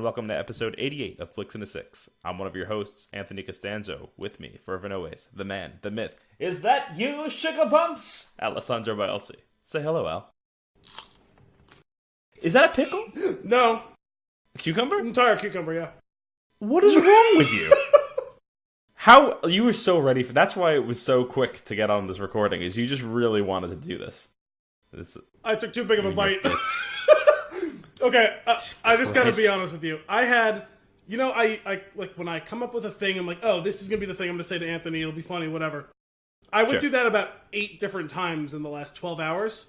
welcome to episode 88 of Flix and a Six. I'm one of your hosts, Anthony Costanzo. With me, forever and always, the man, the myth. Is that you, Sugar Bumps? Alessandro Bielsi. Say hello, Al. Is that a pickle? No. A cucumber? Entire cucumber, yeah. What is wrong with you? How you were so ready for that's why it was so quick to get on this recording, is you just really wanted to do this. I took too big of a bite. Okay, I just gotta be honest with you. I had, I like when I come up with a thing, I'm like, oh, this is gonna be the thing I'm gonna say to Anthony, it'll be funny, whatever. I went through that about 8 different times in the last 12 hours,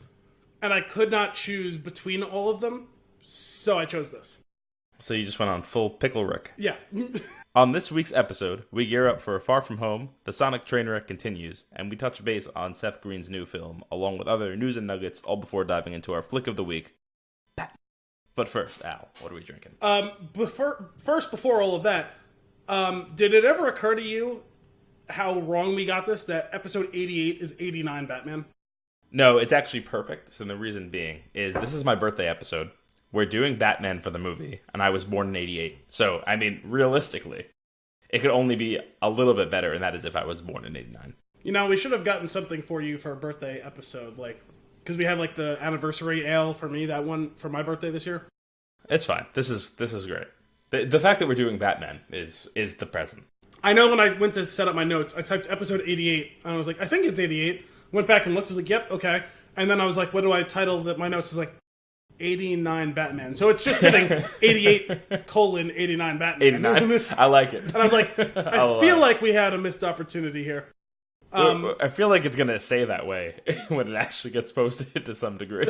and I could not choose between all of them, so I chose this. So you just went on full pickle Rick. Yeah. On this week's episode, we gear up for Far From Home, the Sonic train wreck continues, and we touch base on Seth Green's new film, along with other news and nuggets, all before diving into our flick of the week. But first, Al, what are we drinking? Before all of that, did it ever occur to you how wrong we got this, that episode 88 is 89 Batman? No, it's actually perfect, and the reason being is this is my birthday episode. We're doing Batman for the movie, and I was born in 88. So, I mean, realistically, it could only be a little bit better, and that is if I was born in 89. We should have gotten something for you for a birthday episode, because we had, the anniversary ale for me, that one, for my birthday this year. It's fine. This is great. The fact that we're doing Batman is the present. I know when I went to set up my notes, I typed episode 88, and I was like, I think it's 88. Went back and looked, I was like, yep, okay. And then I was like, what do I title that my notes is 89 Batman. So it's just sitting 88:89 Batman. 89. I like it. And I'm like, I feel like we had a missed opportunity here. I feel like it's going to say that way when it actually gets posted to some degree.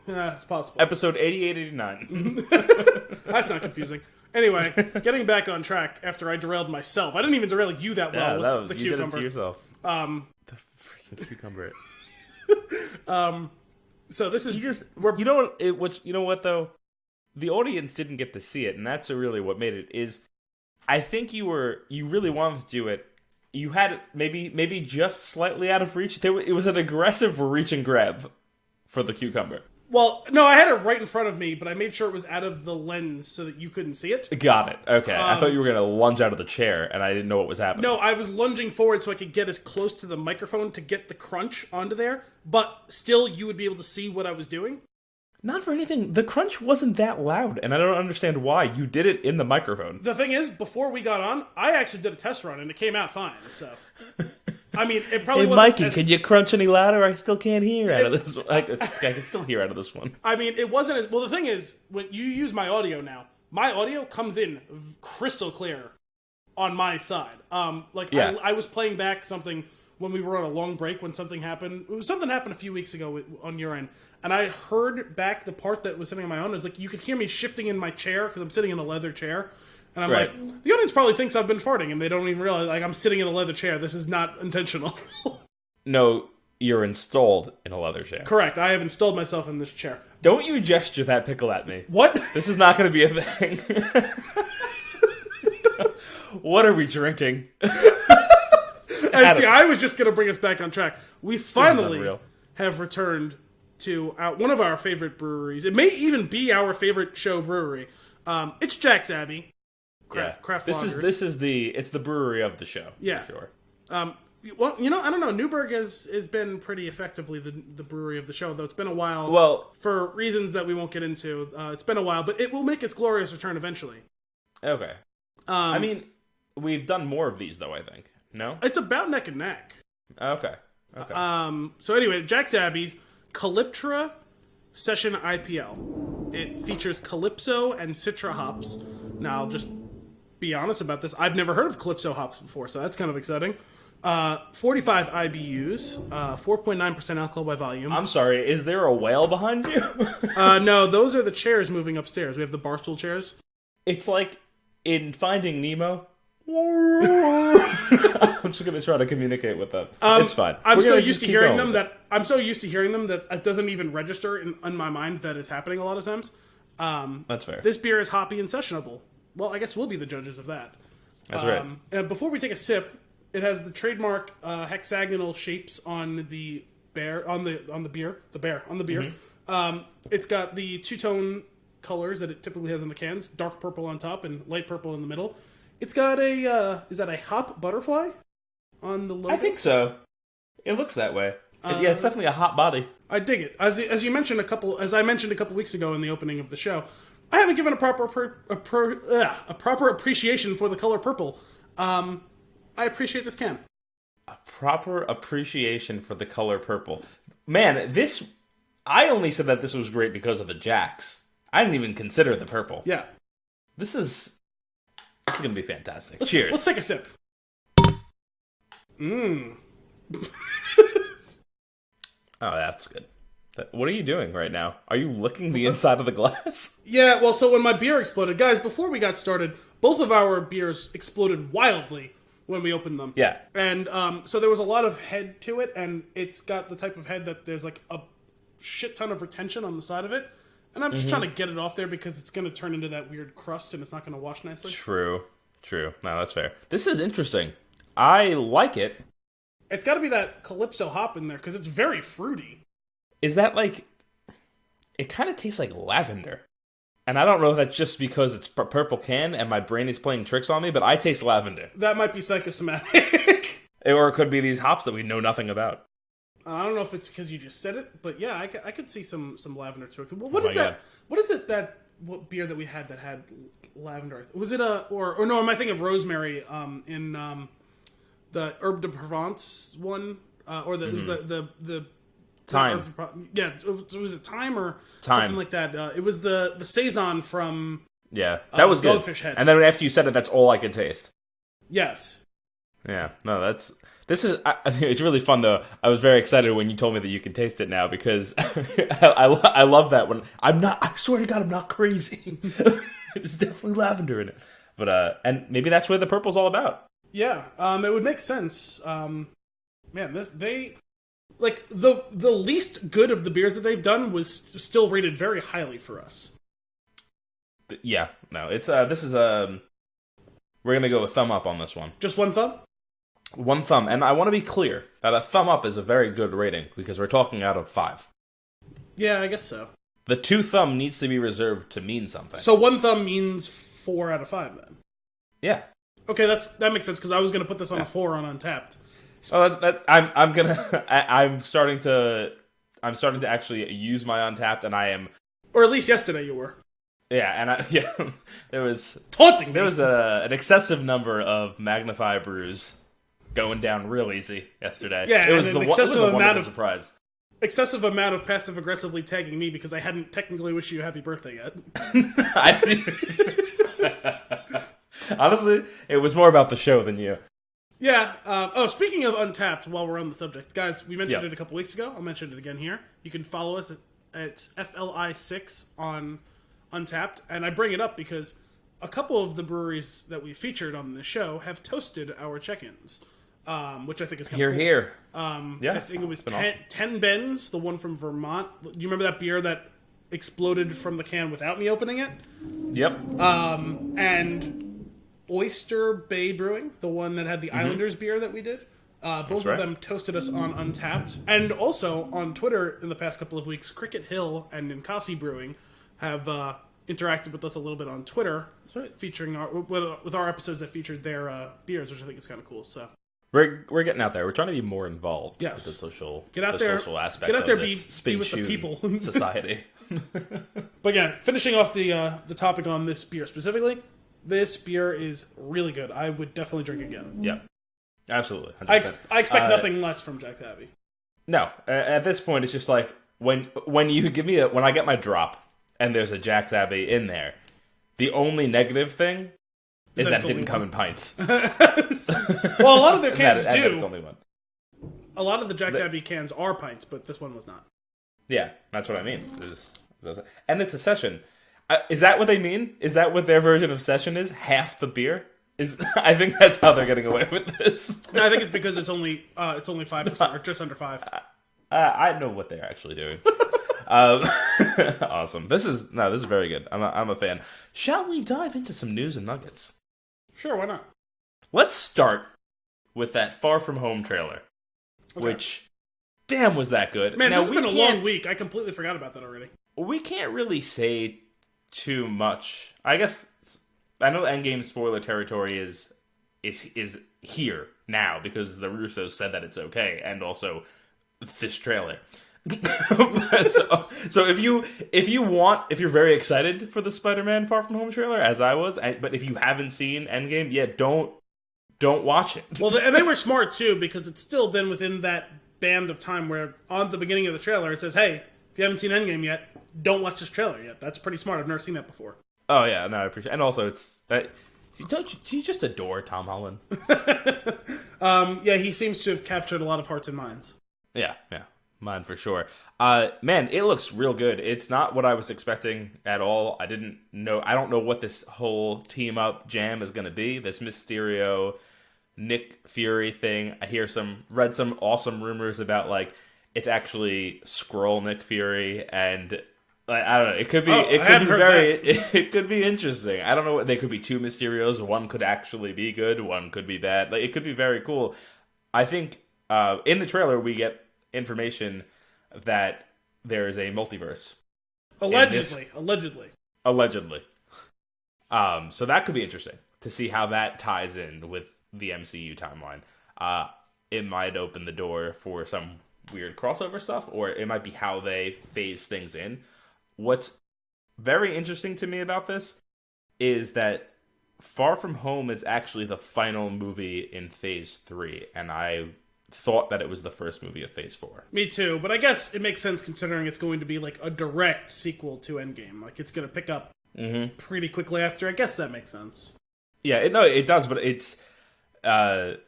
Yeah, it's possible. Episode 88-89. That's not confusing. Anyway, getting back on track after I derailed myself. I didn't even derail you that well with the cucumber. You did it to yourself. The freaking cucumber. So this is you know what though, the audience didn't get to see it, and that's really what made it. Is I think you really wanted to do it. You had it maybe just slightly out of reach. It was an aggressive reach and grab for the cucumber. Well, no, I had it right in front of me, but I made sure it was out of the lens so that you couldn't see it. Got it. Okay, I thought you were gonna lunge out of the chair, and I didn't know what was happening. No, I was lunging forward so I could get as close to the microphone to get the crunch onto there, but still you would be able to see what I was doing. Not for anything. The crunch wasn't that loud, and I don't understand why. You did it in the microphone. The thing is, before we got on, I actually did a test run, and it came out fine, so... I mean, it probably wasn't... Mikey, can you crunch any louder? I still can't hear out of this one. I can still hear out of this one. I mean, it wasn't as... Well, the thing is, when you use my audio now, my audio comes in crystal clear on my side. I was playing back something when we were on a long break when something happened. Something happened a few weeks ago on your end, and I heard back the part that was sitting on my own. It was like, you could hear me shifting in my chair, because I'm sitting in a leather chair. And I'm like, the audience probably thinks I've been farting, and they don't even realize, I'm sitting in a leather chair. This is not intentional. No, you're installed in a leather chair. Correct. I have installed myself in this chair. Don't you gesture that pickle at me. What? This is not going to be a thing. What are we drinking? And see, I was just going to bring us back on track. We finally have returned to one of our favorite breweries. It may even be our favorite show brewery. It's Jack's Abbey. Craft This is the brewery of the show. Yeah, for sure. Well, I don't know. Newburgh has been pretty effectively the brewery of the show, though it's been a while. Well, for reasons that we won't get into, it's been a while, but it will make its glorious return eventually. Okay. I mean, we've done more of these, though. I think no. It's about neck and neck. Okay. So anyway, Jack's Abbey's Calyptra Session IPL. It features Calypso and Citra hops. Now, I'll just be honest about this. I've never heard of Calypso hops before, so that's kind of exciting. 45 IBUs, 4.9% alcohol by volume. I'm sorry, is there a whale behind you? No, those are the chairs moving upstairs. We have the barstool chairs. It's like in Finding Nemo. I'm just going to try to communicate with them. It's fine. I'm so used to hearing them that it doesn't even register in my mind that it's happening a lot of times. That's fair. This beer is hoppy and sessionable. Well, I guess we'll be the judges of that. That's right. And before we take a sip, it has the trademark hexagonal shapes on the beer. It's got the two-tone colors that it typically has in the cans, dark purple on top and light purple in the middle. It's got a, is that a hop butterfly on the logo? I think so. It looks that way. Yeah, it's definitely a hot body. I dig it. As I mentioned a couple weeks ago in the opening of the show, I haven't given a proper appreciation for the color purple. I appreciate this can. A proper appreciation for the color purple. Man, I only said that this was great because of the jacks. I didn't even consider the purple. Yeah. This is going to be fantastic. Cheers. Let's take a sip. Oh, that's good. What are you doing right now? Are you licking the inside of the glass? Yeah, well, so when my beer exploded, guys, before we got started, both of our beers exploded wildly when we opened them. Yeah. And so there was a lot of head to it, and it's got the type of head that there's like a shit ton of retention on the side of it. And I'm just trying to get it off there because it's going to turn into that weird crust and it's not going to wash nicely. True. No, that's fair. This is interesting. I like it. It's got to be that Calypso hop in there because it's very fruity. Is that like... It kind of tastes like lavender. And I don't know if that's just because it's purple can and my brain is playing tricks on me, but I taste lavender. That might be psychosomatic. Or it could be these hops that we know nothing about. I don't know if it's because you just said it, but yeah, I could see some lavender to it. What is that? God. What is it what beer that we had that had lavender? Was it or no? Am I thinking of rosemary? In the Herbe de Provence one, or it was the Thyme. Was it thyme or Thyme. Something like that? It was the saison from that was good. Goldfish Head. And then after you said it, that's all I could taste. Yes. Yeah. No, this is. I think it's really fun though. I was very excited when you told me that you can taste it now because I love that when I swear to God, I'm not crazy. There's definitely lavender in it, but and maybe that's what the purple's all about. Yeah, it would make sense. Man, they like the least good of the beers that they've done was still rated very highly for us. Yeah, no, it's this is we're gonna go with thumb up on this one. Just one thumb? One thumb, and I want to be clear that a thumb up is a very good rating because we're talking out of 5. Yeah, I guess so. The 2 thumb needs to be reserved to mean something. So 1 thumb means 4 out of 5 then? Yeah. Okay, that makes sense because I was going to put this on a 4 on Untapped. Oh, I'm starting to actually use my Untapped, and I am. Or at least yesterday you were. Yeah, and there was taunting. There was an excessive number of Magnify brews going down real easy yesterday. Yeah, it was a wonderful surprise. Excessive amount of passive aggressively tagging me because I hadn't technically wished you a happy birthday yet. Honestly, it was more about the show than you. Yeah. Speaking of Untapped, while we're on the subject, guys, we mentioned it a couple weeks ago. I'll mention it again here. You can follow us at FLI6 on Untapped, and I bring it up because a couple of the breweries that we featured on the show have toasted our check-ins, which I think is kind of cool. Here. I think it was 10 Bens, the one from Vermont. Do you remember that beer that exploded from the can without me opening it? Yep. And Oyster Bay Brewing, the one that had the Islanders beer that we did. Both of them toasted us on Untapped. And also on Twitter in the past couple of weeks, Cricket Hill and Ninkasi Brewing have interacted with us a little bit on Twitter, featuring with our episodes that featured their beers, which I think is kind of cool. So we're getting out there. We're trying to be more involved with the social social aspect of this spin with the people society. But yeah, finishing off the topic on this beer specifically, this beer is really good. I would definitely drink again. Yeah, absolutely. I expect nothing less from Jack's Abbey. No, at this point, it's just like when you give me when I get my drop and there's a Jack's Abbey in there, the only negative thing is that it didn't come in pints. Well, a lot of their cans do. It's only one. A lot of the Jack's Abbey cans are pints, but this one was not. Yeah, that's what I mean. And it's a session. Is that what they mean? Is that what their version of session is? Half the beer? I think that's how they're getting away with this. No, I think it's because it's only 5% or just under 5. I know what they're actually doing. Awesome. This is very good. I'm a fan. Shall we dive into some news and nuggets? Sure, why not? Let's start with that Far From Home trailer, which, damn, was that good. Man, this has been a long week. I completely forgot about that already. We can't really say too much. I guess I know Endgame spoiler territory is here now because the Russos said that it's okay, and also this trailer. so if you're very excited for the Spider-Man Far From Home trailer, as I was, but if you haven't seen Endgame, don't watch it. Well, and they were smart too, because it's still been within that band of time where on the beginning of the trailer it says, "Hey, if you haven't seen Endgame yet, don't watch this trailer yet." That's pretty smart. I've never seen that before. Oh yeah, no, I appreciate it. And also it's you just adore Tom Holland. Yeah, he seems to have captured a lot of hearts and minds. Yeah, mine for sure. Man, it looks real good. It's not what I was expecting at all. I don't know what this whole team up jam is going to be. This Mysterio Nick Fury thing. I read some awesome rumors about like it's actually Skrull Nick Fury, and I don't know. It could be it could be interesting. I don't know. They could be two Mysterios. One could actually be good. One could be bad. Like it could be very cool. I think in the trailer we get information that there is a multiverse. Allegedly. So that could be interesting to see how that ties in with the MCU timeline. It might open the door for some weird crossover stuff, or it might be how they phase things in. What's very interesting to me about this is that Far From Home is actually the final movie in Phase 3, and I thought that it was the first movie of Phase 4. Me too, but I guess it makes sense considering it's going to be like a direct sequel to Endgame. Like it's going to pick up pretty quickly after. I guess that makes sense. Yeah, it does, but it's the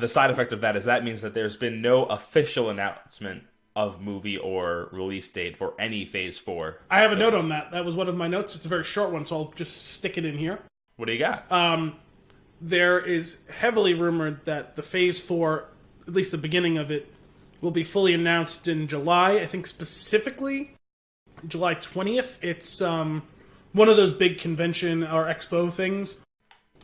side effect of that is that means that there's been no official announcement of movie or release date for any Phase 4. I have a note on that. That was one of my notes. It's a very short one, so I'll just stick it in here. What do you got? There is heavily rumored that the Phase 4, at least the beginning of it, will be fully announced in July. I think specifically July 20th. It's one of those big convention or expo things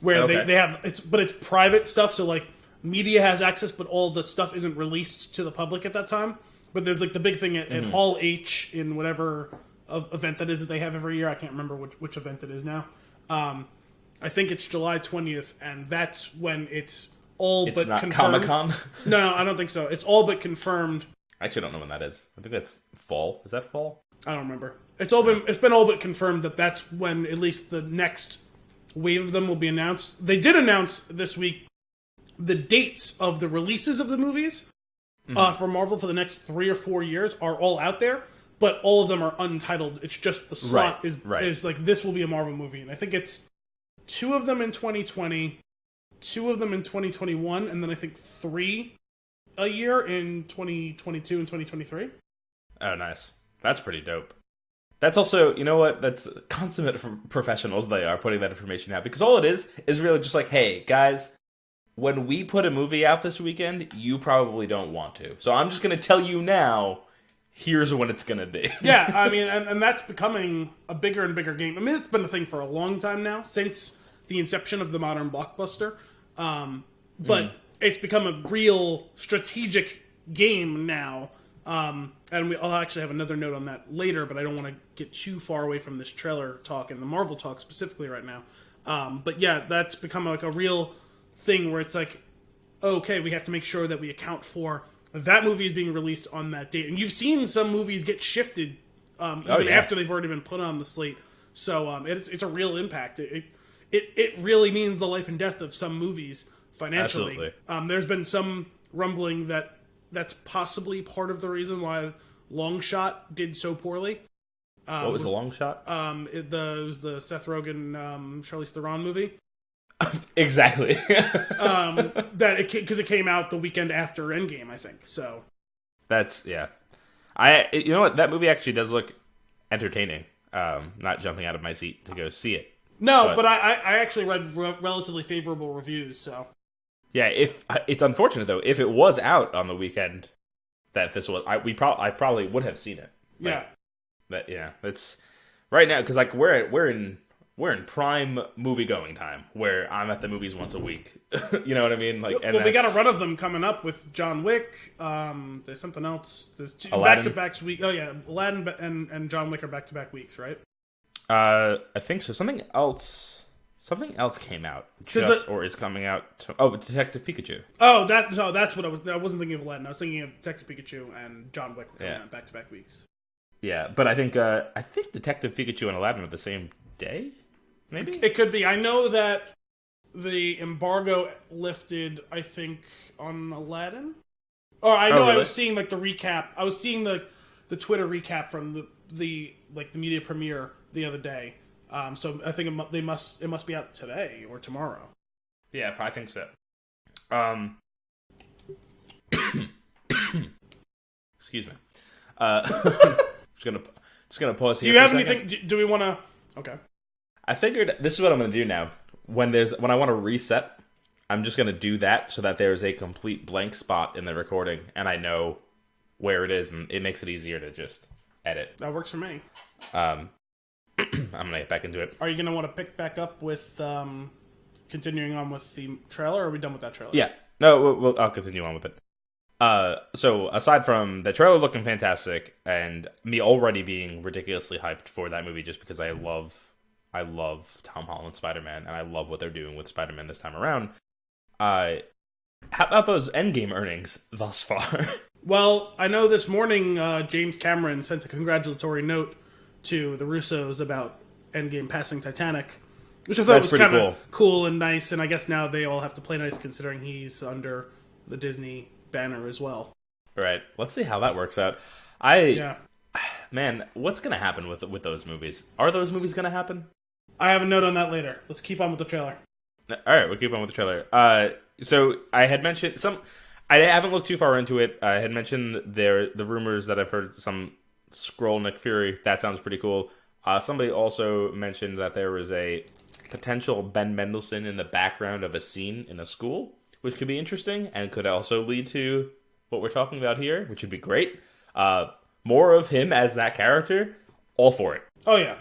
where they have it's private stuff, so like media has access, but all the stuff isn't released to the public at that time. But there's like the big thing at Hall H in whatever event that is that they have every year. I can't remember which event it is now. I think it's July 20th, and that's when it's but not confirmed. Comic-Con? No, I don't think so. It's all but confirmed. I actually don't know when that is. I think that's fall. Is that fall? I don't remember. It's been all but confirmed that that's when at least the next wave of them will be announced. They did announce this week the dates of the releases of the movies for Marvel for the next 3 or 4 years are all out there, but all of them are untitled. It's just the slot is like this will be a Marvel movie, and I think it's 2 of them in 2020. 2 of them in 2021, and then I think 3 a year in 2022 and 2023. Oh, nice. That's pretty dope. That's also, you know what? That's consummate professionals they are putting that information out. Because all it is really just like, hey, guys, when we put a movie out this weekend, you probably don't want to. So I'm just going to tell you now, here's when it's going to be. Yeah, I mean, and that's becoming a bigger and bigger game. I mean, it's been a thing for a long time now, since the inception of the modern blockbuster. But it's become a real strategic game now. And I'll actually have another note on that later, but I don't want to get too far away from this trailer talk and the Marvel talk specifically right now. But yeah, that's become like a real thing where it's like, okay, we have to make sure that we account for that movie is being released on that date. And you've seen some movies get shifted after they've already been put on the slate. So it's a real impact. It really means the life and death of some movies financially. Absolutely. There's been some rumbling that's possibly part of the reason why Long Shot did so poorly. What was the Long Shot? It was the Seth Rogen, Charlize Theron movie. Exactly. Because it came out the weekend after Endgame, I think. So that's you know what, that movie actually does look entertaining. Not jumping out of my seat to go see it. No, but I actually read relatively favorable reviews. So yeah, if it's unfortunate though, if it was out on the weekend that this was, I probably would have seen it. It's right now because like we're in prime movie going time where I'm at the movies once a week. You know what I mean? Like, and we got a run of them coming up with John Wick. There's something else. There's 2 back-to-back weeks. Oh yeah, Aladdin and John Wick are back-to-back weeks, right? I think so. Something else came out or is coming out. Detective Pikachu. Oh, that's what I was. I wasn't thinking of Aladdin. I was thinking of Detective Pikachu and John Wick were coming out back-to-back weeks. Yeah, but I think Detective Pikachu and Aladdin are the same day. Maybe it could be. I know that the embargo lifted, I think, on Aladdin. Or I know really? I was seeing like the recap. I was seeing the Twitter recap from the media premiere the other day. So I think it must be out today or tomorrow. Yeah, I think so. Excuse me. just gonna pause here. Do you have anything? Do we want to? Okay. I figured this is what I'm gonna do now. When I want to reset, I'm just gonna do that so that there's a complete blank spot in the recording, and I know where it is, and it makes it easier to just edit. That works for me. I'm gonna get back into it. Are you gonna want to pick back up with continuing on with the trailer, or are we done with that trailer? Yeah. No, I'll continue on with it. So aside from the trailer looking fantastic and me already being ridiculously hyped for that movie just because I love Tom Holland's Spider-Man and I love what they're doing with Spider-Man this time around, how about those Endgame earnings thus far? Well, I know this morning James Cameron sent a congratulatory note to the Russos about Endgame passing Titanic, which I thought was kind of cool and nice, and I guess now they all have to play nice considering he's under the Disney banner as well. Right. Let's see how that works out. Man, what's going to happen with those movies? Are those movies going to happen? I have a note on that later. Let's keep on with the trailer. All right, we'll keep on with the trailer. So I had mentioned I haven't looked too far into it. I had mentioned the rumors that I've heard some Skrull Nick Fury. That sounds pretty cool. Somebody also mentioned that there was a potential Ben Mendelsohn in the background of a scene in a school, which could be interesting and could also lead to what we're talking about here, which would be great. More of him as that character, all for it. Oh, yeah.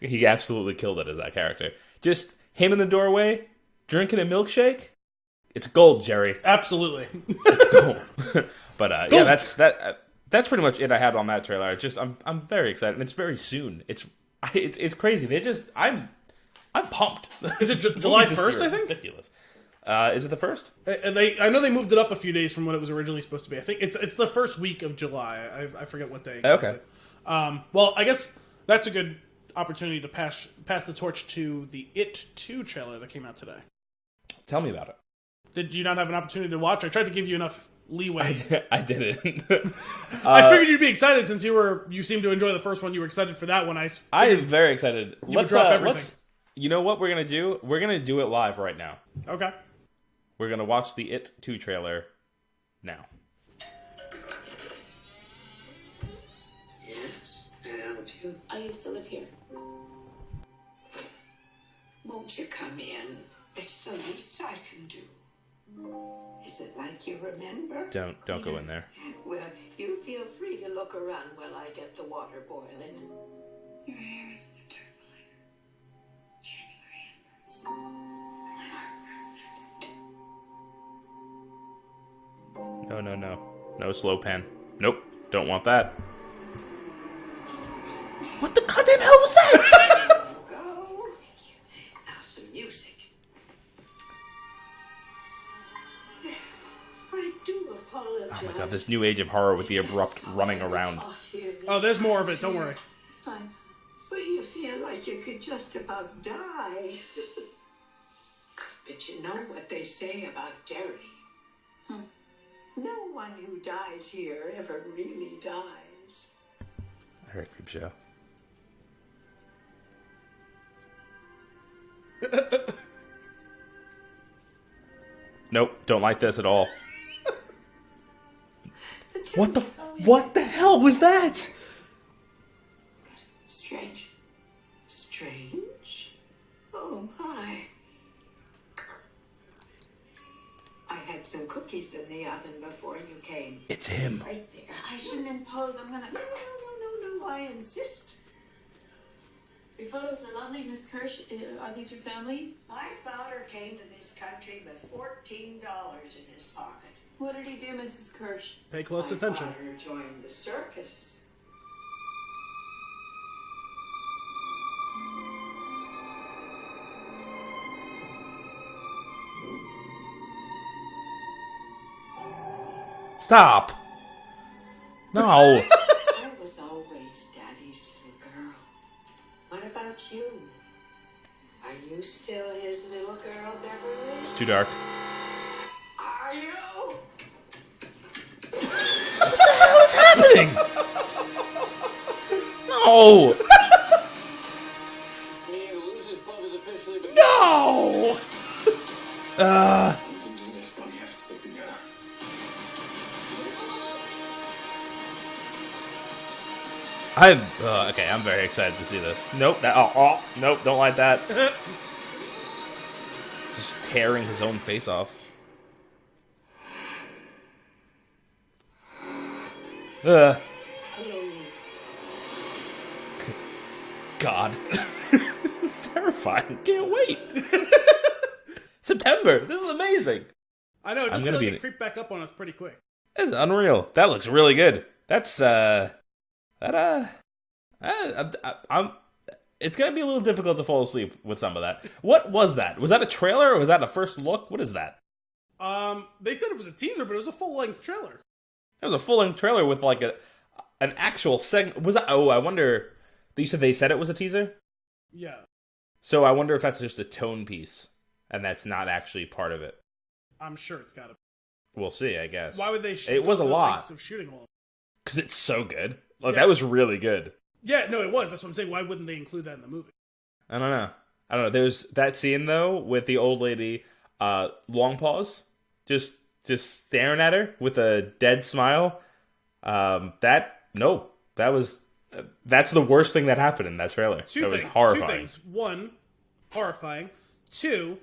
He absolutely killed it as that character. Just him in the doorway, drinking a milkshake. It's gold, Jerry. Absolutely. It's gold. But gold. Yeah, that's pretty much it I had on that trailer. I'm very excited, and it's very soon. It's crazy. I'm pumped. Is it July 1st, I think? Ridiculous. Is it the 1st? I know they moved it up a few days from what it was originally supposed to be. I think it's the first week of July. I forget what day exactly. Okay. Well, I guess that's a good opportunity to pass the torch to the It 2 trailer that came out today. Tell me about it. Did you not have an opportunity to watch? I tried to give you enough leeway. I didn't. I figured you'd be excited since you seemed to enjoy the first one. You were excited for that one. I am very excited. Let's drop everything. You know what we're gonna do? We're gonna do it live right now. Okay. We're gonna watch the It 2 trailer now. Yes, can I help you? I used to live here. Won't you come in? It's the least I can do. Is it like you remember? Don't go in there. Well, you feel free to look around while I get the water boiling. Your hair is a turbine. January embers. My heart burns that. No slow pan. Nope, don't want that. What the goddamn hell was that? Go. Now some music. I do apologize. Oh my god, this new age of horror with the abrupt running around. Oh, there's more of it, don't worry. It's fine. But you feel like you could just about die. But you know what they say about Derry. No one who dies here ever really dies. I heard Creep Show. Nope, don't like this at all. What the hell was that? Strange. Strange? Oh my. I had some cookies in the oven before you came. It's him. Right there. I shouldn't impose. I'm gonna... No, I insist. Your photos are lovely, Miss Kirsch. Are these your family? My father came to this country with $14 in his pocket. What did he do, Mrs. Kirsch? Pay close attention. My father joined the circus. Stop. No. I was always Daddy's little girl. What about you? Are you still his little girl, Beverly? It's too dark. Are you? What's happening? No. It's me and the Losers Club is officially begun. No! We can do this, but we have to stick together. Okay. I'm very excited to see this. Nope. Nope. Don't like that. Just tearing his own face off. Hello. God. It's terrifying. Can't wait. September. This is amazing. I know, I'm just gonna feel like be- it creeped back up on us pretty quick. That's unreal. That looks really good. That's I'm. It's gonna be a little difficult to fall asleep with some of that. What was that? Was that a trailer or was that a first look? What is that? They said it was a teaser, but it was a full-length trailer. It was a full-length trailer with like an actual segment. Was that? Oh, I wonder. You said they said it was a teaser. Yeah. So I wonder if that's just a tone piece and that's not actually part of it. I'm sure it's gotta be. We'll see, I guess. Why would they shoot It was a the lot. lengths of shooting all? Because it's so good. Like, Yeah. that was really good. Yeah, no, it was. That's what I'm saying. Why wouldn't they include that in the movie? I don't know. There's that scene though with the old lady, long pause, just staring at her with a dead smile. That's the worst thing that happened in that trailer. That was horrifying. Two things. One, horrifying. Two,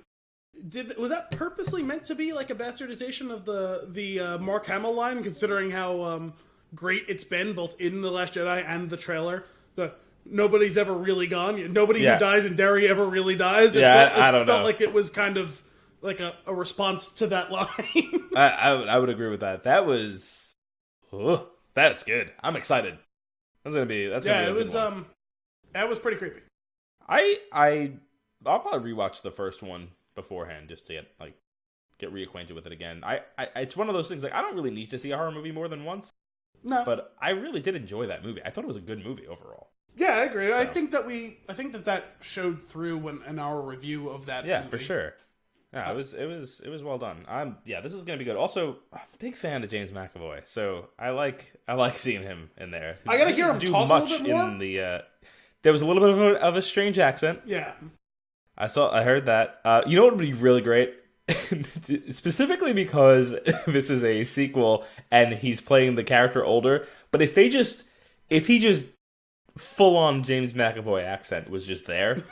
was that purposely meant to be like a bastardization of the Mark Hamill line, considering how great it's been both in The Last Jedi and the trailer? The nobody's ever really gone. Nobody who dies in Derry ever really dies. I don't It felt know. like it was kind of like a response to that line. I would agree with that. That was that's good. I'm excited. That's gonna be a good one. That was pretty creepy. I'll probably rewatch the first one beforehand just to get reacquainted with it again. It's one of those things, like, I don't really need to see a horror movie more than once. No, But I really did enjoy that movie. I thought it was a good movie overall. yeah, I agree. I think that showed through in our review of that. Yeah, movie. for sure. Yeah, it was well done. This is gonna be good. Also, I'm a big fan of James McAvoy, so I like seeing him in there. I gotta hear him do talk much a little bit more. in the. There was a little bit of a strange accent. Yeah. I heard that. You know what would be really great? Specifically because this is a sequel and he's playing the character older. But if he just full on James McAvoy accent was just there,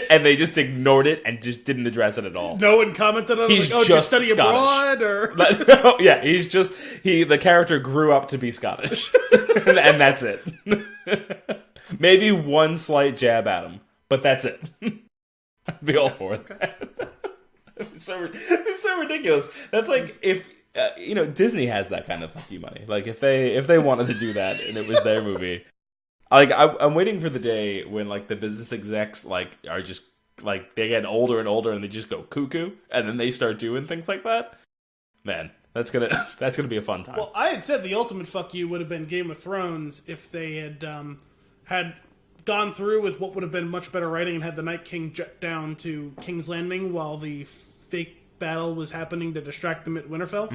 and they just ignored it and just didn't address it at all. No one commented on it. He's Like, did you just study Scottish. abroad or? No, yeah, the character grew up to be Scottish, and that's it. Maybe one slight jab at him, but that's it. I'd be all for it. Okay. It's so ridiculous. That's like if Disney has that kind of fuck you money. Like if they wanted to do that and it was their movie. Like I'm waiting for the day when like the business execs are just like they get older and older and they just go cuckoo and then they start doing things like that. Man, that's gonna be a fun time. Well, I had said the ultimate fuck you would have been Game of Thrones if they had gone through with what would have been much better writing and had the Night King jet down to King's Landing while the fake battle was happening to distract them at Winterfell.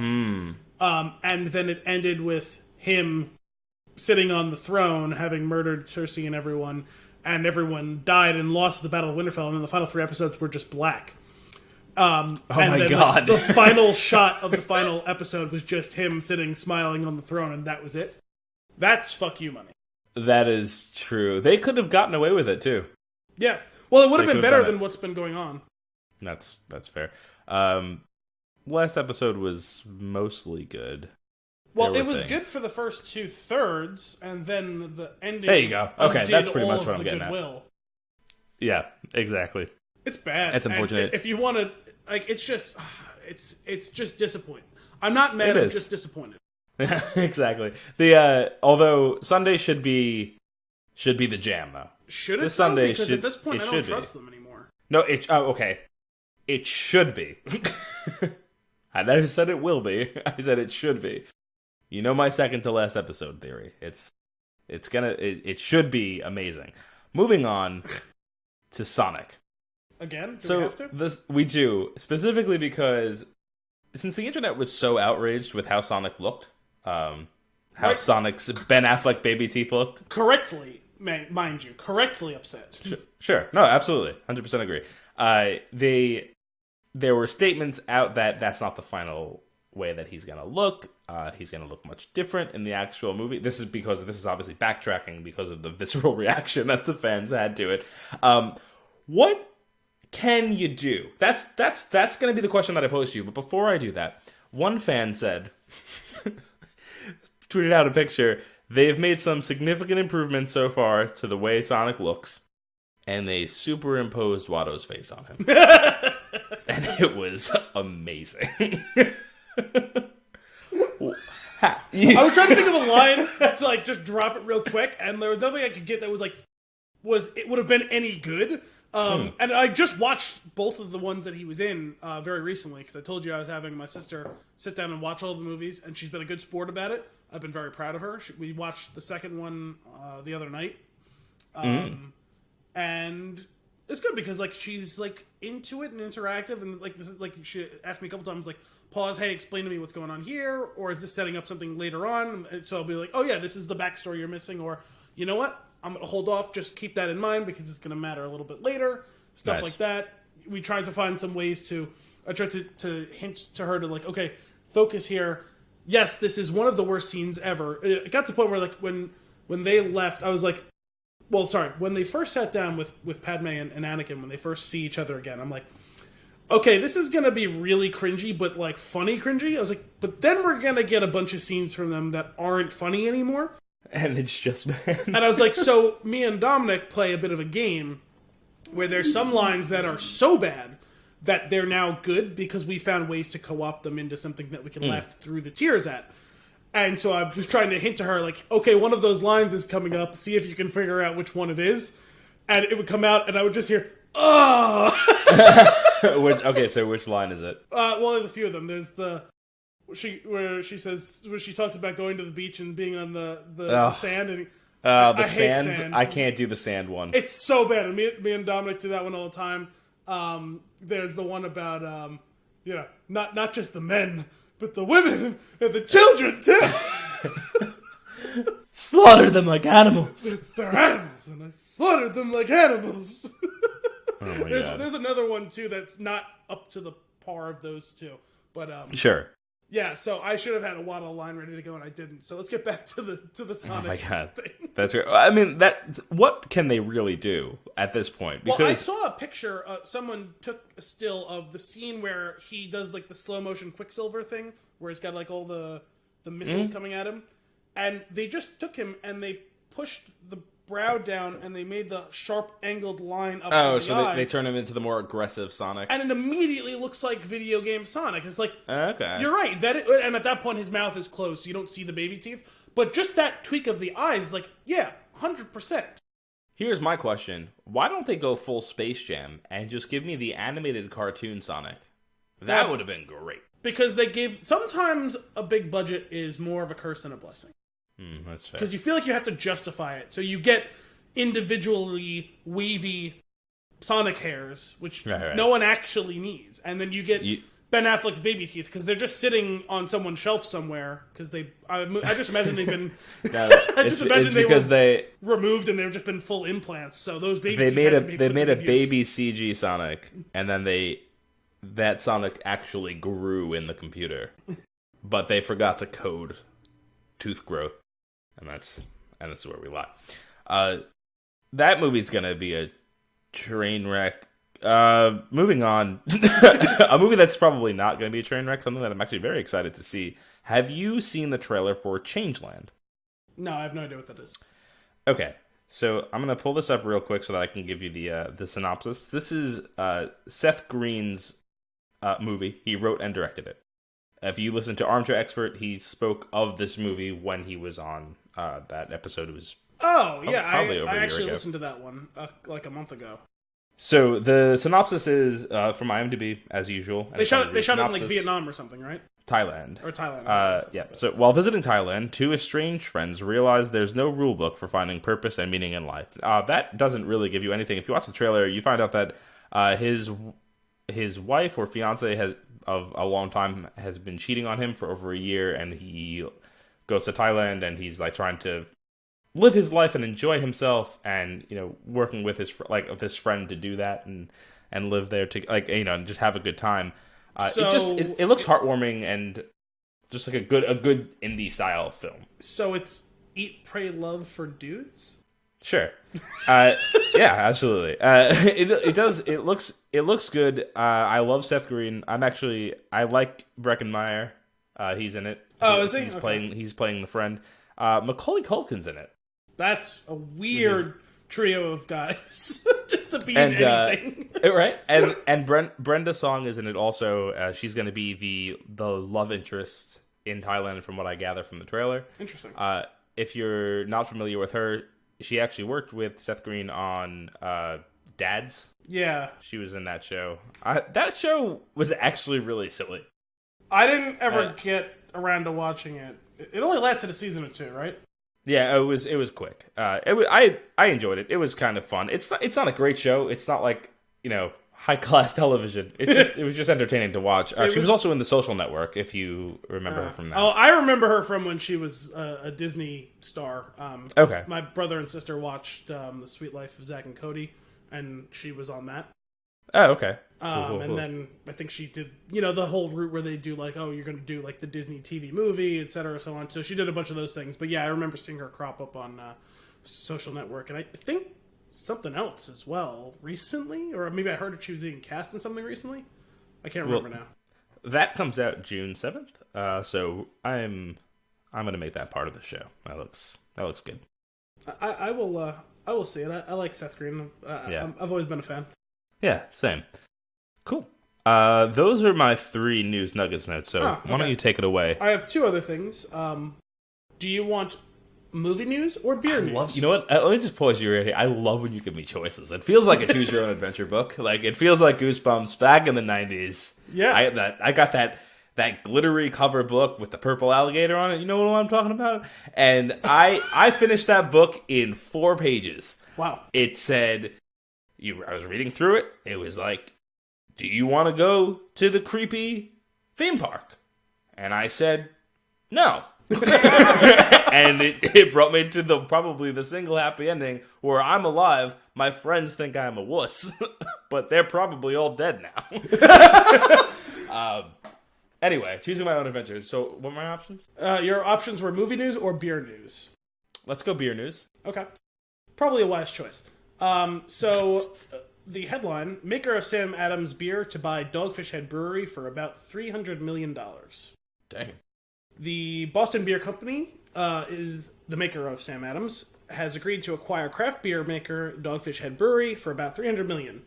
And then it ended with him sitting on the throne, having murdered Cersei and everyone died and lost the Battle of Winterfell, and then the final 3 episodes were just black. Oh my god. The final shot of the final episode was just him sitting smiling on the throne, and that was it. That's fuck you money. That is true. They could have gotten away with it too. Yeah. Well, it would have They been could have better done it. than what's been going on. That's fair. Last episode was mostly good. Well, There it were was things. good for the first 2/3, and then the ending. There you go. Okay, undid that's pretty all much of what I'm the getting at. goodwill. Yeah, exactly. It's bad. That's And unfortunate. if you want to, like, it's just disappointing. I'm not mad. It I'm is. just disappointed. Exactly. The although Sunday should be the jam though. Should it? This though? Sunday because should- at this point, it I don't should be. trust them anymore. No, okay. It should be. I never said it will be. I said it should be. You know my second to last episode theory. It should be amazing. Moving on to Sonic. Again? Do we have to? We do, specifically because since the internet was so outraged with how Sonic looked, Sonic's Ben Affleck baby teeth looked. Correctly, mind you, correctly upset. Sure. No, absolutely. 100% agree. There were statements out that that's not the final way that he's going to look. He's going to look much different in the actual movie. This is obviously backtracking because of the visceral reaction that the fans had to it. What can you do? That's going to be the question that I posed to you. But before I do that, one fan said, tweeted out a picture. They've made some significant improvements so far to the way Sonic looks, and they superimposed Watto's face on him, and it was amazing. I was trying to think of a line to just drop it real quick, and there was nothing I could get that was it would have been any good. And I just watched both of the ones that he was in very recently, because I told you I was having my sister sit down and watch all the movies, and she's been a good sport about it. I've been very proud of her. We watched the second one the other night, and it's good because she's into it and interactive, and she asked me a couple times pause, hey, explain to me what's going on here, or is this setting up something later on? And so I'll be like, oh yeah, this is the backstory you're missing, or you know what? I'm going to hold off, just keep that in mind because it's going to matter a little bit later. Stuff like that. We tried to find some ways I tried to hint to her to okay, focus here. Yes, this is one of the worst scenes ever. It got to the point where when they left, I was like, well, sorry, when they first sat down with Padme and Anakin, when they first see each other again, I'm like, okay, this is going to be really cringy, but funny cringy. I was like, but then we're going to get a bunch of scenes from them that aren't funny anymore. And it's just bad. And I was like, so me and Dominic play a bit of a game where there's some lines that are so bad that they're now good because we found ways to co-opt them into something that we can laugh through the tears at. And so I was trying to hint to her, okay, one of those lines is coming up. See if you can figure out which one it is. And it would come out, and I would just hear, oh! So which line is it? Well, there's a few of them. There's where she talks about going to the beach and being on the sand, and I hate sand. I can't do the sand one. It's so bad. And me and Dominic do that one all the time. There's the one about not just the men, but the women and the children too. Slaughter them like animals. They're animals, and I slaughtered them like animals. Oh my God. There's another one too that's not up to the par of those two, but sure. Yeah, so I should have had a Watto line ready to go, and I didn't. So let's get back to the Sonic. Oh my God, thing. That's great. I mean, what can they really do at this point? Because I saw a picture. Someone took a still of the scene where he does the slow motion Quicksilver thing, where he's got all the missiles coming at him, and they just took him and they pushed the brow down and they made the sharp angled line up. Oh, so they turn him into the more aggressive Sonic, and it immediately looks like video game Sonic. It's okay, you're right. And at that point his mouth is closed, so you don't see the baby teeth. But just that tweak of the eyes, 100%. Here's my question: why don't they go full Space Jam and just give me the animated cartoon Sonic? That would have been great. Because sometimes a big budget is more of a curse than a blessing. That's fair. Because you feel like you have to justify it. So you get individually wavy Sonic hairs, which no one actually needs. And then you get Ben Affleck's baby teeth, because they're just sitting on someone's shelf somewhere. Because I just imagine they've been... they were removed and they've just been full implants. So those baby teeth They made a baby CG Sonic, and then that Sonic actually grew in the computer. But they forgot to code tooth growth. And that's where we lie. That movie's gonna be a train wreck. Moving on, a movie that's probably not gonna be a train wreck. Something that I'm actually very excited to see. Have you seen the trailer for Changeland? No, I have no idea what that is. Okay, so I'm gonna pull this up real quick so that I can give you the synopsis. This is Seth Green's movie. He wrote and directed it. If you listen to Armchair Expert, he spoke of this movie when he was on that episode. It was probably over I a year actually ago. listened to that one a month ago. So the synopsis is from IMDb, as usual. They shot it in Vietnam or something, right? Thailand. Or Thailand. Yeah. So while visiting Thailand, two estranged friends realize there's no rule book for finding purpose and meaning in life. That doesn't really give you anything. If you watch the trailer, you find out that his wife or fiance has of a long time has been cheating on him for over a year, and he goes to Thailand and he's like trying to live his life and enjoy himself, and working with this friend to do that and live there to and just have a good time. It looks heartwarming and just like a good indie style film. So it's Eat, Pray, Love for dudes? Sure. Yeah, absolutely. It does. It looks good. I love Seth Green. I like Breckenmeyer. He's in it. Oh, is he? He's playing the friend. Macaulay Culkin's in it. That's a weird trio of guys just to be in anything. Right? And Brenda Song is in it also. She's going to be the love interest in Thailand, from what I gather from the trailer. Interesting. If you're not familiar with her, she actually worked with Seth Green on Dads. Yeah. She was in that show. That show was actually really silly. I didn't ever get around to watching it. It only lasted a season or two, right? Yeah, it was quick. I enjoyed it. It was kind of fun. It's not a great show. It's not like, high class television. It was just entertaining to watch. She was also in The Social Network, if you remember her from that. Oh, I remember her from when she was a Disney star. Okay. My brother and sister watched The Sweet Life of Zack and Cody, and she was on that. Oh, okay. Cool. And then I think she did, the whole route where they do like, oh, you're going to do like the Disney TV movie, et cetera, so on. So she did a bunch of those things. But yeah, I remember seeing her crop up on Social Network, and I think something else as well recently, or maybe I heard she was being cast in something recently. I can't remember now. That comes out June 7th. So I'm going to make that part of the show. That looks good. I will see it. I like Seth Green. I've always been a fan. Yeah, same. Cool. Those are my 3 news nuggets notes, so why don't you take it away? I have 2 other things. Do you want movie news or beer news? You know what? Let me just pause you right here. I love when you give me choices. It feels like a choose your own adventure book. Like, it feels like Goosebumps back in the 90s. Yeah. I got that glittery cover book with the purple alligator on it. You know what I'm talking about? And I finished that book in 4 pages. Wow. It said, I was reading through it. It was like, do you want to go to the creepy theme park? And I said, no. And it brought me to probably the single happy ending where I'm alive. My friends think I'm a wuss, but they're probably all dead now. Anyway, choosing my own adventure. So, what were my options? Your options were movie news or beer news. Let's go beer news. Okay. Probably a wise choice. The headline, maker of Sam Adams beer to buy Dogfish Head Brewery for about $300 million. Dang. The Boston Beer Company is the maker of Sam Adams, has agreed to acquire craft beer maker Dogfish Head Brewery for about $300 million.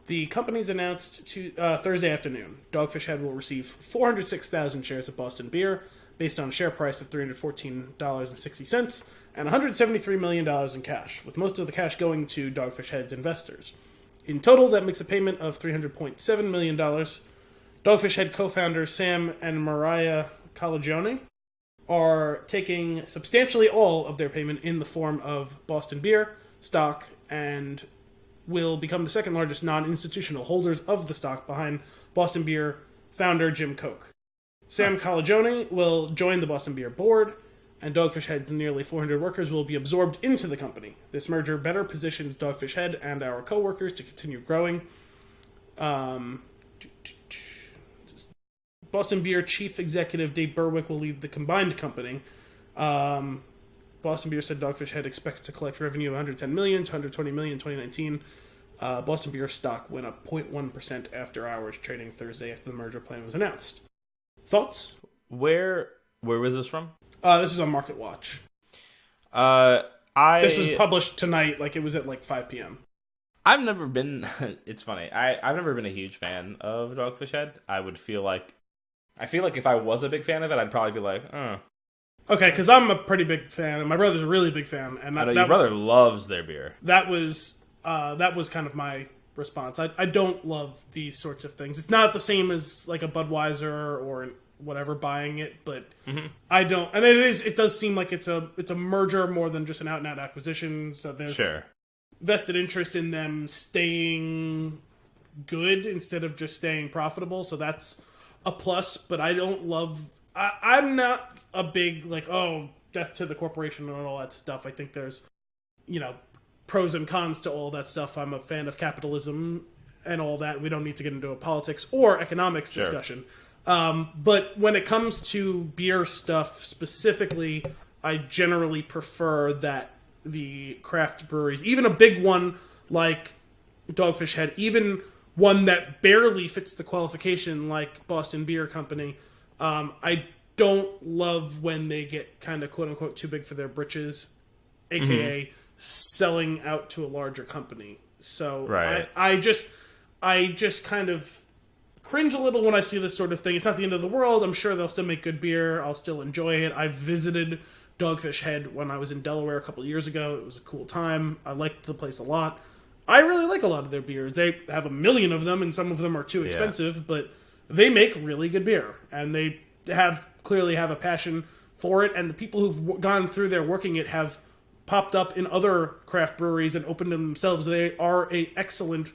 The company's announced Thursday afternoon. Dogfish Head will receive 406,000 shares of Boston Beer based on a share price of $314.60 and $173 million in cash, with most of the cash going to Dogfish Head's investors. In total, that makes a payment of $300.7 million. Dogfish Head co-founders Sam and Mariah Calagione are taking substantially all of their payment in the form of Boston Beer stock and will become the second largest non-institutional holders of the stock behind Boston Beer founder Jim Koch. Sam Calagione will join the Boston Beer board, and Dogfish Head's nearly 400 workers will be absorbed into the company. This merger better positions Dogfish Head and our co-workers to continue growing. Boston Beer chief executive Dave Berwick will lead the combined company. Boston Beer said Dogfish Head expects to collect revenue of $110 million to $120 million in 2019. Boston Beer stock went up 0.1% after hours trading Thursday after the merger plan was announced. Thoughts? Where was this from? This is on Market Watch. This was published tonight, like it was at like 5 p.m. I've never been. It's funny. I've never been a huge fan of Dogfish Head. I feel like if I was a big fan of it, I'd probably be like, oh. Okay, because I'm a pretty big fan, and my brother's a really big fan. And I know your brother loves their beer. That was kind of my response. I don't love these sorts of things. It's not the same as like a Budweiser or whatever buying it, but Mm-hmm. I don't. And it does seem like it's a merger more than just an out and out acquisition. So there's vested interest in them staying good instead of just staying profitable. So that's a plus. But I don't love. I'm not a big like death to the corporation and all that stuff. I think there's pros and cons to all that stuff. I'm a fan of capitalism and all that. We don't need to get into a politics or economics discussion. But when it comes to beer stuff specifically, I generally prefer that the craft breweries, even a big one like Dogfish Head, even one that barely fits the qualification like Boston Beer Company, I don't love when they get kind of quote-unquote too big for their britches, aka selling out to a larger company. So I just kind of cringe a little when I see this sort of thing. It's not the end of the world. I'm sure they'll still make good beer. I'll still enjoy it. I visited Dogfish Head when I was in Delaware a couple of years ago. It was a cool time. I liked the place a lot. I really like a lot of their beers. They have a million of them, and some of them are too expensive, but they make really good beer, and they clearly have a passion for it, and the people who've gone through there working it have popped up in other craft breweries and opened them themselves. They are a excellent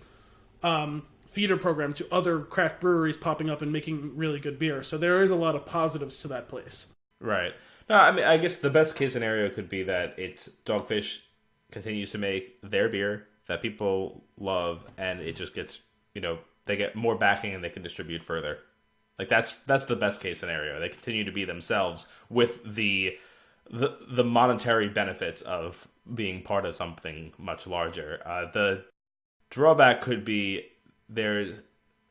feeder program to other craft breweries popping up and making really good beer. So there is a lot of positives to that place. Right. No, I mean, I guess the best case scenario could be that Dogfish continues to make their beer that people love, and it just gets, they get more backing and they can distribute further. Like that's the best case scenario. They continue to be themselves with the monetary benefits of being part of something much larger. The drawback could be there's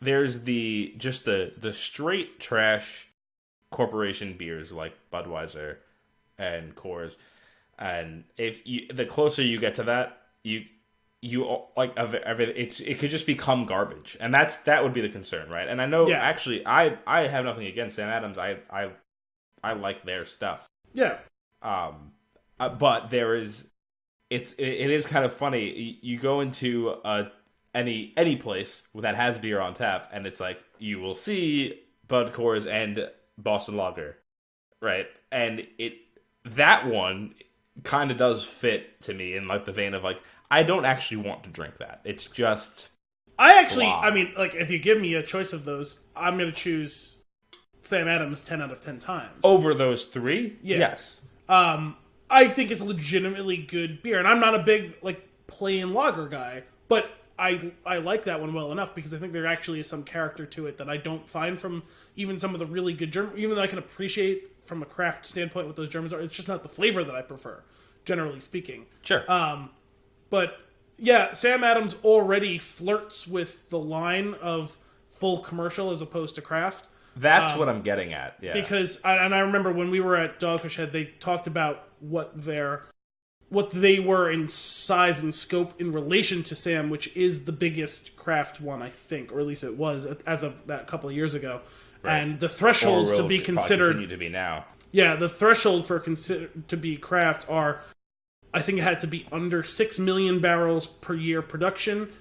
the straight trash corporation beers like Budweiser and Coors, and the closer you get to that, you like it could just become garbage, and that would be the concern, right? And I know actually I have nothing against Sam Adams. I like their stuff. Yeah. But it is kind of funny. You go into any place that has beer on tap, and it's like you will see Bud, Coors, and Boston Lager, right? And that one kind of does fit to me in like the vein of like I don't actually want to drink that. It's just I mean, like if you give me a choice of those, I'm going to choose Sam Adams 10 out of 10 times over those three. Yeah. Yes. I think it's legitimately good beer, and I'm not a big like plain lager guy, but I like that one well enough because I think there actually is some character to it that I don't find from even some of the really good German. Even though I can appreciate from a craft standpoint what those Germans are, it's just not the flavor that I prefer, generally speaking. Sure. But yeah, Sam Adams already flirts with the line of full commercial as opposed to craft. That's what I'm getting at. Yeah. Because I remember when we were at Dogfish Head, they talked about what they were in size and scope in relation to Sam, which is the biggest craft one, I think, or at least it was as of that couple of years ago. Right. And the thresholds to be considered continue to be now. Yeah, the threshold for to be craft are, I think it had to be under 6 million barrels per year production,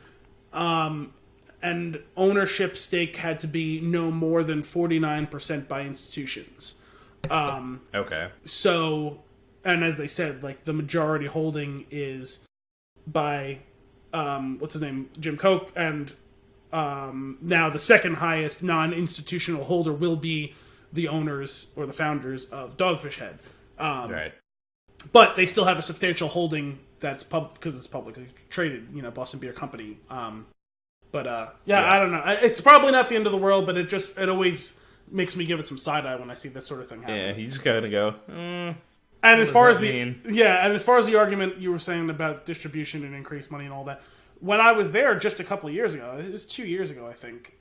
and ownership stake had to be no more than 49% by institutions. Okay. So, and as they said, like the majority holding is by what's his name, Jim Koch, and now the second highest non-institutional holder will be the owners or the founders of Dogfish Head. Right. But they still have a substantial holding that's because it's publicly traded, Boston Beer Company. But I don't know. It's probably not the end of the world, but it always makes me give it some side eye when I see this sort of thing happen. Yeah, you just gotta go. And as far as the argument you were saying about distribution and increased money and all that, when I was there just a couple of years ago, it was 2 years ago, I think.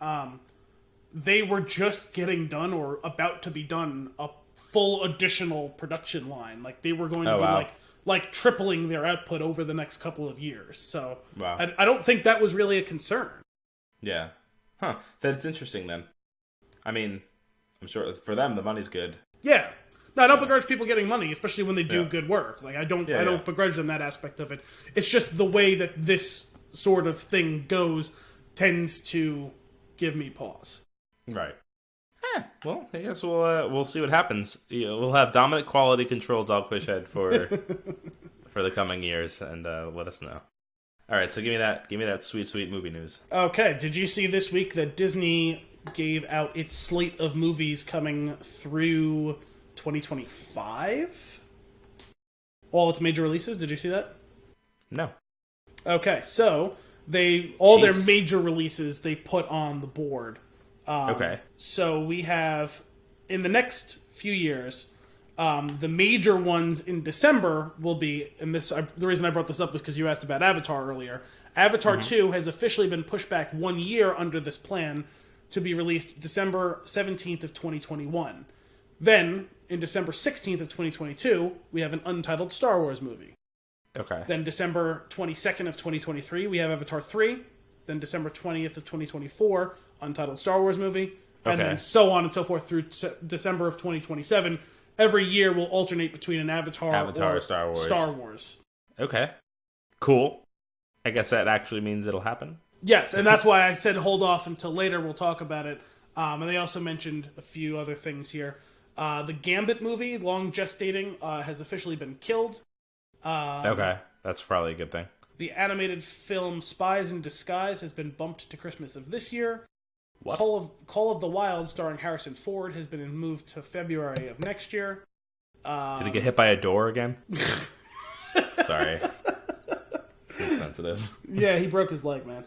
They were just getting done or about to be done a full additional production line. Like they were going to be like tripling their output over the next couple of years. So I don't think that was really a concern. Yeah. Huh. That's interesting then. I mean, I'm sure for them the money's good. Yeah. No, I don't begrudge people getting money, especially when they do good work. Like I don't begrudge them that aspect of it. It's just the way that this sort of thing goes tends to give me pause. Right. Yeah, well, I guess we'll see what happens. We'll have dominant quality control Dogfish Head for for the coming years, and let us know. All right, so give me that sweet movie news. Okay, did you see this week that Disney gave out its slate of movies coming through 2025? All its major releases. Did you see that? No. Okay, so their major releases they put on the board. Okay. So we have, in the next few years, the major ones in December will be, and the reason I brought this up is because you asked about Avatar earlier. Avatar 2 has officially been pushed back 1 year under this plan to be released December 17th of 2021. Then, in December 16th of 2022, we have an untitled Star Wars movie. Okay. Then December 22nd of 2023, we have Avatar 3. Then December 20th of 2024, untitled Star Wars movie. And then so on and so forth through December of 2027. Every year will alternate between an Avatar or Star Wars. Okay. Cool. I guess that actually means it'll happen. Yes, and that's why I said hold off until later. We'll talk about it. And they also mentioned a few other things here. The Gambit movie, long gestating, has officially been killed. Okay. That's probably a good thing. The animated film Spies in Disguise has been bumped to Christmas of this year. What? Call of the Wild, starring Harrison Ford, has been moved to February of next year. Did he get hit by a door again? Sorry. It's sensitive. Yeah, he broke his leg, man.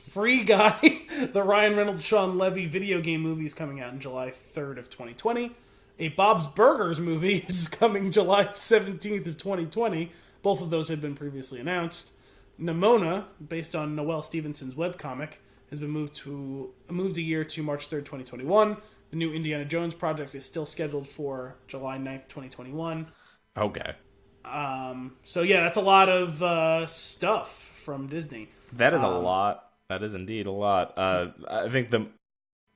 Free Guy, the Ryan Reynolds, Sean Levy video game movie is coming out in July 3rd of 2020. A Bob's Burgers movie is coming July 17th of 2020. Both of those had been previously announced. Nimona, based on Noelle Stevenson's webcomic, has been moved a year to March 3rd, 2021. The new Indiana Jones project is still scheduled for July 9th, 2021. Okay. So yeah, that's a lot of stuff from Disney. That is a lot. That is indeed a lot. I think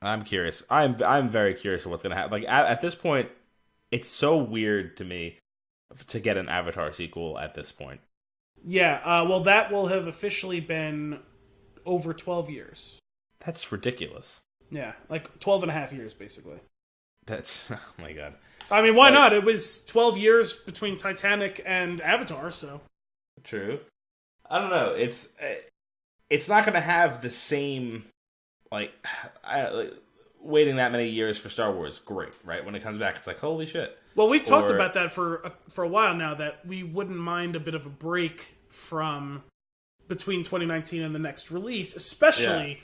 I'm curious. I'm very curious of what's going to happen. Like at this point, it's so weird to me to get an Avatar sequel at this point. Yeah, well, that will have officially been over 12 years. That's ridiculous. Yeah, like 12 and a half years, basically. That's, oh my god. I mean, why not? It was 12 years between Titanic and Avatar, so. True. I don't know. It's not going to have the same, waiting that many years for Star Wars. Great, right? When it comes back, it's like, holy shit. Well, we've talked about that for a while now, that we wouldn't mind a bit of a break from between 2019 and the next release, especially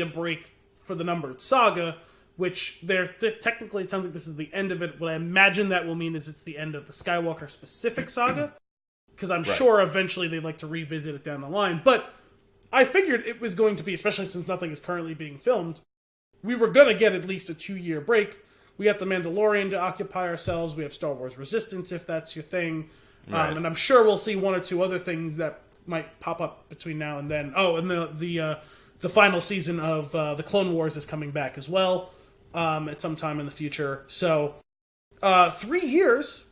a break for the numbered saga, which technically it sounds like this is the end of it. What I imagine that will mean is it's the end of the Skywalker specific saga, because I'm sure eventually they'd like to revisit it down the line. But I figured it was going to be, especially since nothing is currently being filmed, we were going to get at least a 2-year break. We got The Mandalorian to occupy ourselves. We have Star Wars Resistance, if that's your thing. Right. And I'm sure we'll see one or two other things that might pop up between now and then. Oh, and the final season of the Clone Wars is coming back as well at some time in the future. So 3 years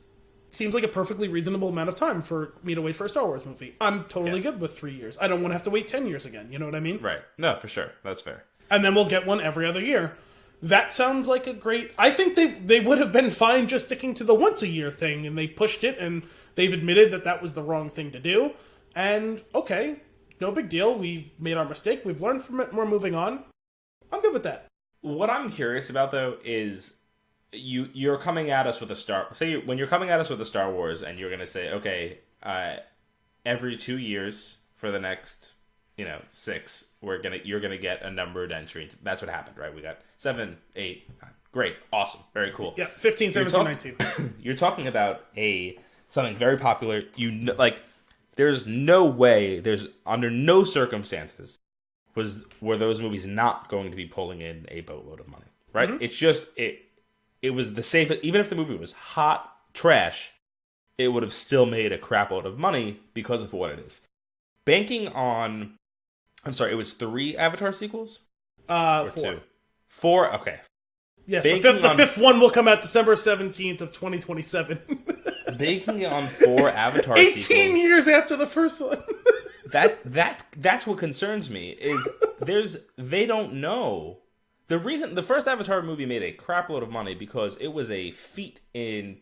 seems like a perfectly reasonable amount of time for me to wait for a Star Wars movie. I'm totally good with 3 years. I don't want to have to wait 10 years again. You know what I mean? Right. No, for sure. That's fair. And then we'll get one every other year. That sounds like a great... I think they would have been fine just sticking to the once-a-year thing, and they pushed it, and they've admitted that was the wrong thing to do. And, okay, no big deal. We made our mistake. We've learned from it, and we're moving on. I'm good with that. What I'm curious about, though, is you're coming at us with when you're coming at us with a Star Wars, and you're going to say, okay, every 2 years for the next... 6, you're gonna get a numbered entry. That's what happened, right? We got 7, 8, 9. Great, awesome, very cool. Yeah, 15, 17, 19. You're talking about something very popular. There's no way, there's under no circumstances were those movies not going to be pulling in a boatload of money, right? Mm-hmm. It's just it was the safest. Even if the movie was hot trash, it would have still made a crap load of money because of what it is. Banking on. I'm sorry, it was 3 Avatar sequels? 4. 2? 4? Okay. Yes, the fifth one will come out December 17th of 2027. Banking on 4 Avatar 18 sequels. 18 years after the first one. That's what concerns me, is they don't know. the first Avatar movie made a crap load of money because it was a feat in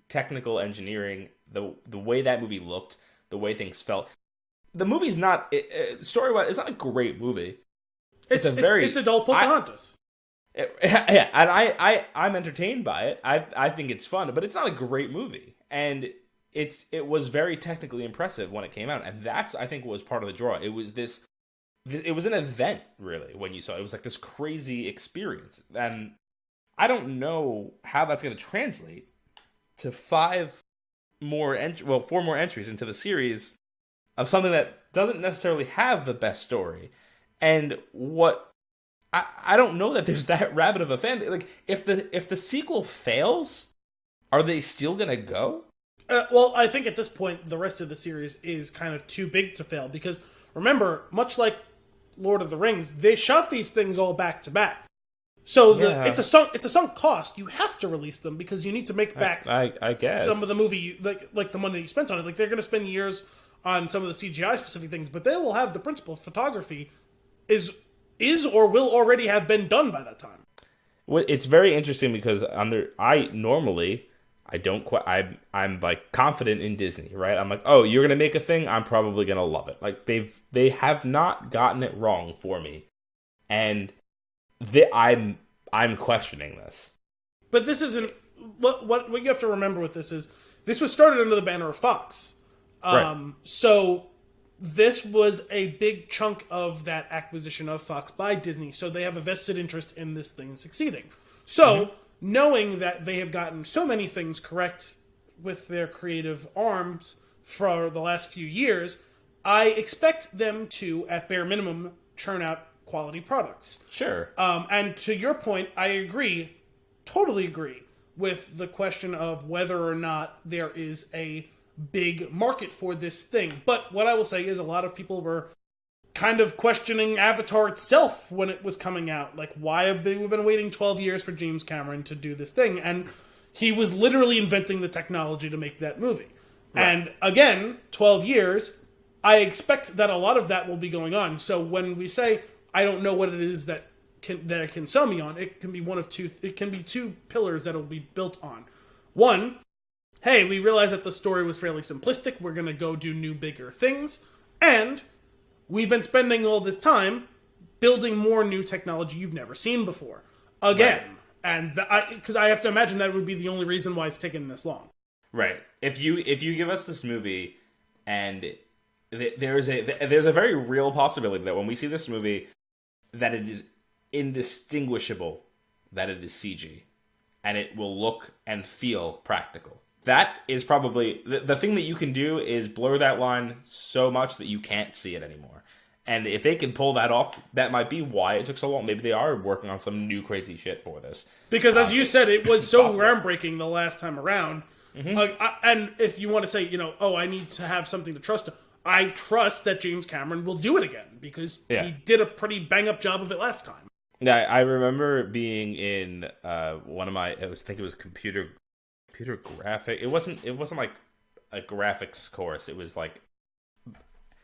technical engineering, the way that movie looked, the way things felt. The movie's not story-wise, it's not a great movie. It's adult Pocahontas. Yeah, and I'm entertained by it. I think it's fun, but it's not a great movie. And it was very technically impressive when it came out, and that's, I think, was part of the draw. It was it was an event, really, when you saw it. It was like this crazy experience. And I don't know how that's going to translate to 4 more entries into the series of something that doesn't necessarily have the best story. And what I don't know that there's that rabid of a fan. Like, if the sequel fails, are they still gonna go? Well, I think at this point the rest of the series is kind of too big to fail, because remember, much like Lord of the Rings, they shot these things all back to back. So it's a sunk cost. You have to release them because you need to make back. I guess some of the movie, like the money you spent on it. Like, they're going to spend years on some of the CGI specific things, but they will have the principal photography is or will already have been done by that time. Well, it's very interesting because I'm like confident in Disney, right? I'm like, oh, you're gonna make a thing, I'm probably gonna love it. Like, they have not gotten it wrong for me, and I'm questioning this. But this isn't what you have to remember with this is this was started under the banner of Fox. Right. So this was a big chunk of that acquisition of Fox by Disney. So they have a vested interest in this thing succeeding. So knowing that they have gotten so many things correct with their creative arms for the last few years, I expect them to, at bare minimum, churn out quality products. Sure. And to your point, I agree, totally agree, with the question of whether or not there is a big market for this thing. But what I will say is a lot of people were kind of questioning Avatar itself when it was coming out. Like, why have we been waiting 12 years for James Cameron to do this thing? And he was literally inventing the technology to make that movie. Right. And again, 12 years, I expect that a lot of that will be going on. So when we say, I don't know what it is that it can sell me on, it can be one of two. It can be two pillars that will be built on. One, hey, we realized that the story was fairly simplistic. We're going to go do new, bigger things. And we've been spending all this time building more new technology you've never seen before. Again. Right. And because I have to imagine that would be the only reason why it's taken this long. Right. If you give us this movie, and there's a very real possibility that when we see this movie, that it is indistinguishable that it is CG, and it will look and feel practical. That is probably the thing that you can do is blur that line so much that you can't see it anymore. And if they can pull that off, that might be why it took so long. Maybe they are working on some new crazy shit for this. Because as you said, it was so groundbreaking the last time around. Mm-hmm. And if you want to say, I need to have something to trust, I trust that James Cameron will do it again because he did a pretty bang-up job of it last time. Yeah, I remember being in one of my, I think it was computer graphic. It wasn't like a graphics course. It was like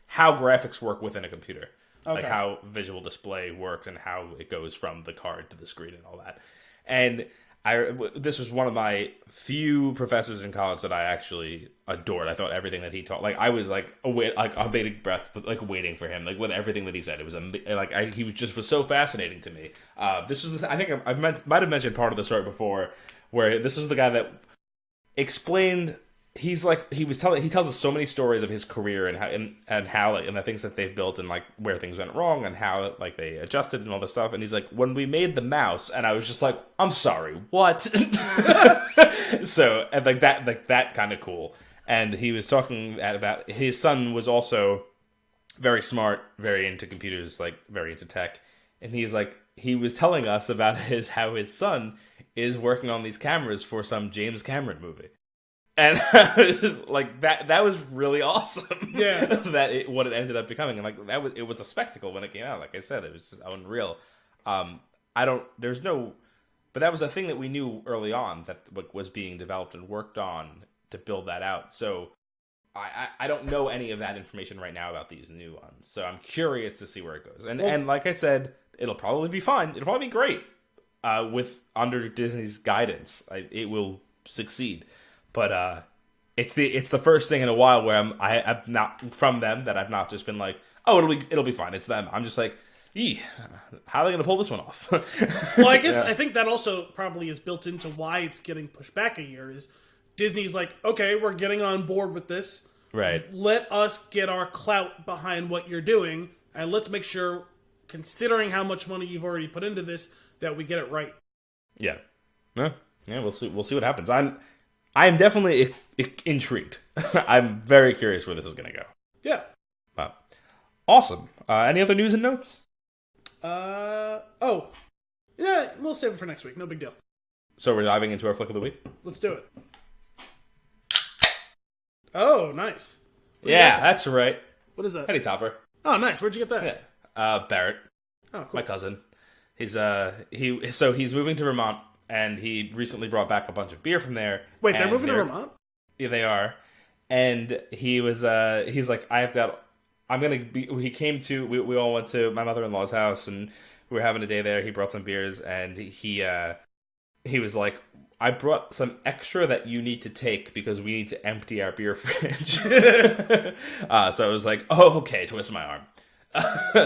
how graphics work within a computer. Okay. Like how visual display works and how it goes from the card to the screen and all that. And this was one of my few professors in college that I actually adored. I thought everything that he taught, like I was like on bated breath, like waiting for him, like with everything that he said. It was he was so fascinating to me. This was I think I might have mentioned part of the story before, where this was the guy that explained. He tells us so many stories of his career and how and the things that they've built and like where things went wrong and how like they adjusted and all this stuff. And he's like, when we made the mouse, and I was just like, I'm sorry, what? So and that kind of cool. And he was talking about his son was also very smart, very into computers, like very into tech. And he was telling us about how his son is working on these cameras for some James Cameron movie. And like that was really awesome. Yeah, what it ended up becoming, and like it was a spectacle when it came out. Like I said, it was just unreal. But that was a thing that we knew early on that was being developed and worked on to build that out. So I don't know any of that information right now about these new ones. So I'm curious to see where it goes. And like I said, it'll probably be fine. It'll probably be great. With under Disney's guidance, it will succeed. But it's the first thing in a while where I'm not from them that I've not just been like, oh, it'll be fine. It's them. I'm just like, how are they going to pull this one off? Well, I guess I think that also probably is built into why it's getting pushed back a year. Is Disney's like, okay, we're getting on board with this. Right. Let us get our clout behind what you're doing, and let's make sure, considering how much money you've already put into this, that we get it right. Yeah. Yeah. We'll see what happens. I am definitely intrigued. I'm very curious where this is going to go. Yeah. Awesome. Any other news and notes? Yeah, we'll save it for next week. No big deal. So we're diving into our flick of the week? Let's do it. Oh, nice. Yeah, that's right. What is that? Hetty Topper. Oh, nice. Where'd you get that? Yeah. Barrett. Oh, cool. My cousin. He's moving to Vermont, and he recently brought back a bunch of beer from there. Wait, they're moving to Vermont? Yeah, they are. And he's like, he came to, we all went to my mother-in-law's house, and we were having a day there. He brought some beers, and he was like, I brought some extra that you need to take because we need to empty our beer fridge. So I was like, oh, okay, twist my arm.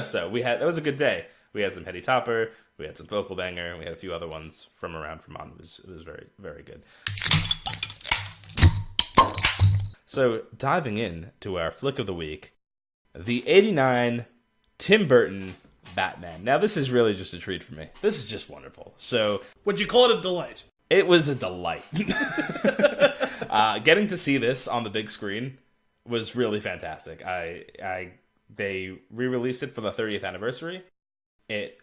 So that was a good day. We had some Hetty Topper, we had some Vocal Banger, and we had a few other ones from around Vermont. It was very, very good. So diving in to our flick of the week, the 1989 Tim Burton Batman. Now this is really just a treat for me. This is just wonderful. So would you call it a delight? It was a delight. Getting to see this on the big screen was really fantastic. They re-released it for the 30th anniversary. It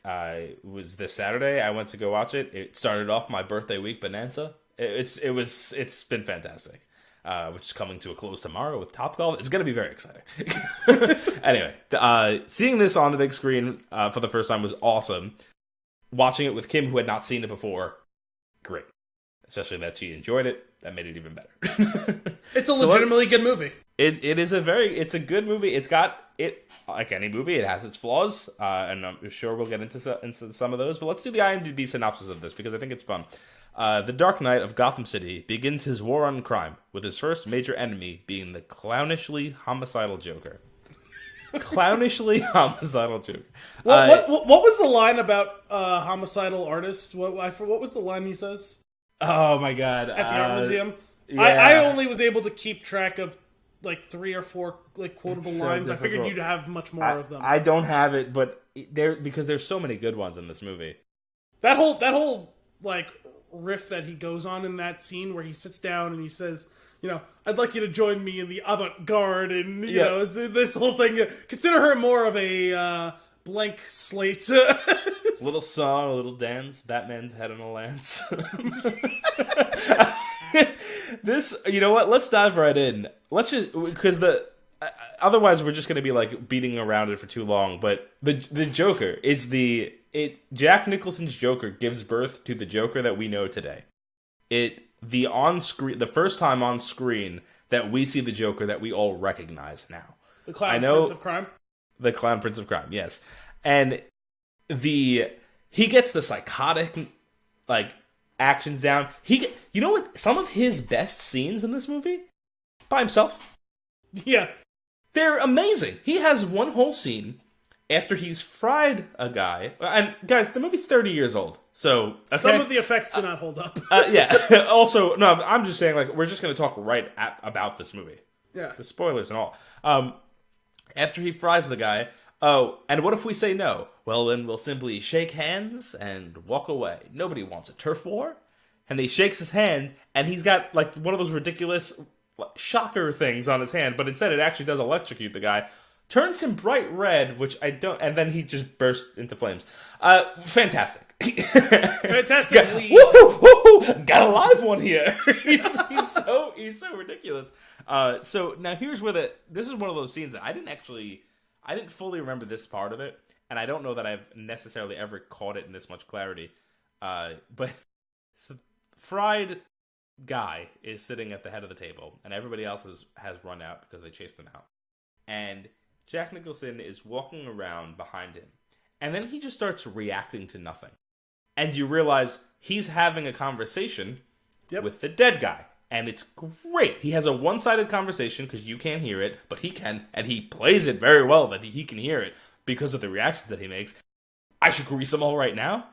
was this Saturday. I went to go watch it. It started off my birthday week bonanza. It's been fantastic. Which is coming to a close tomorrow with Topgolf. It's going to be very exciting. Anyway, seeing this on the big screen for the first time was awesome. Watching it with Kim, who had not seen it before, great. Especially that she enjoyed it. That made it even better. It's a legitimately good movie. It's a good movie. It's got it like any movie. It has its flaws, and I'm sure we'll get into some of those. But let's do the IMDb synopsis of this because I think it's fun. The Dark Knight of Gotham City begins his war on crime, with his first major enemy being the clownishly homicidal Joker. Clownishly homicidal Joker. What was the line about homicidal artist? What was the line he says? Oh my god! At the art museum, yeah. I only was able to keep track of like 3 or 4 like quotable lines. Difficult. I figured you'd have much more of them. I don't have it, but because there's so many good ones in this movie. That whole like riff that he goes on in that scene where he sits down and he says, I'd like you to join me in the avant-garde, and you know, this whole thing. Consider her more of a blank slate. Little song, a little dance. Batman's head on a lance. This, you know what? Let's dive right in. Let's just because otherwise we're just going to be like beating around it for too long. But the Joker is Jack Nicholson's Joker gives birth to the Joker that we know today. The first time on screen that we see the Joker that we all recognize now. The Clown Prince of Crime? The Clown Prince of Crime, yes. And he gets the psychotic like actions down. You know what? Some of his best scenes in this movie by himself. Yeah. They're amazing. He has one whole scene after he's fried a guy. And guys, the movie's 30 years old. So okay, some of the effects do not hold up. Yeah. Also, no, I'm just saying, like, we're just going to talk about this movie. Yeah. The spoilers and all. After he fries the guy, oh, and what if we say no? Well, then we'll simply shake hands and walk away. Nobody wants a turf war. And he shakes his hand, and he's got, like, one of those ridiculous shocker things on his hand, but instead it actually does electrocute the guy. Turns him bright red, which I don't, and then he just bursts into flames. Fantastic. Fantastic lead. Woohoo! Got a live one here. he's so ridiculous. So now here's where this is one of those scenes that I didn't fully remember this part of it, and I don't know that I've necessarily ever caught it in this much clarity. But so fried guy is sitting at the head of the table, and everybody else has run out because they chased them out. And Jack Nicholson is walking around behind him, and then he just starts reacting to nothing. And you realize he's having a conversation with the dead guy. And it's great. He has a one-sided conversation because you can't hear it, but he can, and he plays it very well that he can hear it because of the reactions that he makes. I should grease them all right now?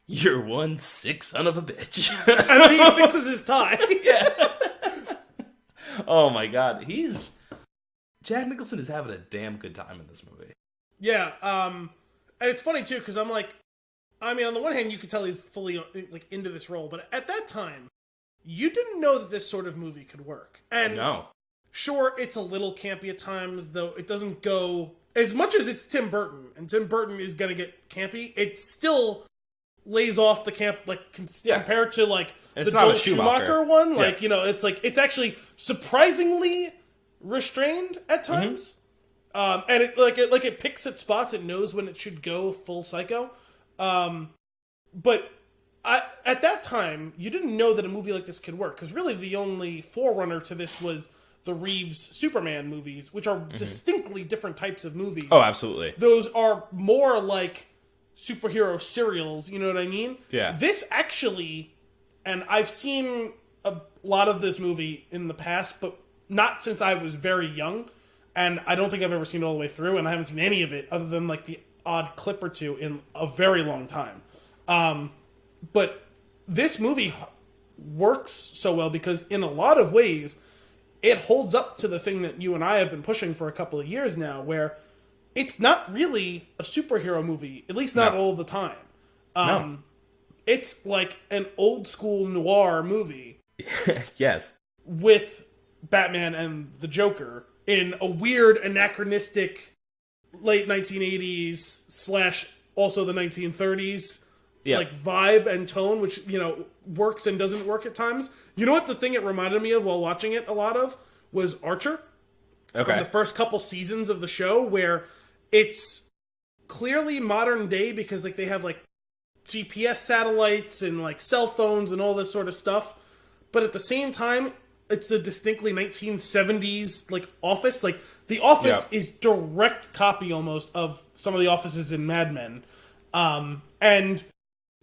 You're one sick son of a bitch. And then he fixes his tie. Yeah. Oh my god. Jack Nicholson is having a damn good time in this movie. Yeah, and it's funny too, because I'm like, I mean, on the one hand, you could tell he's fully like into this role, but at that time, you didn't know that this sort of movie could work. And no. Sure, it's a little campy at times, though it doesn't go as much as it's Tim Burton, and Tim Burton is gonna get campy. It still lays off the camp, like compared to like it's the Joel Schumacher one. Like it's like it's actually surprisingly restrained at times, and it picks its spots. It knows when it should go full psycho, but. At that time, you didn't know that a movie like this could work, because really the only forerunner to this was the Reeves Superman movies, which are distinctly different types of movies. Oh, absolutely. Those are more like superhero serials, you know what I mean? Yeah. This actually, and I've seen a lot of this movie in the past, but not since I was very young, and I don't think I've ever seen it all the way through, and I haven't seen any of it other than like the odd clip or two in a very long time. But this movie works so well because in a lot of ways, it holds up to the thing that you and I have been pushing for a couple of years now, where it's not really a superhero movie, at least not all the time. No. It's like an old school noir movie. Yes. With Batman and the Joker in a weird, anachronistic late 1980s / also the 1930s like vibe and tone, which, works and doesn't work at times. You know what the thing it reminded me of while watching it a lot of was Archer. Okay. From the first couple seasons of the show, where it's clearly modern day because like they have like GPS satellites and like cell phones and all this sort of stuff. But at the same time, it's a distinctly 1970s like office. Like the office is direct copy almost of some of the offices in Mad Men. And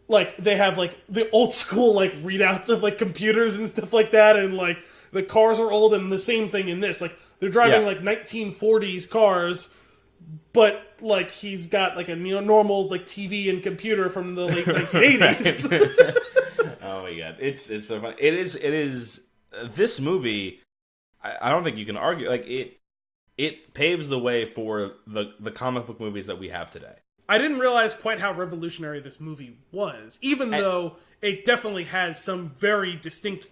like they have like the old school like readouts of like computers and stuff like that, and like the cars are old, and the same thing in this. Like they're driving like 1940s cars, but like he's got like a normal like TV and computer from the late 1980s. Oh my god, it's so funny. It is this movie. I don't think you can argue. Like it paves the way for the comic book movies that we have today. I didn't realize quite how revolutionary this movie was, even though it definitely has some very distinct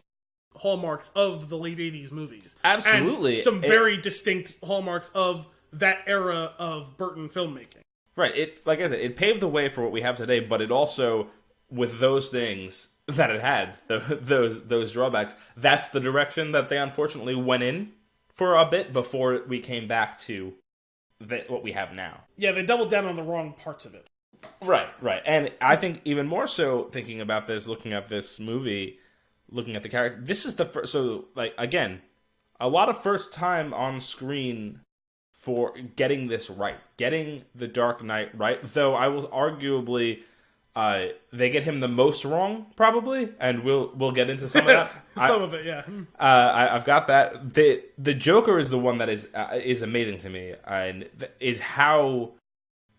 hallmarks of the late 80s movies. Absolutely. And some very distinct hallmarks of that era of Burton filmmaking. Right. Like I said, it paved the way for what we have today, but it also, with those things that it had, those drawbacks, that's the direction that they unfortunately went in for a bit before we came back to what we have now. Yeah, they doubled down on the wrong parts of it. Right. And I think even more so, thinking about this, looking at this movie, looking at the character, this is the first, so, like, again, a lot of first time on screen for getting this right. Getting the Dark Knight right, though I will arguably, they get him the most wrong, probably, and we'll get into some of that. Some of it, yeah. I've got that. The Joker is the one that is amazing to me, and is how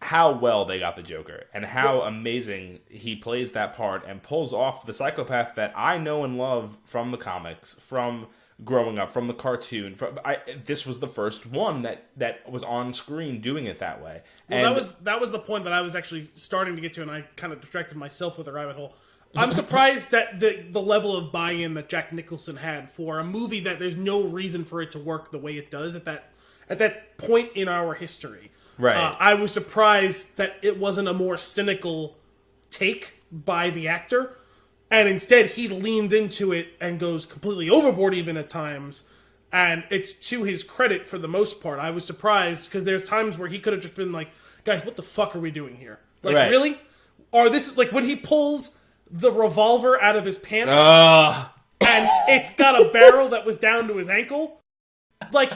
well they got the Joker, and how amazing he plays that part and pulls off the psychopath that I know and love from the comics, from growing up, from the cartoon. This was the first one that was on screen doing it that way. Well, and that was the point that I was actually starting to get to, and I kind of distracted myself with a rabbit hole. I'm surprised that the level of buy-in that Jack Nicholson had for a movie that there's no reason for it to work the way it does at that point in our history. Right. I was surprised that it wasn't a more cynical take by the actor. And instead, he leans into it and goes completely overboard even at times. And it's to his credit for the most part. I was surprised because there's times where he could have just been like, guys, what the fuck are we doing here? Like, really? Or this is like when he pulls the revolver out of his pants and it's got a barrel that was down to his ankle. Like,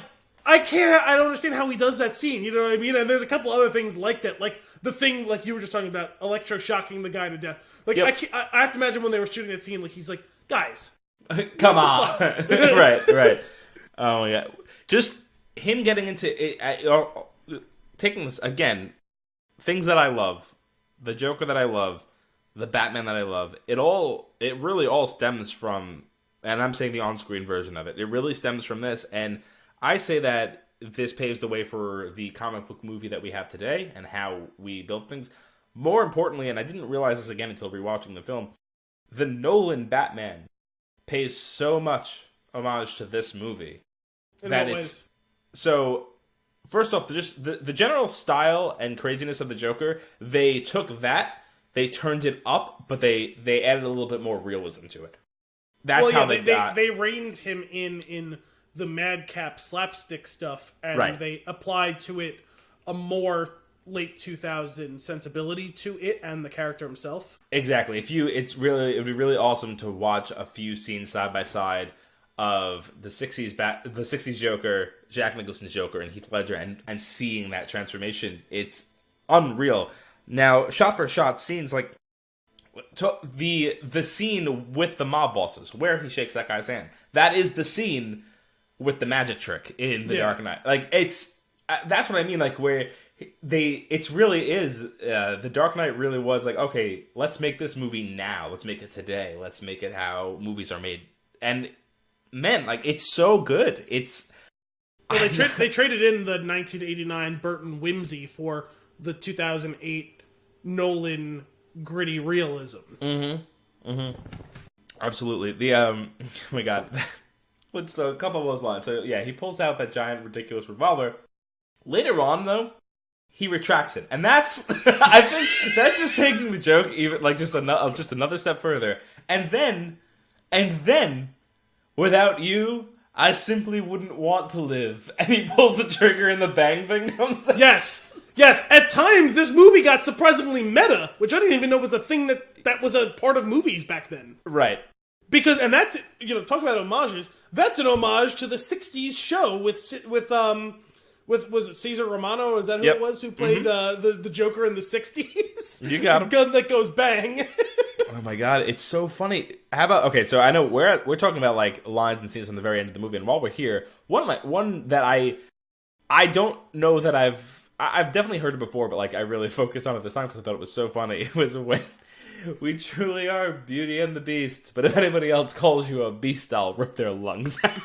I don't understand how he does that scene. You know what I mean? And there's a couple other things like that, like the thing like you were just talking about, electroshocking the guy to death. Like I have to imagine when they were shooting that scene, like he's like, guys, come on, right. Oh my god, just him getting into it, taking this again, things that I love, the Joker that I love, the Batman that I love. It really all stems from, and I'm saying the on-screen version of it. It really stems from this, and I say that this paves the way for the comic book movie that we have today and how we build things. More importantly, and I didn't realize this again until rewatching the film, the Nolan Batman pays so much homage to this movie that it's so. First off, just the general style and craziness of the Joker, they took that, they turned it up, but they added a little bit more realism to it. That's how they reined him in the madcap slapstick stuff, and they applied to it a more late 2000s sensibility to it and the character himself. Exactly. It would be really awesome to watch a few scenes side by side of the 60s Joker, Jack Nicholson's Joker, and Heath Ledger, and seeing that transformation. It's unreal. Now, shot for shot scenes like the scene with the mob bosses where he shakes that guy's hand. That is the scene with the magic trick in The Dark Knight. Like that's what I mean. Like where it really is. The Dark Knight really was like, okay, let's make this movie now. Let's make it today. Let's make it how movies are made. And man, like it's so good. Well, they traded in the 1989 Burton whimsy for the 2008 Nolan gritty realism. Absolutely. The oh my god. So a couple of those lines. So yeah, he pulls out that giant ridiculous revolver. Later on, though, he retracts it, and that's I think that's just taking the joke even like just another step further. And then, without you, I simply wouldn't want to live. And he pulls the trigger, and the bang thing comes out. Yes. At times, this movie got surprisingly meta, which I didn't even know was a thing that was a part of movies back then. Right. Because, and that's, talk about homages, that's an homage to the 60s show with was it Cesar Romano? Is that who it was who played the Joker in the 60s? You got him. Gun that goes bang. Oh my god, it's so funny. How about, okay, so I know we're talking about like lines and scenes from the very end of the movie, and while we're here, one that I don't know that I've definitely heard it before, but like I really focused on it this time because I thought it was so funny. It was when we truly are Beauty and the Beast, but if anybody else calls you a beast, I'll rip their lungs out.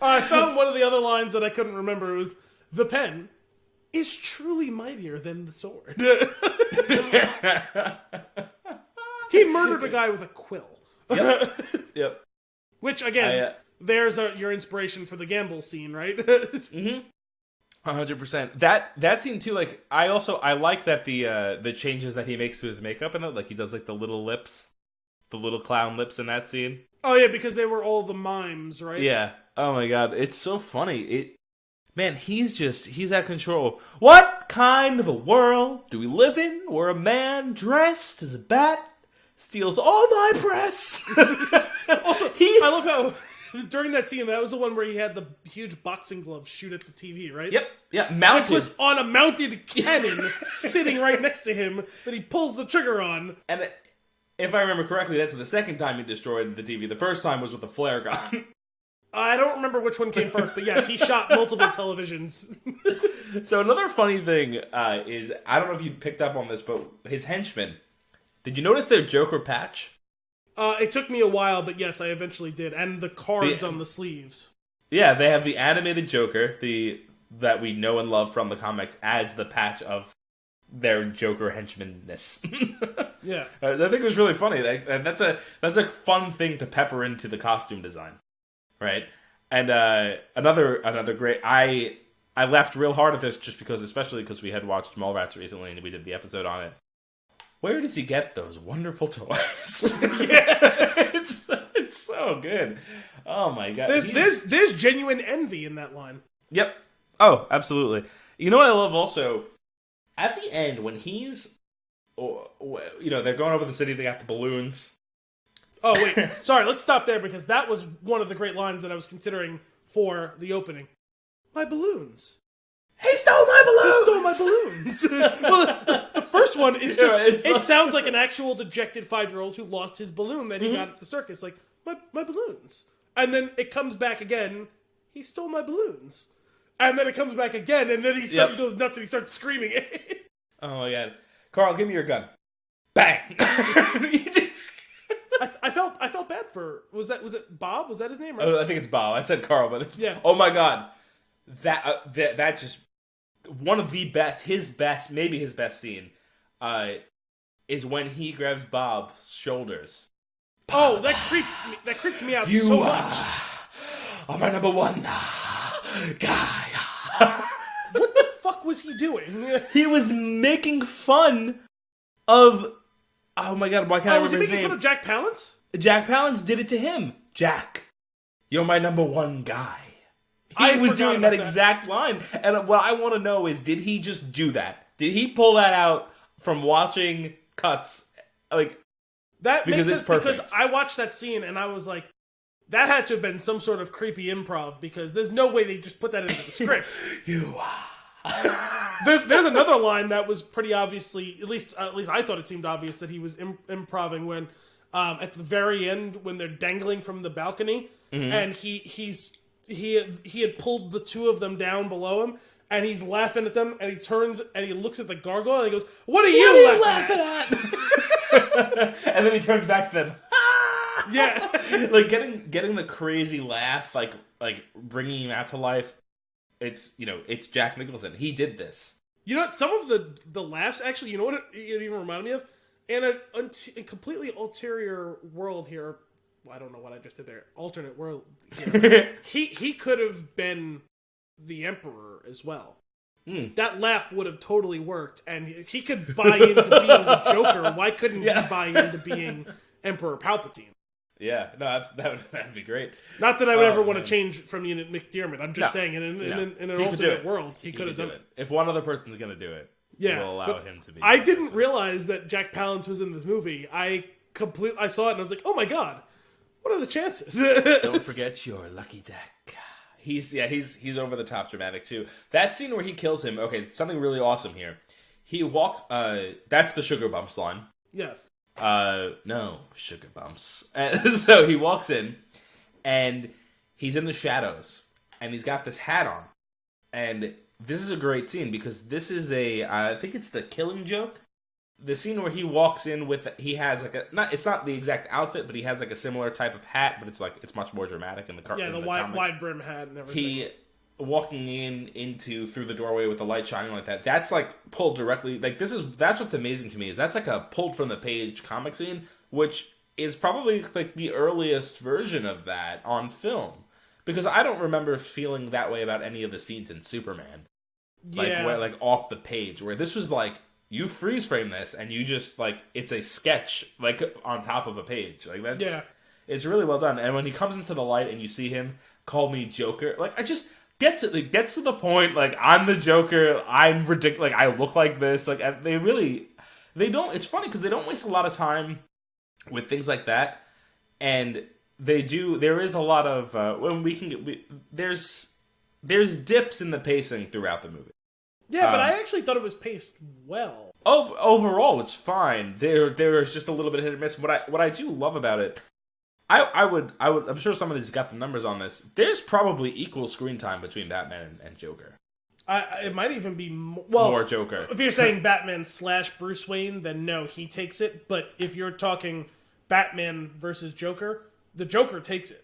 I found one of the other lines that I couldn't remember. It was, the pen is truly mightier than the sword. He murdered a guy with a quill. Yep. Which, again, there's your inspiration for the gamble scene, right? 100%. That scene too. Like I like that the changes that he makes to his makeup and like he does like the little lips, the little clown lips in that scene. Oh yeah, because they were all the mimes, right? Yeah. Oh my god, it's so funny. Man, he's out of control. What kind of a world do we live in where a man dressed as a bat steals all my press? Also, I love how during that scene, that was the one where he had the huge boxing glove shoot at the TV, right? Yep. Yeah, mounted. Which was on a mounted cannon sitting right next to him that he pulls the trigger on. And if I remember correctly, that's the second time he destroyed the TV. The first time was with a flare gun. I don't remember which one came first, but yes, he shot multiple televisions. So another funny thing is, I don't know if you picked up on this, but his henchmen, did you notice their Joker patch? It took me a while, but yes, I eventually did. And the cards on the sleeves. Yeah, they have the animated Joker, that we know and love from the comics, as the patch of their Joker henchman-ness. Yeah. I think it was really funny. That's a fun thing to pepper into the costume design. Right? And another great... I laughed real hard at this especially because we had watched Mallrats recently and we did the episode on it. Where does he get those wonderful toys? Yes! It's so good. Oh my god. There's genuine envy in that line. Yep. Oh, absolutely. You know what I love also? At the end, when he's... they're going over the city, they got the balloons. Oh, wait. Sorry, let's stop there because that was one of the great lines that I was considering for the opening. My balloons. He stole my balloons! He stole my balloons! Well, the first one is just... it sounds like an actual dejected 5-year-old who lost his balloon that he got at the circus. Like, my balloons. And then it comes back again. He stole my balloons. And then it comes back again, and then he goes nuts and he starts screaming. Oh, my God. Carl, give me your gun. Bang! I felt bad for... Was it Bob? Was that his name? Right? I think it's Bob. I said Carl, but it's... Yeah. Oh, my God. That just... One of the best, maybe his best scene, is when he grabs Bob's shoulders. Oh, that creeped me out so much. Are my number one guy. What the fuck was he doing? He was making fun of... Oh my God, why can't I remember his name? Was he making fun of Jack Palance? Jack Palance did it to him. Jack, you're my number one guy. He was doing that exact line. And what I want to know is, did he just do that? Did he pull that out from watching cuts? Like, that makes sense because I watched that scene and I was like, that had to have been some sort of creepy improv because there's no way they just put that into the script. You are. There's another line that was pretty obviously, at least I thought it seemed obvious that he was improving when at the very end when they're dangling from the balcony and he had pulled the two of them down below him and he's laughing at them and he turns and he looks at the gargoyle and he goes, What are you laughing at? And then he turns back to them. Yeah. Like getting the crazy laugh, like bringing him out to life. It's Jack Nicholson. He did this. You know what? Some of the laughs actually. You know what it even reminded me of? In a completely ulterior world here. Well, I don't know what I just did there. Alternate world. Here. he could have been the Emperor as well. That laugh would have totally worked. And if he could buy into being the Joker, why couldn't he buy into being Emperor Palpatine? Yeah, no, that'd be great. Not that I would ever want to change from Ian McDiarmid. I'm just saying, in an alternate world, he could have done it. If one other person's going to do it, we'll allow him to be. I didn't realize that Jack Palance was in this movie. I saw it and I was like, oh my God, what are the chances? Don't forget your lucky Jack. He's over the top dramatic too. That scene where he kills him. Okay, something really awesome here. He walks. That's the sugar bumps line. Yes. No, sugar bumps. And so he walks in, and he's in the shadows, and he's got this hat on. And this is a great scene, because this is I think it's the Killing Joke. The scene where he walks in he has like it's not the exact outfit, but he has like a similar type of hat, but it's much more dramatic in the cartoon. Yeah, the wide brim hat and everything. He walking through the doorway with the light shining like that. That's like pulled directly. Like that's what's amazing to me is that's like a pulled from the page comic scene, which is probably like the earliest version of that on film. Because I don't remember feeling that way about any of the scenes in Superman. Like off the page, where this was like you freeze frame this and you just like it's a sketch like on top of a page. Like that's it's really well done. And when he comes into the light and you see him call me Joker, like I just gets to the point. Like I'm the Joker. I'm ridiculous. Like I look like this. Like they don't. It's funny because they don't waste a lot of time with things like that, and they do. There is a lot of there's dips in the pacing throughout the movie. Yeah, but I actually thought it was paced well. Overall, it's fine. There is just a little bit of hit or miss. What I do love about it. I would. I'm sure somebody's got the numbers on this. There's probably equal screen time between Batman and Joker. It might even be more Joker. If you're saying Batman / Bruce Wayne, then no, he takes it. But if you're talking Batman versus Joker, the Joker takes it.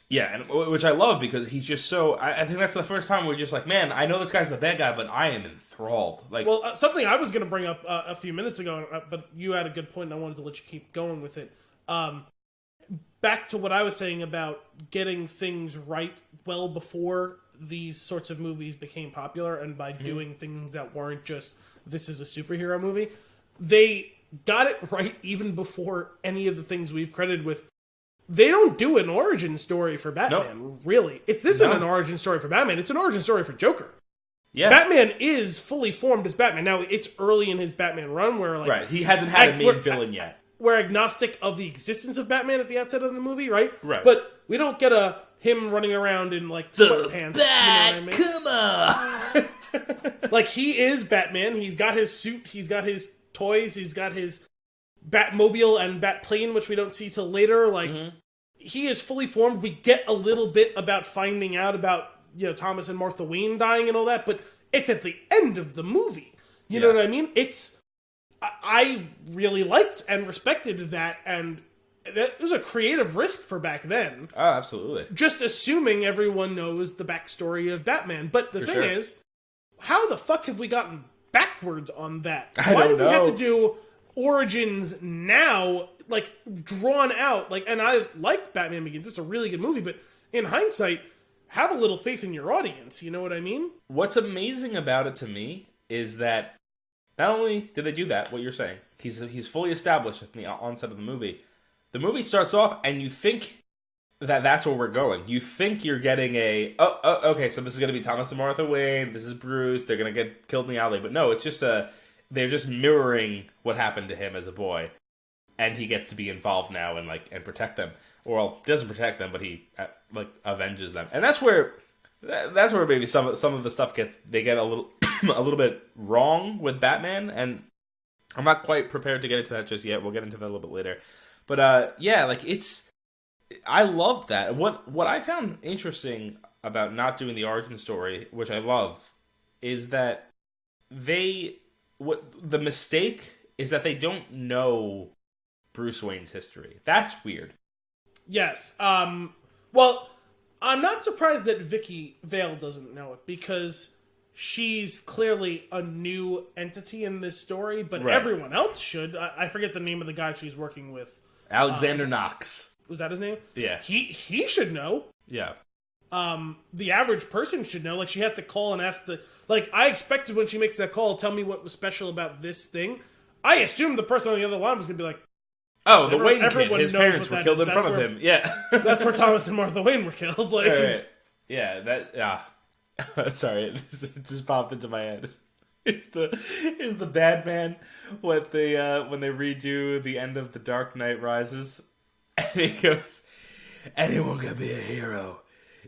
Yeah, and which I love because he's just so. I think that's the first time we're just like, man, I know this guy's the bad guy, but I am enthralled. Like, something I was going to bring up a few minutes ago, but you had a good point, and I wanted to let you keep going with it. Back to what I was saying about getting things right well before these sorts of movies became popular, and by doing things that weren't just, this is a superhero movie, they got it right even before any of the things we've credited with. They don't do an origin story for Batman, really. This isn't an origin story for Batman, it's an origin story for Joker. Yeah. Batman is fully formed as Batman. Now, it's early in his Batman run where, like... Right, he hasn't had a main villain yet. we're agnostic of the existence of Batman at the outset of the movie, right? Right. But we don't get him running around in like sweatpants. Come on. Like, he is Batman. He's got his suit. He's got his toys. He's got his Batmobile and Batplane, which we don't see till later. Like, he is fully formed. We get a little bit about finding out about, Thomas and Martha Wayne dying and all that, but it's at the end of the movie. You know what I mean? I really liked and respected that, and that was a creative risk for back then. Oh, absolutely. Just assuming everyone knows the backstory of Batman. But the thing is, how the fuck have we gotten backwards on that? Why do we have to do origins now, like, drawn out? Like, and I like Batman Begins. It's a really good movie, but in hindsight, have a little faith in your audience. You know what I mean? What's amazing about it to me is that not only did they do that, what you're saying, he's fully established at the onset of the movie. The movie starts off, and you think that's where we're going. You think you're getting okay, so this is going to be Thomas and Martha Wayne, this is Bruce, they're going to get killed in the alley. But no, it's just they're just mirroring what happened to him as a boy. And he gets to be involved now and protect them. Well, he doesn't protect them, but he avenges them. And that's where maybe some of the stuff they get a little a little bit wrong with Batman, and I'm not quite prepared to get into that just yet. We'll get into that a little bit later. But I loved that. What I found interesting about not doing the origin story, which I love, is that the mistake is that they don't know Bruce Wayne's history. That's weird. Yes. Well, I'm not surprised that Vicky Vale doesn't know it, because she's clearly a new entity in this story, but everyone else should. I forget the name of the guy she's working with. Alexander Knox. Was that his name? Yeah. He should know. Yeah. The average person should know. Like, she had to call and ask I expected when she makes that call, tell me what was special about this thing. I assumed the person on the other line was going to be like, oh, the Wayne kid. His knows parents were killed in front of him. Yeah. That's where Thomas and Martha Wayne were killed. Like, right. Yeah, sorry, this just popped into my head. Is the Batman when they redo the end of The Dark Knight Rises, and he goes, anyone can be a hero,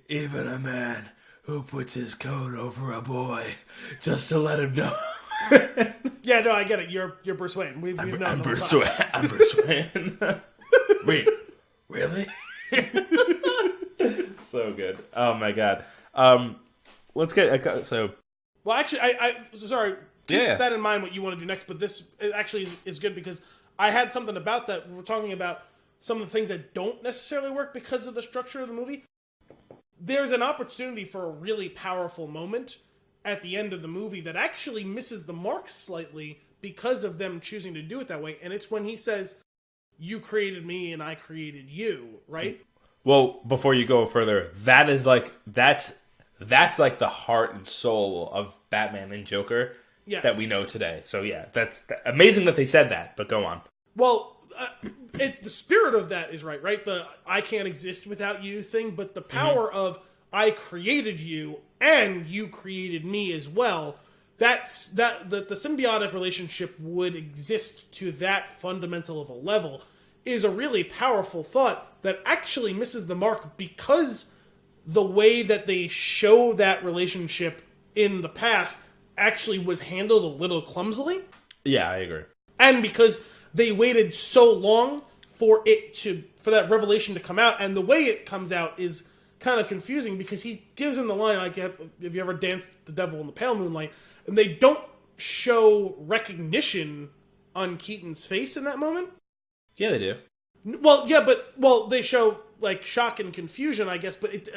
even a man who puts his coat over a boy just to let him know. Yeah, no, I get it. You're Bruce Wayne. We've known I'm Bruce Wayne. I'm Bruce Wayne. Wait, really? So good. Oh my god. Let's get so. Well, actually, I sorry. Keep Yeah. that in mind. What you want to do next, but this actually is good because I had something about that. We're talking about some of the things that don't necessarily work because of the structure of the movie. There's an opportunity for a really powerful moment at the end of the movie that actually misses the mark slightly because of them choosing to do it that way, and it's when he says, "You created me, and I created you." Right? Well, before you go further, that's like the heart and soul of Batman and Joker that we know today. So yeah, that's amazing that they said that. But go on. Well, the spirit of that is right? The "I can't exist without you" thing, but the power of "I created you and you created me as well." That's the symbiotic relationship would exist to that fundamental of a level is a really powerful thought that actually misses the mark because the way that they show that relationship in the past actually was handled a little clumsily. Yeah, I agree. And because they waited so long for that revelation to come out, and the way it comes out is kind of confusing because he gives him the line, like, have you ever danced the devil in the pale moonlight? And they don't show recognition on Keaton's face in that moment. Yeah, they do. Well, they show like shock and confusion, I guess. But it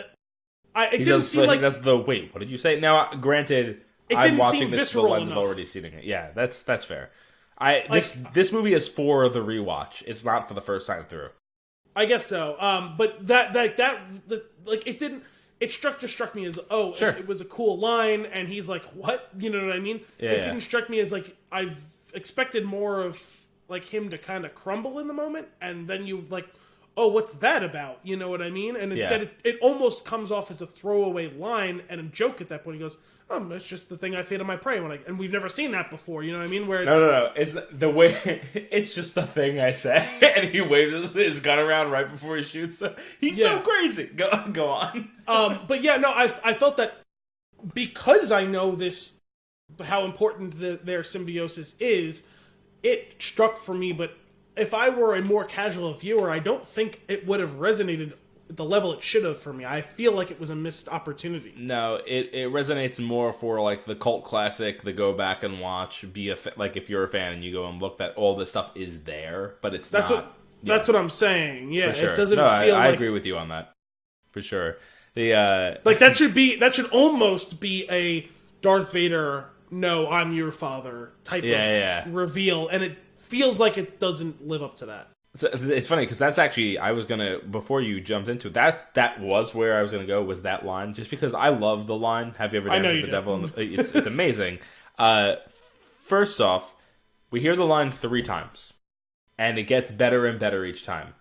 didn't seem like that's the wait. What did you say? Now, granted, I'm watching this through the lens of already seeing it. Yeah, that's fair. This movie is for the rewatch. It's not for the first time through. I guess so. But it didn't. It struck me as sure. It was a cool line, and he's like, what? You know what I mean? Yeah, it didn't strike me as like I've expected more of like him to kind of crumble in the moment, and then you like, oh, what's that about? You know what I mean? And instead, it almost comes off as a throwaway line and a joke at that point. He goes, oh, that's just the thing I say to my prey. And we've never seen that before, you know what I mean? Whereas, No. It's the way, it's just the thing I say. And he waves his gun around right before he shoots. He's so crazy. Go on. But yeah, no, I felt that because I know this, how important their symbiosis is, it struck for me, but if I were a more casual viewer, I don't think it would have resonated at the level it should have for me. I feel like it was a missed opportunity. No, it resonates more for like the cult classic, the go back and watch, like if you're a fan and you go and look, that all this stuff is there, but it's not. That's what I'm saying. Yeah, sure. It doesn't feel I like... agree with you on that. For sure. That should almost be a Darth Vader, no, I'm your father type of reveal, and it feels like it doesn't live up to that. So it's funny because that's actually, I was gonna, before you jumped into it, that was where I was gonna go, was that line, just because I love the line, have you ever danced with the devil? It's amazing. First off, we hear the line 3 times, and it gets better and better each time.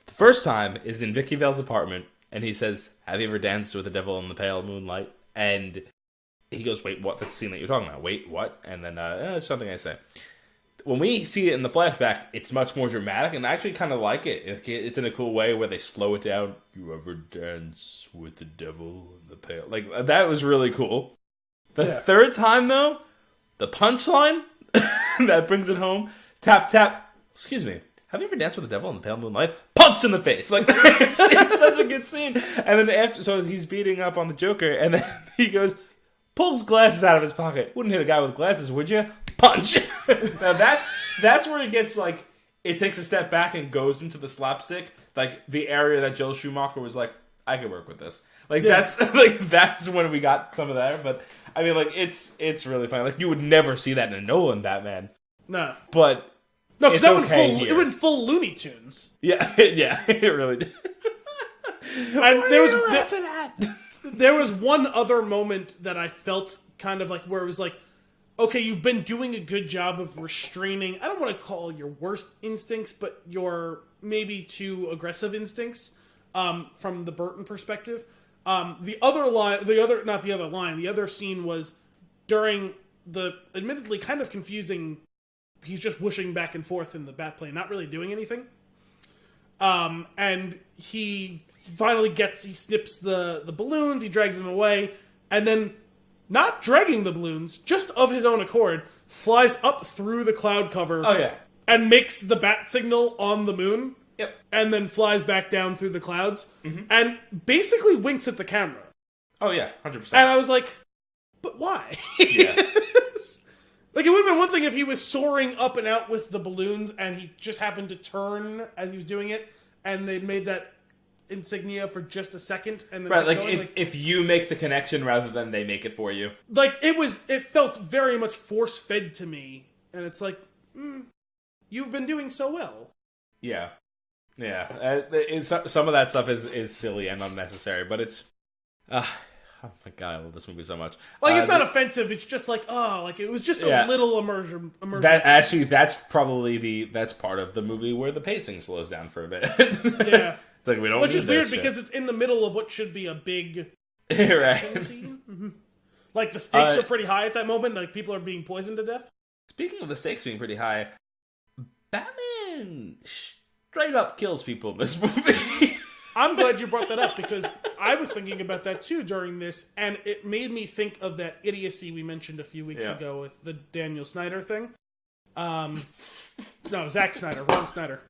The first time is in Vicky Vale's apartment, and he says, have you ever danced with the devil in the pale moonlight? And he goes, wait, what? That's the scene that you're talking about. Wait, what? And then, it's something I say. When we see it in the flashback, it's much more dramatic, and I actually kind of like it. It's in a cool way where they slow it down. You ever dance with the devil in the pale? Like, that was really cool. The third time, though, the punchline that brings it home, tap, tap, excuse me, have you ever danced with the devil in the pale moonlight? Punch in the face! Like, it's such a good scene. And then so he's beating up on the Joker, and then he goes, pulls glasses out of his pocket. Wouldn't hit a guy with glasses, would you? Punch! Now that's where it gets, like, it takes a step back and goes into the slapstick, like the area that Joel Schumacher was like, I could work with this. Like, that's when we got some of that. But I mean, like, it's really funny. Like, you would never see that in a Nolan Batman. No, but no, because it went full Looney Tunes. Yeah, it really did. And there was one other moment that I felt kind of like where it was like, okay, you've been doing a good job of restraining, I don't want to call your worst instincts, but your maybe too aggressive instincts from the Burton perspective. The other scene was during the admittedly kind of confusing, he's just whooshing back and forth in the Batplane, not really doing anything. And he finally he snips the balloons, he drags them away, and then, not dragging the balloons, just of his own accord, flies up through the cloud cover. Oh, yeah. And makes the bat signal on the moon. Yep. And then flies back down through the clouds. Mm-hmm. And basically winks at the camera. Oh, yeah, 100%. And I was like, but why? Yeah. Like, it would have been one thing if he was soaring up and out with the balloons and he just happened to turn as he was doing it, and they made that insignia for just a second, and then if you make the connection rather than they make it for you. Like, it felt very much force-fed to me, and it's like, you've been doing so well. Yeah. Some of that stuff is silly and unnecessary, but it's... oh my god, I love this movie so much. Like, it's not offensive, it's just like, it was just a little immersion. That's probably that's part of the movie where the pacing slows down for a bit. Yeah. It's like, we don't Which need is weird this because shit. it's in the middle of what should be a big right. scene. Mm-hmm. Like, the stakes are pretty high at that moment, like, people are being poisoned to death. Speaking of the stakes being pretty high, Batman straight up kills people in this movie. I'm glad you brought that up, because I was thinking about that too during this, and it made me think of that idiocy we mentioned a few weeks ago with the Daniel Snyder thing. No, Zack Snyder, Ron Snyder.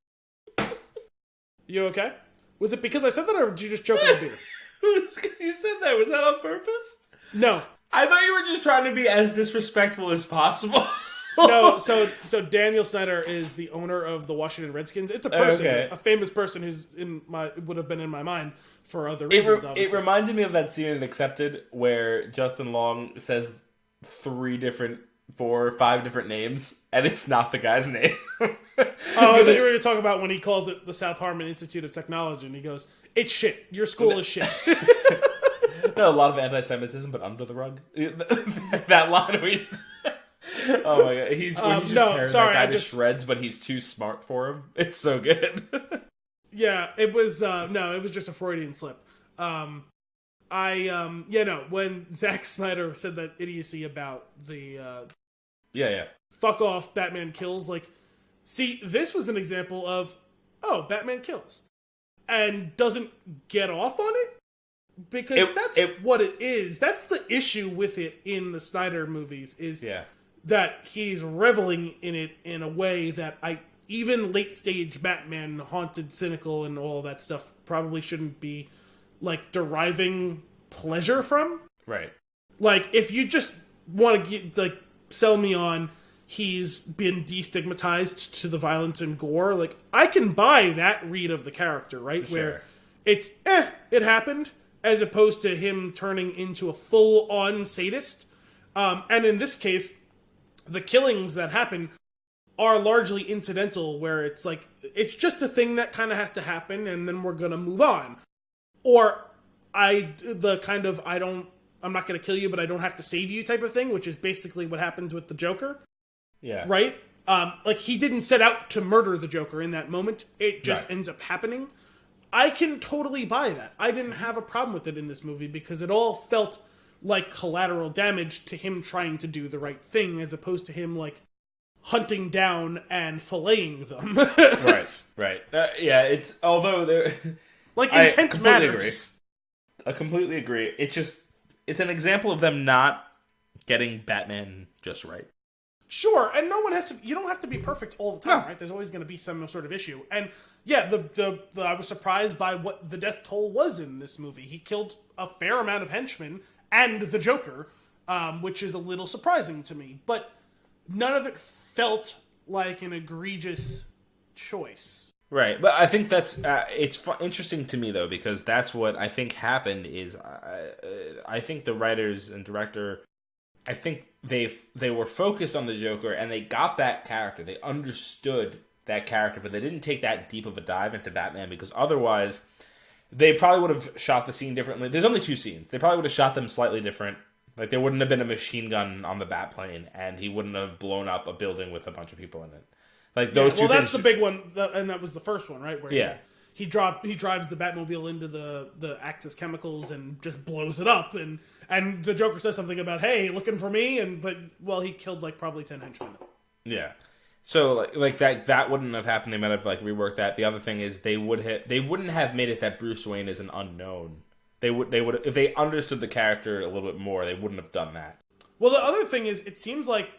You okay? Was it because I said that, or did you just choke on a beer? You said that. Was that on purpose? No. I thought you were just trying to be as disrespectful as possible. No, so Daniel Snyder is the owner of the Washington Redskins. It's a person, a famous person who's would have been in my mind for other reasons. It reminded me of that scene in Accepted where Justin Long says 4 or 5 different names, and it's not the guy's name. Oh, I thought you were going to talk about when he calls it the South Harmon Institute of Technology, and he goes, "It's shit. Your school is shit." No, a lot of anti-Semitism, but under the rug. That line where he's... Oh my god, he's just tearing that guy to shreds, but he's too smart for him. It's so good. Yeah, it was no, it was just a Freudian slip. When Zack Snyder said that idiocy about the fuck off Batman kills, like, see, this was an example of, oh, Batman kills and doesn't get off on it, because what it is. That's the issue with it in the Snyder movies, is that he's reveling in it in a way that even late stage Batman, haunted, cynical, and all that stuff probably shouldn't be, like, deriving pleasure from. Right. Like, if you just want to sell me on he's been destigmatized to the violence and gore, like, I can buy that read of the character, right? Sure. Where it's, it happened, as opposed to him turning into a full-on sadist. And in this case, the killings that happen are largely incidental, where it's like, it's just a thing that kind of has to happen, and then we're gonna move on. Or I'm not gonna kill you, but I don't have to save you type of thing, which is basically what happens with the Joker. Yeah. Right? Like, he didn't set out to murder the Joker in that moment. It just ends up happening. I can totally buy that. I didn't have a problem with it in this movie, because it all felt like collateral damage to him trying to do the right thing, as opposed to him, like, hunting down and filleting them. Right. It's, although there, like, intent matters. I completely agree. It's an example of them not getting Batman just right. Sure, and no one has to. You don't have to be perfect all the time, right? There's always going to be some sort of issue. And yeah, I was surprised by what the death toll was in this movie. He killed a fair amount of henchmen and the Joker, which is a little surprising to me. But none of it felt like an egregious choice. Right, but I think that's it's interesting to me, though, because that's what I think happened. Is I think the writers and director, I think they were focused on the Joker, and they got that character. They understood that character, but they didn't take that deep of a dive into Batman, because otherwise they probably would have shot the scene differently. There's only 2 scenes. They probably would have shot them slightly different. Like, there wouldn't have been a machine gun on the Batplane, and he wouldn't have blown up a building with a bunch of people in it. Like, those two things. Well, that's the big one, and that was the first one, right? Where he drives the Batmobile into the Axis chemicals and just blows it up, and the Joker says something about, "Hey, looking for me?" But he killed like probably 10 henchmen. Yeah. So like that wouldn't have happened. They might have like reworked that. The other thing is they wouldn't have made it that Bruce Wayne is an unknown. They would if they understood the character a little bit more, they wouldn't have done that. Well, the other thing is, it seems like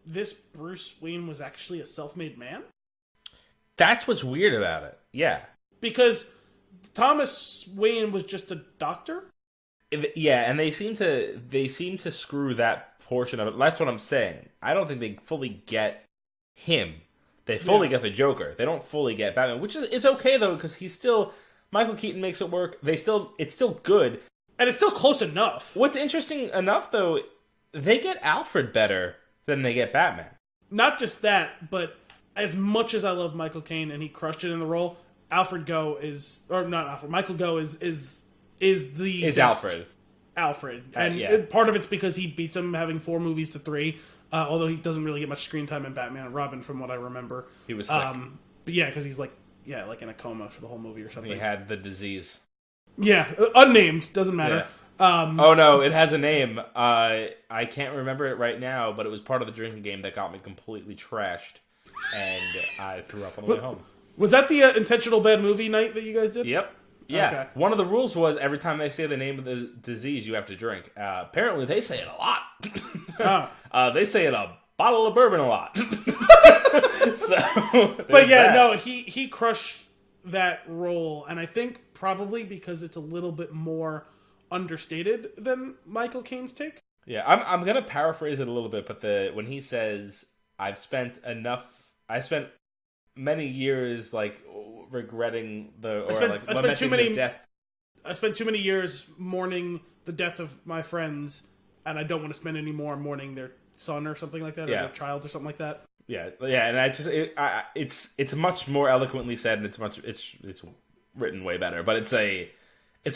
this Bruce Wayne was actually a self-made man. That's what's weird about it. Yeah. Because Thomas Wayne was just a doctor? Yeah, and they seem to screw that portion of it. That's what I'm saying. I don't think they fully get him. They fully get the Joker. They don't fully get Batman, which is, it's okay though, because Michael Keaton makes it work. It's still good. And it's still close enough. What's interesting enough though, they get Alfred better than they get Batman. Not just that, but as much as I love Michael Caine and he crushed it in the role, Michael Gough is Alfred. Alfred. And part of it's because he beats him having 4 movies to 3, although he doesn't really get much screen time in Batman and Robin from what I remember. He was sick. But yeah, because he's like in a coma for the whole movie or something. He had the disease. Yeah, unnamed, doesn't matter. Yeah. Oh no, it has a name. I can't remember it right now, but it was part of the drinking game that got me completely trashed, and I threw up on the way home. Was that the intentional bad movie night that you guys did? Yep. Yeah. Okay. One of the rules was every time they say the name of the disease, you have to drink. Apparently, they say it a lot. They say it a bottle of bourbon a lot. But yeah, no, he crushed that role, and I think probably because it's a little bit more understated than Michael Caine's take. Yeah, I'm gonna paraphrase it a little bit, but when he says, I spent many years like regretting death. I spent too many years mourning the death of my friends, and I don't want to spend any more mourning their son or something like that, or their child or something like that. Yeah, and it's much more eloquently said, and it's written way better. But it's a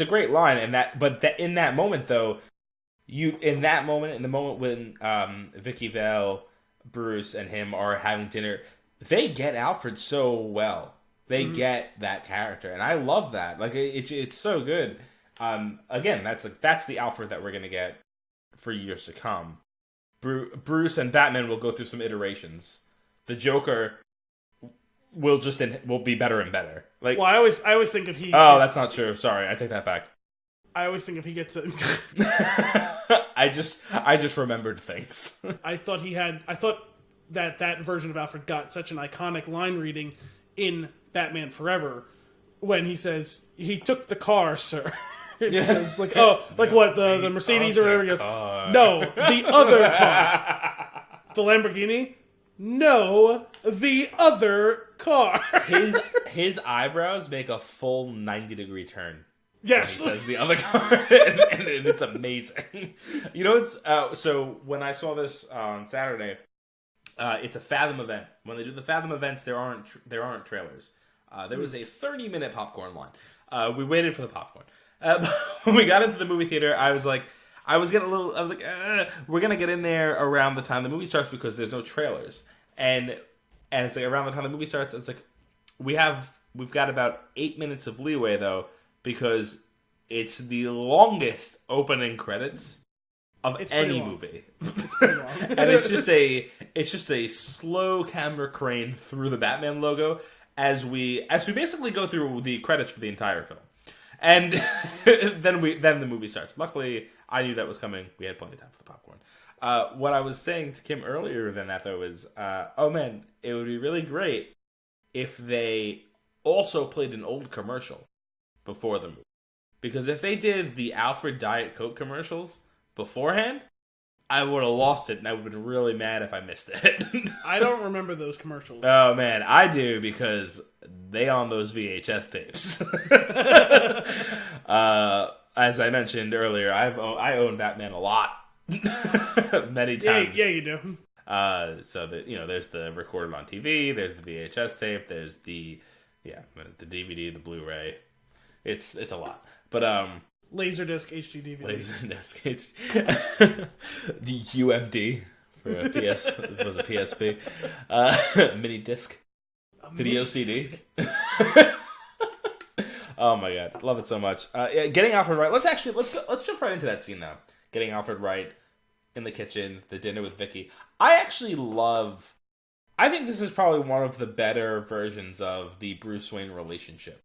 great line, in that moment though, in the moment when Vicky Vale, Bruce, and him are having dinner, they get Alfred so well. They get that character, and I love that. Like it's so good. Again, that's the Alfred that we're gonna get for years to come. Bruce and Batman will go through some iterations. The Joker will be better and better. Like, well, I always think if he. Oh, that's not true. Sorry, I take that back. I always think if he gets it. I just remembered things. I thought that version of Alfred got such an iconic line reading in Batman Forever when he says, "He took the car, sir." Because, like, what, the Mercedes or whatever. He goes, "No, the other car." The Lamborghini? No, the other car. His eyebrows make a full 90-degree turn. Yes. He says the other car, and it's amazing. You know, so when I saw this on Saturday, it's a Fathom event. When they do the Fathom events, there aren't trailers. There was a 30-minute popcorn line. We waited for the popcorn. When we got into the movie theater, I was like, we're gonna get in there around the time the movie starts because there's no trailers, and it's like around the time the movie starts, it's like we've got about 8 minutes of leeway though, because it's the longest opening credits of any movie. And it's just a slow camera crane through the Batman logo as we basically go through the credits for the entire film. And then the movie starts. Luckily, I knew that was coming. We had plenty of time for the popcorn. What I was saying to Kim earlier than that, though, is, oh man, it would be really great if they also played an old commercial before the movie. Because if they did the Alfred Diet Coke commercials beforehand, I would have lost it, and I would have been really mad if I missed it. I don't remember those commercials. Oh, man, I do, because they on those VHS tapes. As I mentioned earlier, I own Batman a lot. Many times. Yeah, you do. So there's the recorded on TV, there's the VHS tape, there's the DVD, the Blu-ray. It's a lot. But Laserdisc HD DVD. Laserdisc HD. The UMD for a PS. It was a PSP. Mini disc. Video CD. Oh my god, love it so much. Getting Alfred right. Let's jump right into that scene now. Getting Alfred right in the kitchen, the dinner with Vicky. I think this is probably one of the better versions of the Bruce Wayne relationship.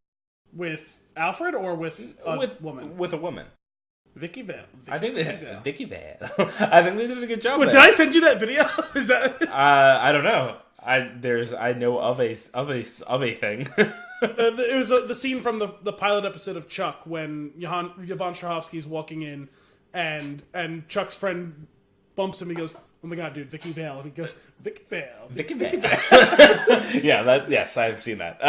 With Alfred or with a woman? With a woman. Vicky Vale. Vicky Vale. I think they did a good job. Did I send you that video? Is that? I don't know. I know of a thing. It was the scene from the pilot episode of Chuck when Yvonne Strahovski's walking in, and Chuck's friend bumps him. He goes, "Oh my god, dude, Vicky Vale!" And he goes, "Vicky Vale, Vicky Vale." Yes, I've seen that.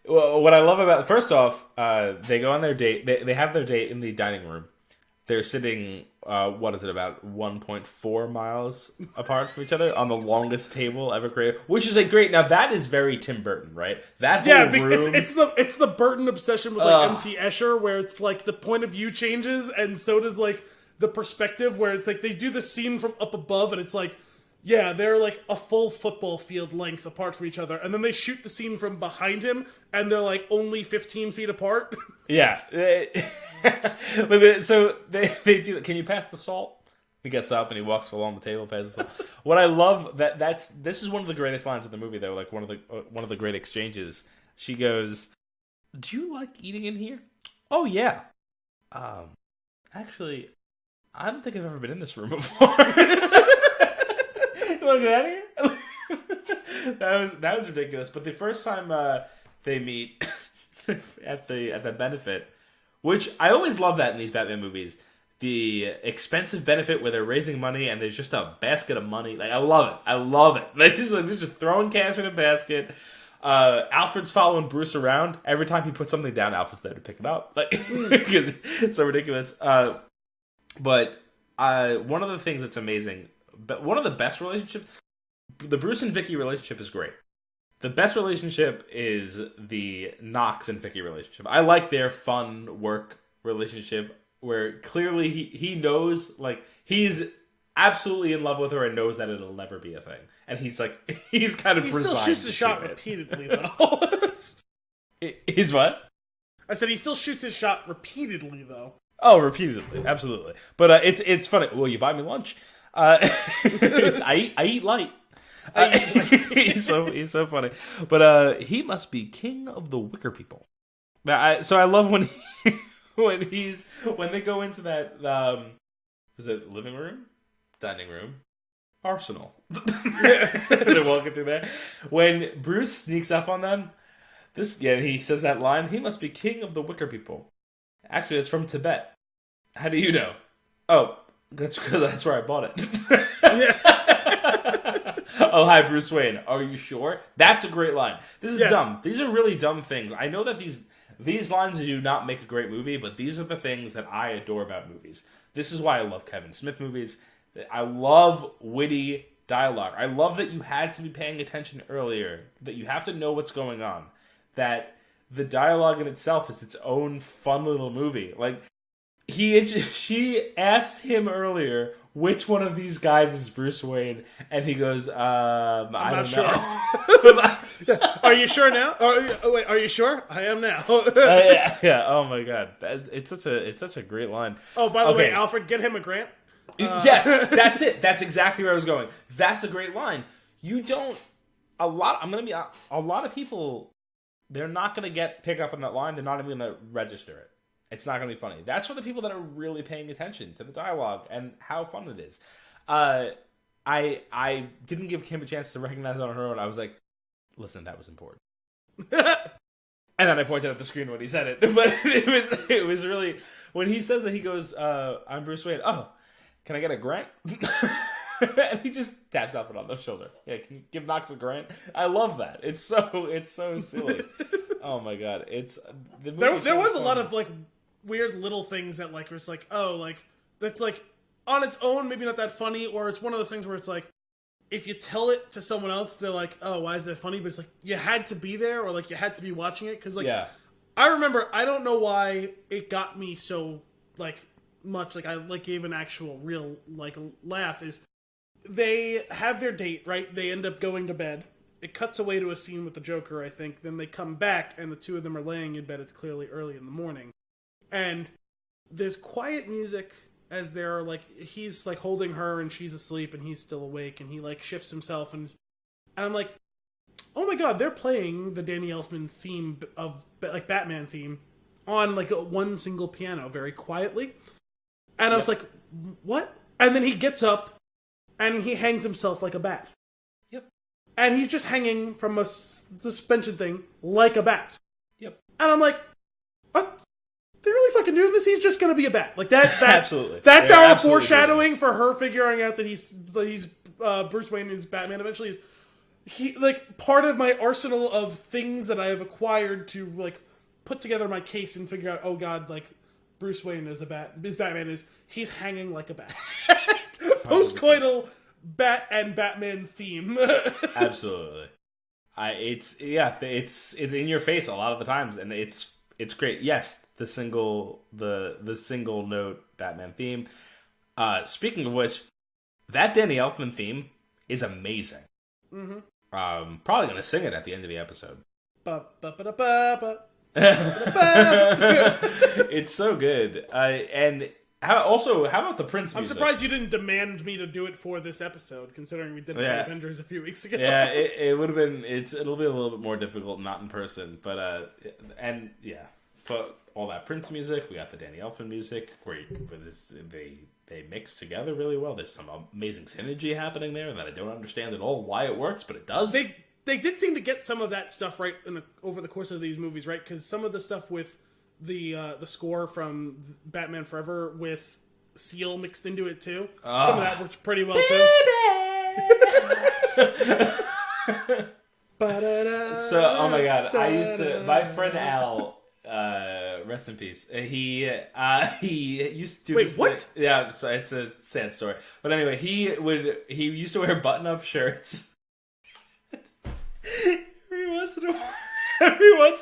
What I love about, first off, they go on their date. They have their date in the dining room. They're sitting, about 1.4 miles apart from each other on the longest table ever created, which is great. Now that is very Tim Burton, right? That whole room. It's the Burton obsession with MC Escher, where it's like the point of view changes, and so does like the perspective, where it's like they do the scene from up above, and it's like, yeah, they're like a full football field length apart from each other. And then they shoot the scene from behind him, and they're like only 15 feet apart. Yeah. So they do. Can you pass the salt? He gets up and he walks along the table, passes the salt. What I love this is one of the greatest lines of the movie, though. Like one of the great exchanges. She goes, "Do you like eating in here?" "Oh yeah." Actually, I don't think I've ever been in this room before. Look at here. That was ridiculous. But the first time they meet at the benefit, which I always love that in these Batman movies, the expensive benefit where they're raising money and there's just a basket of money. Like I love it. They're just throwing cash in a basket. Alfred's following Bruce around. Every time he puts something down, Alfred's there to pick it up. Like because it's so ridiculous. But one of the things that's amazing. But one of the best relationships, the Bruce and Vicky relationship is great. The best relationship is the Knox and Vicky relationship. I like their fun work relationship where clearly he knows, like, he's absolutely in love with her and knows that it'll never be a thing. And he's like, he's kind of He resigned. still shoots his shot repeatedly, though. He's what? I said he still shoots his shot repeatedly, though. Oh, repeatedly, absolutely. But it's funny. Will you buy me lunch? I eat light. He's so funny. But he must be king of the wicker people. So I love when when they go into that was it living room, dining room, arsenal. They're walking through there. When Bruce sneaks up on them, he says that line. He must be king of the wicker people. Actually, it's from Tibet. How do you know? Oh, that's because that's where I bought it. Oh, hi, Bruce Wayne. Are you sure? That's a great line. This is dumb. These are really dumb things. I know that these lines do not make a great movie, but these are the things that I adore about movies. This is why I love Kevin Smith movies. I love witty dialogue. I love that you had to be paying attention earlier, that you have to know what's going on, that the dialogue in itself is its own fun little movie. Like, she asked him earlier which one of these guys is Bruce Wayne, and he goes, I'm not sure. Are you sure now? Are you sure? I am now. Yeah. Oh my God, it's such a great line. Oh, by the way, Alfred, get him a grant. Yes, that's it. That's exactly where I was going. That's a great line. A lot of people, they're not going to pick up on that line. They're not even going to register it. It's not going to be funny. That's for the people that are really paying attention to the dialogue and how fun it is. I didn't give Kim a chance to recognize it on her own. I was like, listen, that was important. And then I pointed at the screen when he said it. But it was really, when he says that, he goes, I'm Bruce Wayne. Oh, can I get a grant? And he just taps Alfred on the shoulder. Yeah, can you give Knox a grant? I love that. It's so silly. Oh my God. There was a lot of like weird little things that like was like, oh, like that's like on its own maybe not that funny, or it's one of those things where it's like if you tell it to someone else, they're like, oh, why is that funny? But it's like you had to be there, or like you had to be watching it, because like I remember, I don't know why it got me so like much, like I like gave an actual real like laugh, is they have their date, right? They end up going to bed. It cuts away to a scene with the Joker, I think. Then they come back, and the two of them are laying in bed. It's clearly early in the morning. And there's quiet music as they're, like, he's, like, holding her, and she's asleep, and he's still awake, and he, like, shifts himself, and I'm like, oh my God, they're playing the Danny Elfman theme of, like, Batman theme on, like, one single piano very quietly. And I was like, what? And then he gets up, and he hangs himself like a bat. Yep. And he's just hanging from a suspension thing like a bat. Yep. And I'm like, what? They really fucking do this? He's just gonna be a bat. Like that's absolutely. That's our foreshadowing for her figuring out that he's Bruce Wayne is Batman eventually. Is he like part of my arsenal of things that I have acquired to like put together my case and figure out, oh God, like Bruce Wayne is a bat. His Batman is he's hanging like a bat. Postcoital bat and Batman theme. Absolutely. It's in your face a lot of the times, and it's great. Yes, the single note Batman theme. Speaking of which, that Danny Elfman theme is amazing. Mm-hmm. Probably gonna sing it at the end of the episode. It's so good. And how about the Prince music? I'm surprised you didn't demand me to do it for this episode, considering we did it for Avengers a few weeks ago. Yeah, it would have been. It'll be a little bit more difficult, not in person, but but all that Prince music, we got the Danny Elfman music, where they mix together really well. There's some amazing synergy happening there that I don't understand at all why it works, but it does. They did seem to get some of that stuff right over the course of these movies, right? Because some of the stuff with the score from Batman Forever with Seal mixed into it too. Some of that worked pretty well too. So, oh my God, my friend Al, rest in peace. He used to do this. What? Yeah, so it's a sad story. But anyway, he used to wear button-up shirts. Every once in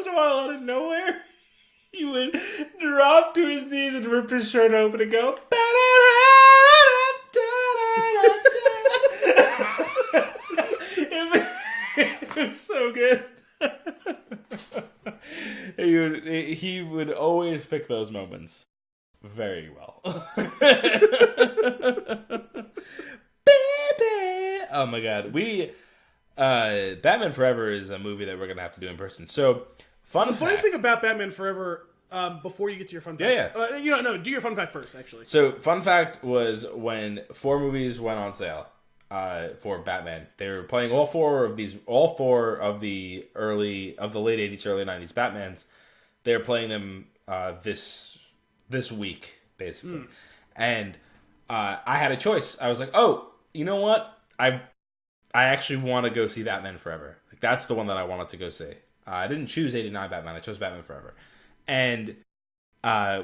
a while, out of nowhere, he would drop to his knees and rip his shirt open and go, was so good. He would always pick those moments very well. Baby! Oh my god. Batman Forever is a movie that we're going to have to do in person. So, the funny thing about Batman Forever, before you get to your fun fact. Yeah. Do your fun fact first, actually. So, fun fact was when 4 movies went on sale for Batman, they were playing all four of the late 80s, early 90s Batmans. They're playing them this week, basically. And I had a choice. I was like, oh, you know what? I actually want to go see Batman Forever. Like, that's the one that I wanted to go see. I didn't choose 89 Batman. I chose Batman Forever. And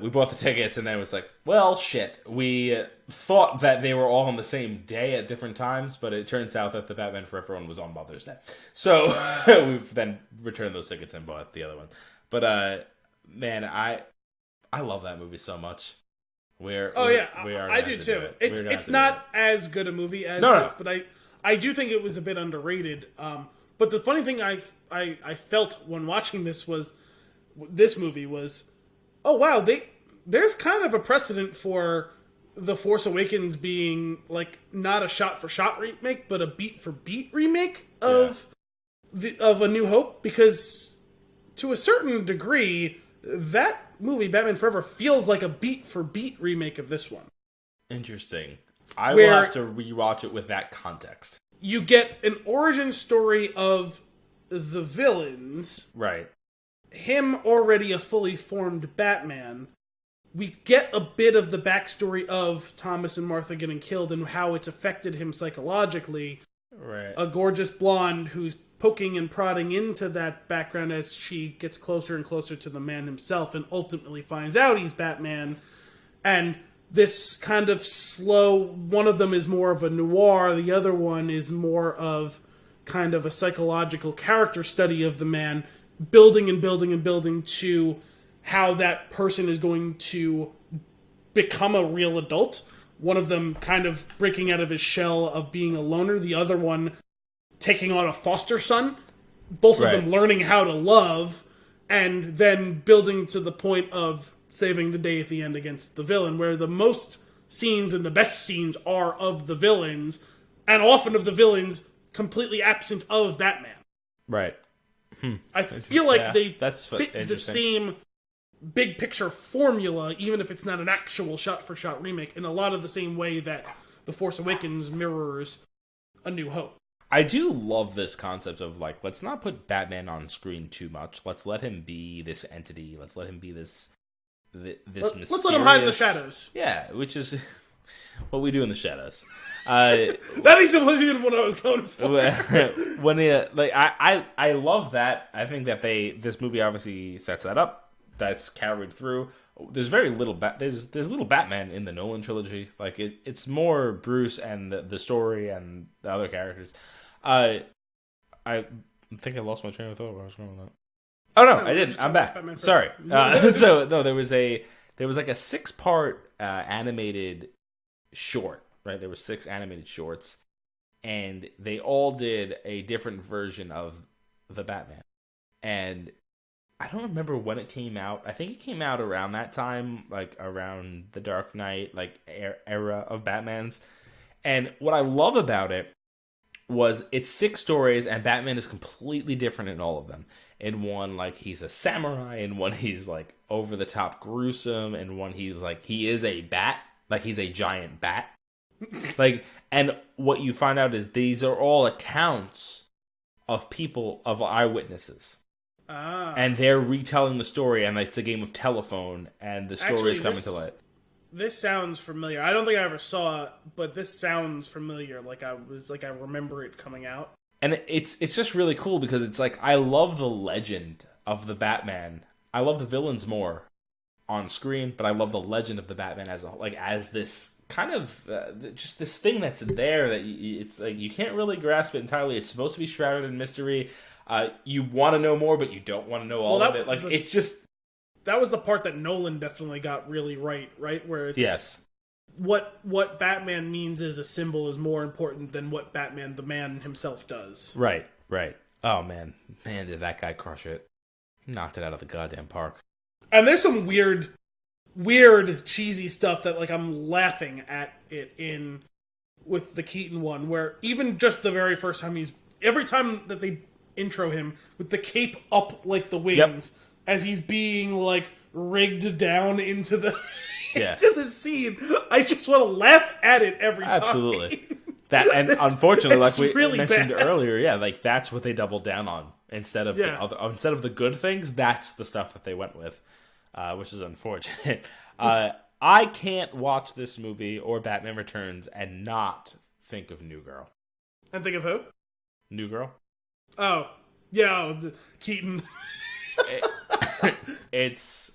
we bought the tickets, and then it was like, well, shit. We thought that they were all on the same day at different times, but it turns out that the Batman Forever one was on Mother's Day. So we've then returned those tickets and bought the other one. But, man, I love that movie so much. I do too. It's not as good a movie as this, but I do think it was a bit underrated. But the funny thing I felt when watching this movie was, oh wow, there's kind of a precedent for The Force Awakens being like not a shot for shot remake, but a beat for beat remake of A New Hope, because to a certain degree that movie Batman Forever feels like a beat for beat remake of this one. Interesting. I will have to rewatch it with that context. You get an origin story of the villains. Right. Him already a fully formed Batman. We get a bit of the backstory of Thomas and Martha getting killed and how it's affected him psychologically. Right. A gorgeous blonde who's poking and prodding into that background as she gets closer and closer to the man himself and ultimately finds out he's Batman. And this kind of slow, one of them is more of a noir, the other one is more of kind of a psychological character study of the man, building and building and building to how that person is going to become a real adult. One of them kind of breaking out of his shell of being a loner, the other one taking on a foster son, both of them learning how to love, and then building to the point of saving the day at the end against the villain, where the most scenes and the best scenes are of the villains, and often of the villains completely absent of Batman. Right. I feel like they fit the same big picture formula, even if it's not an actual shot-for-shot remake, in a lot of the same way that The Force Awakens mirrors A New Hope. I do love this concept of, like, let's not put Batman on screen too much. Let's let him be this entity. Let's let him be this mysterious... Let's let him hide in the shadows. Yeah, which is what we do in the shadows. That wasn't even what I was going for. I love that. I think that this movie obviously sets that up. That's carried through. There's very little there's little Batman in the Nolan trilogy. Like it's more Bruce and the story and the other characters. I think I lost my train of thought. Where I was going with that. Oh no, I didn't. I'm back. Sorry. So no, there was like a 6-part animated short. Right, there were 6 animated shorts, and they all did a different version of the Batman. And I don't remember when it came out. I think it came out around that time, like around the Dark Knight, like era of Batman's. And what I love about it was it's 6 stories, and Batman is completely different in all of them. In one, like, he's a samurai. In one, he's like over the top gruesome. In one, he's like he is a bat, like he's a giant bat. Like, and what you find out is these are all accounts of people, of eyewitnesses. And they're retelling the story, and it's a game of telephone, and the story is coming to light. This sounds familiar. I don't think I ever saw it, but this sounds familiar. Like I remember it coming out. And it's just really cool because it's like, I love the legend of the Batman. I love the villains more on screen, but I love the legend of the Batman as this kind of just this thing that's there that it's like you can't really grasp it entirely. It's supposed to be shrouded in mystery. You want to know more, but you don't want to know all of it. Like it's just that was the part that Nolan definitely got really right, where it's what Batman means as a symbol is more important than what Batman the man himself does. Right. Oh, man. Man, did that guy crush it. He knocked it out of the goddamn park. And there's some weird, cheesy stuff that, like, I'm laughing at it in with the Keaton one, where even just the very first time every time that they intro him with the cape up like the wings as he's being, like, rigged down into the into the scene, I just want to laugh at it every time. Absolutely. That, and unfortunately, like we really mentioned bad. earlier, like that's what they doubled down on instead of instead of the good things. That's the stuff that they went with, which is unfortunate. I can't watch this movie or Batman Returns and not think of New Girl. And think of who? New Girl. Oh, yeah, Keaton. It's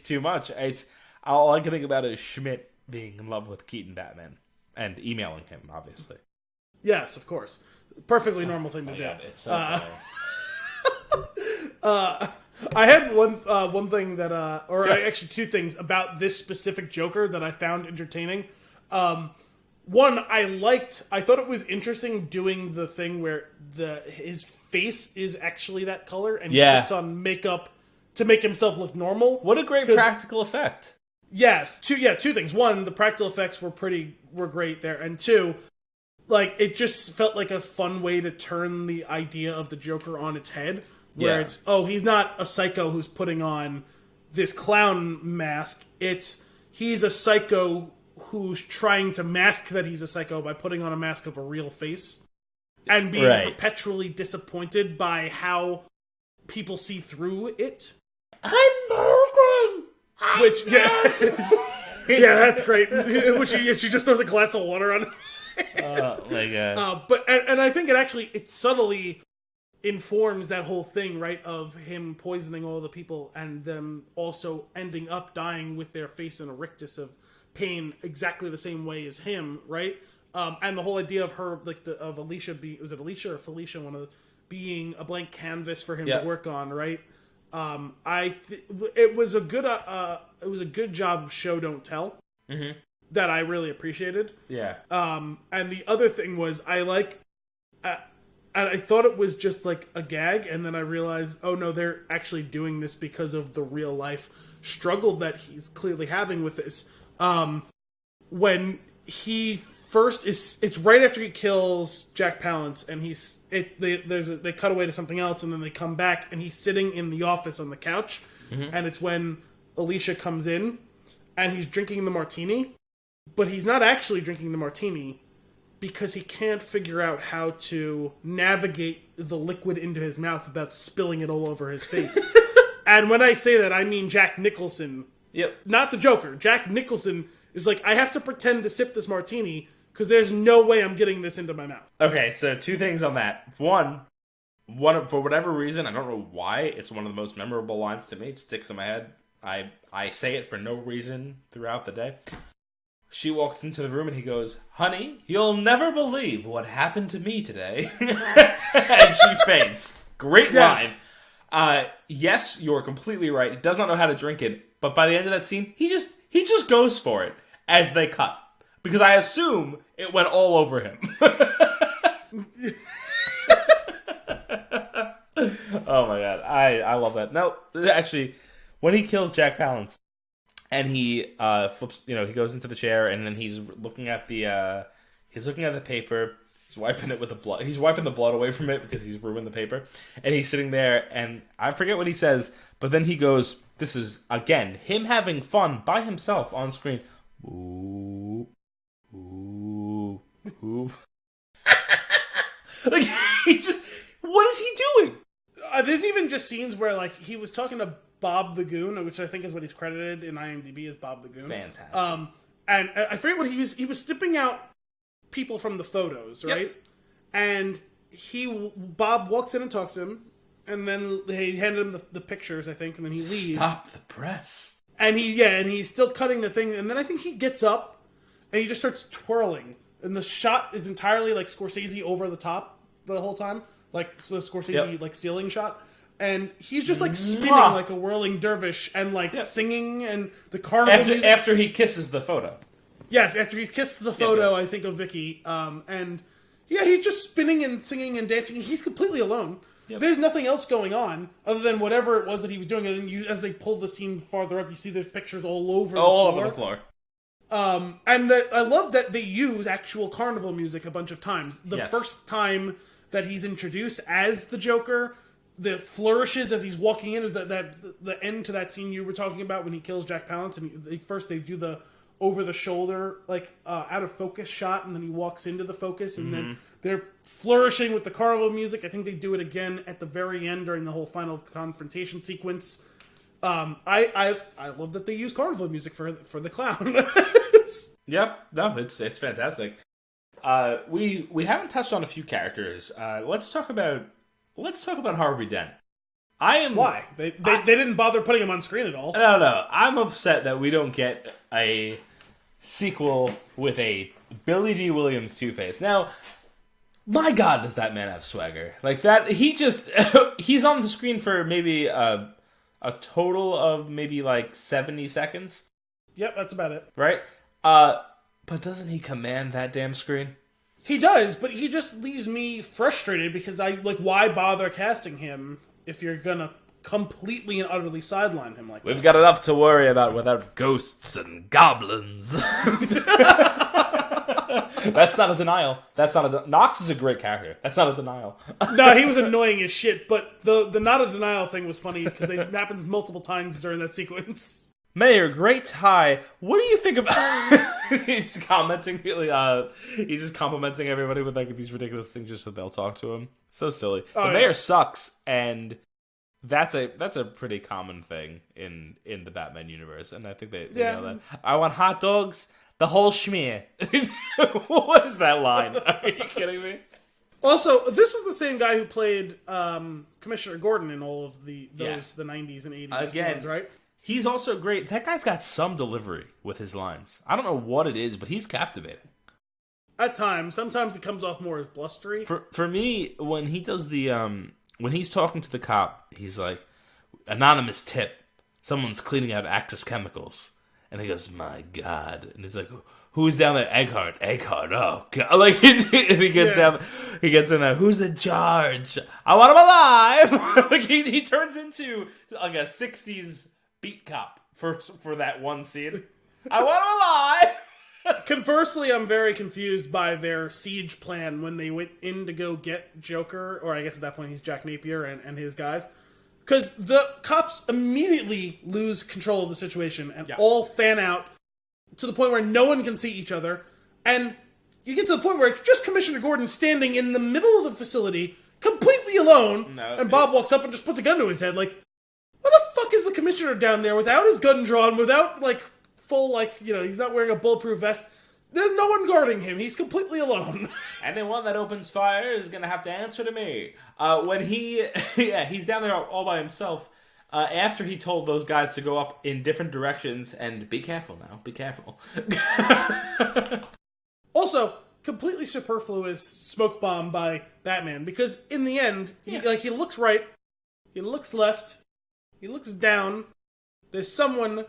too much. It's all I can think about is Schmidt being in love with Keaton Batman and emailing him, obviously. Yes, of course. Perfectly normal thing to do. God, it's so funny. I had one thing that, actually two things about this specific Joker that I found entertaining. One, I thought it was interesting doing the thing where his face is actually that color, and he puts on makeup to make himself look normal. What a great practical effect. Yes, two things. One, the practical effects were great there, and two, like, it just felt like a fun way to turn the idea of the Joker on its head, where it's, he's not a psycho who's putting on this clown mask, he's a psycho who's trying to mask that he's a psycho by putting on a mask of a real face, and being perpetually disappointed by how people see through it. I'm molten! Which, yeah, that's great. Which she just throws a glass of water on. Oh my god! But I think it subtly informs that whole thing, right, of him poisoning all the people and them also ending up dying with their face in a rictus of pain, exactly the same way as him, right? And the whole idea of her, like of Alicia was it Alicia or Felicia, one of those, being a blank canvas for him to work on, right? It was a good job, show don't tell, that I really appreciated. Yeah. And the other thing was I thought it was just like a gag, and then I realized, oh no, they're actually doing this because of the real life struggle that he's clearly having with this. When he first it's right after he kills Jack Palance, and they cut away to something else, and then they come back, and he's sitting in the office on the couch, and it's when Alicia comes in, and he's drinking the martini, but he's not actually drinking the martini because he can't figure out how to navigate the liquid into his mouth without spilling it all over his face. And when I say that, I mean Jack Nicholson. Yep. Not the Joker. Jack Nicholson is like, I have to pretend to sip this martini because there's no way I'm getting this into my mouth. Okay, so two things on that. One, for whatever reason, I don't know why, it's one of the most memorable lines to me. It sticks in my head. I say it for no reason throughout the day. She walks into the room and he goes, "Honey, you'll never believe what happened to me today." And she faints. Great line. Yes, you're completely right. He does not know how to drink it, but by the end of that scene, he just goes for it as they cut. Because I assume it went all over him. Oh my god. I love that. No, actually, when he kills Jack Palance, and he flips, he goes into the chair, and then he's looking at the paper. He's wiping it with the blood. He's wiping the blood away from it because he's ruined the paper. And he's sitting there, and I forget what he says, but then he goes, this is, again, him having fun by himself on screen. Ooh. Ooh. Ooh. Like, what is he doing? There's even just scenes where, like, he was talking to Bob the Goon, which I think is what he's credited in IMDb as Bob the Goon. Fantastic. And I forget what he was snipping out people from the photos, right? Yep. And Bob walks in and talks to him, and then they handed him the pictures, I think, and then he leaves. Stop the press. And he's still cutting the thing, and then I think he gets up and he just starts twirling, and the shot is entirely like Scorsese over the top the whole time, like the Scorsese like ceiling shot. And he's just like spinning like a whirling dervish and like singing, and the carnival music. After he kisses the photo. Yes, after he's kissed the photo, I think, of Vicky, and Yeah, he's just spinning and singing and dancing. He's completely alone. Yep. There's nothing else going on other than whatever it was that he was doing. And then as they pull the scene farther up, you see there's pictures all over the floor. And I love that they use actual carnival music a bunch of times. The first time that he's introduced as the Joker, the flourishes as he's walking in is the end to that scene you were talking about when he kills Jack Palance. And they do the over the shoulder, like out of focus shot, and then he walks into the focus, and then they're flourishing with the carnival music. I think they do it again at the very end during the whole final confrontation sequence. I love that they use carnival music for the clown. Yep, no, it's fantastic. We haven't touched on a few characters. Let's talk about Harvey Dent. Why they didn't bother putting him on screen at all. No, I'm upset that we don't get a sequel with a Billy D. Williams Two-Face. Now, my God, does that man have swagger? Like that, he's on the screen for maybe a total of maybe like 70 seconds. Yep, that's about it. Right? But doesn't he command that damn screen? He does, but he just leaves me frustrated because why bother casting him if you're gonna completely and utterly sideline him like that? We've got enough to worry about without ghosts and goblins. That's not a denial. Knox is a great character. That's not a denial. No, he was annoying as shit, but the not a denial thing was funny because it happens multiple times during that sequence. Mayor, great tie. What do you think about... He's commenting, he's just complimenting everybody with like these ridiculous things just so they'll talk to him. So silly. The mayor sucks, and that's a pretty common thing in the Batman universe, and I think they know that. I want hot dogs, the whole schmear. What is that line? Are you kidding me? Also, this was the same guy who played Commissioner Gordon in all of the 90s and 80s again, ones, right? He's also great. That guy's got some delivery with his lines. I don't know what it is, but he's captivating. At times. Sometimes it comes off more as blustery. For me, when he does when he's talking to the cop, he's like, anonymous tip. Someone's cleaning out Axis chemicals. And he goes, my God. And he's like, who's down there? Eckhart, oh God. Like, he gets down, he gets in there, who's in charge? I want him alive! Like, he turns into like a 60s beat cop for that one scene. I want him alive! Conversely, I'm very confused by their siege plan when they went in to go get Joker, or I guess at that point he's Jack Napier and his guys. Because the cops immediately lose control of the situation and all fan out to the point where no one can see each other. And you get to the point where it's just Commissioner Gordon standing in the middle of the facility, completely alone, and Bob walks up and just puts a gun to his head, like, what the fuck is the commissioner down there without his gun drawn, without, like, full, like, he's not wearing a bulletproof vest. There's no one guarding him. He's completely alone. Anyone that opens fire is going to have to answer to me. When he's down there all by himself, after he told those guys to go up in different directions, and be careful now, be careful. Also, completely superfluous smoke bomb by Batman, because in the end, he looks right, he looks left, he looks down. There's someone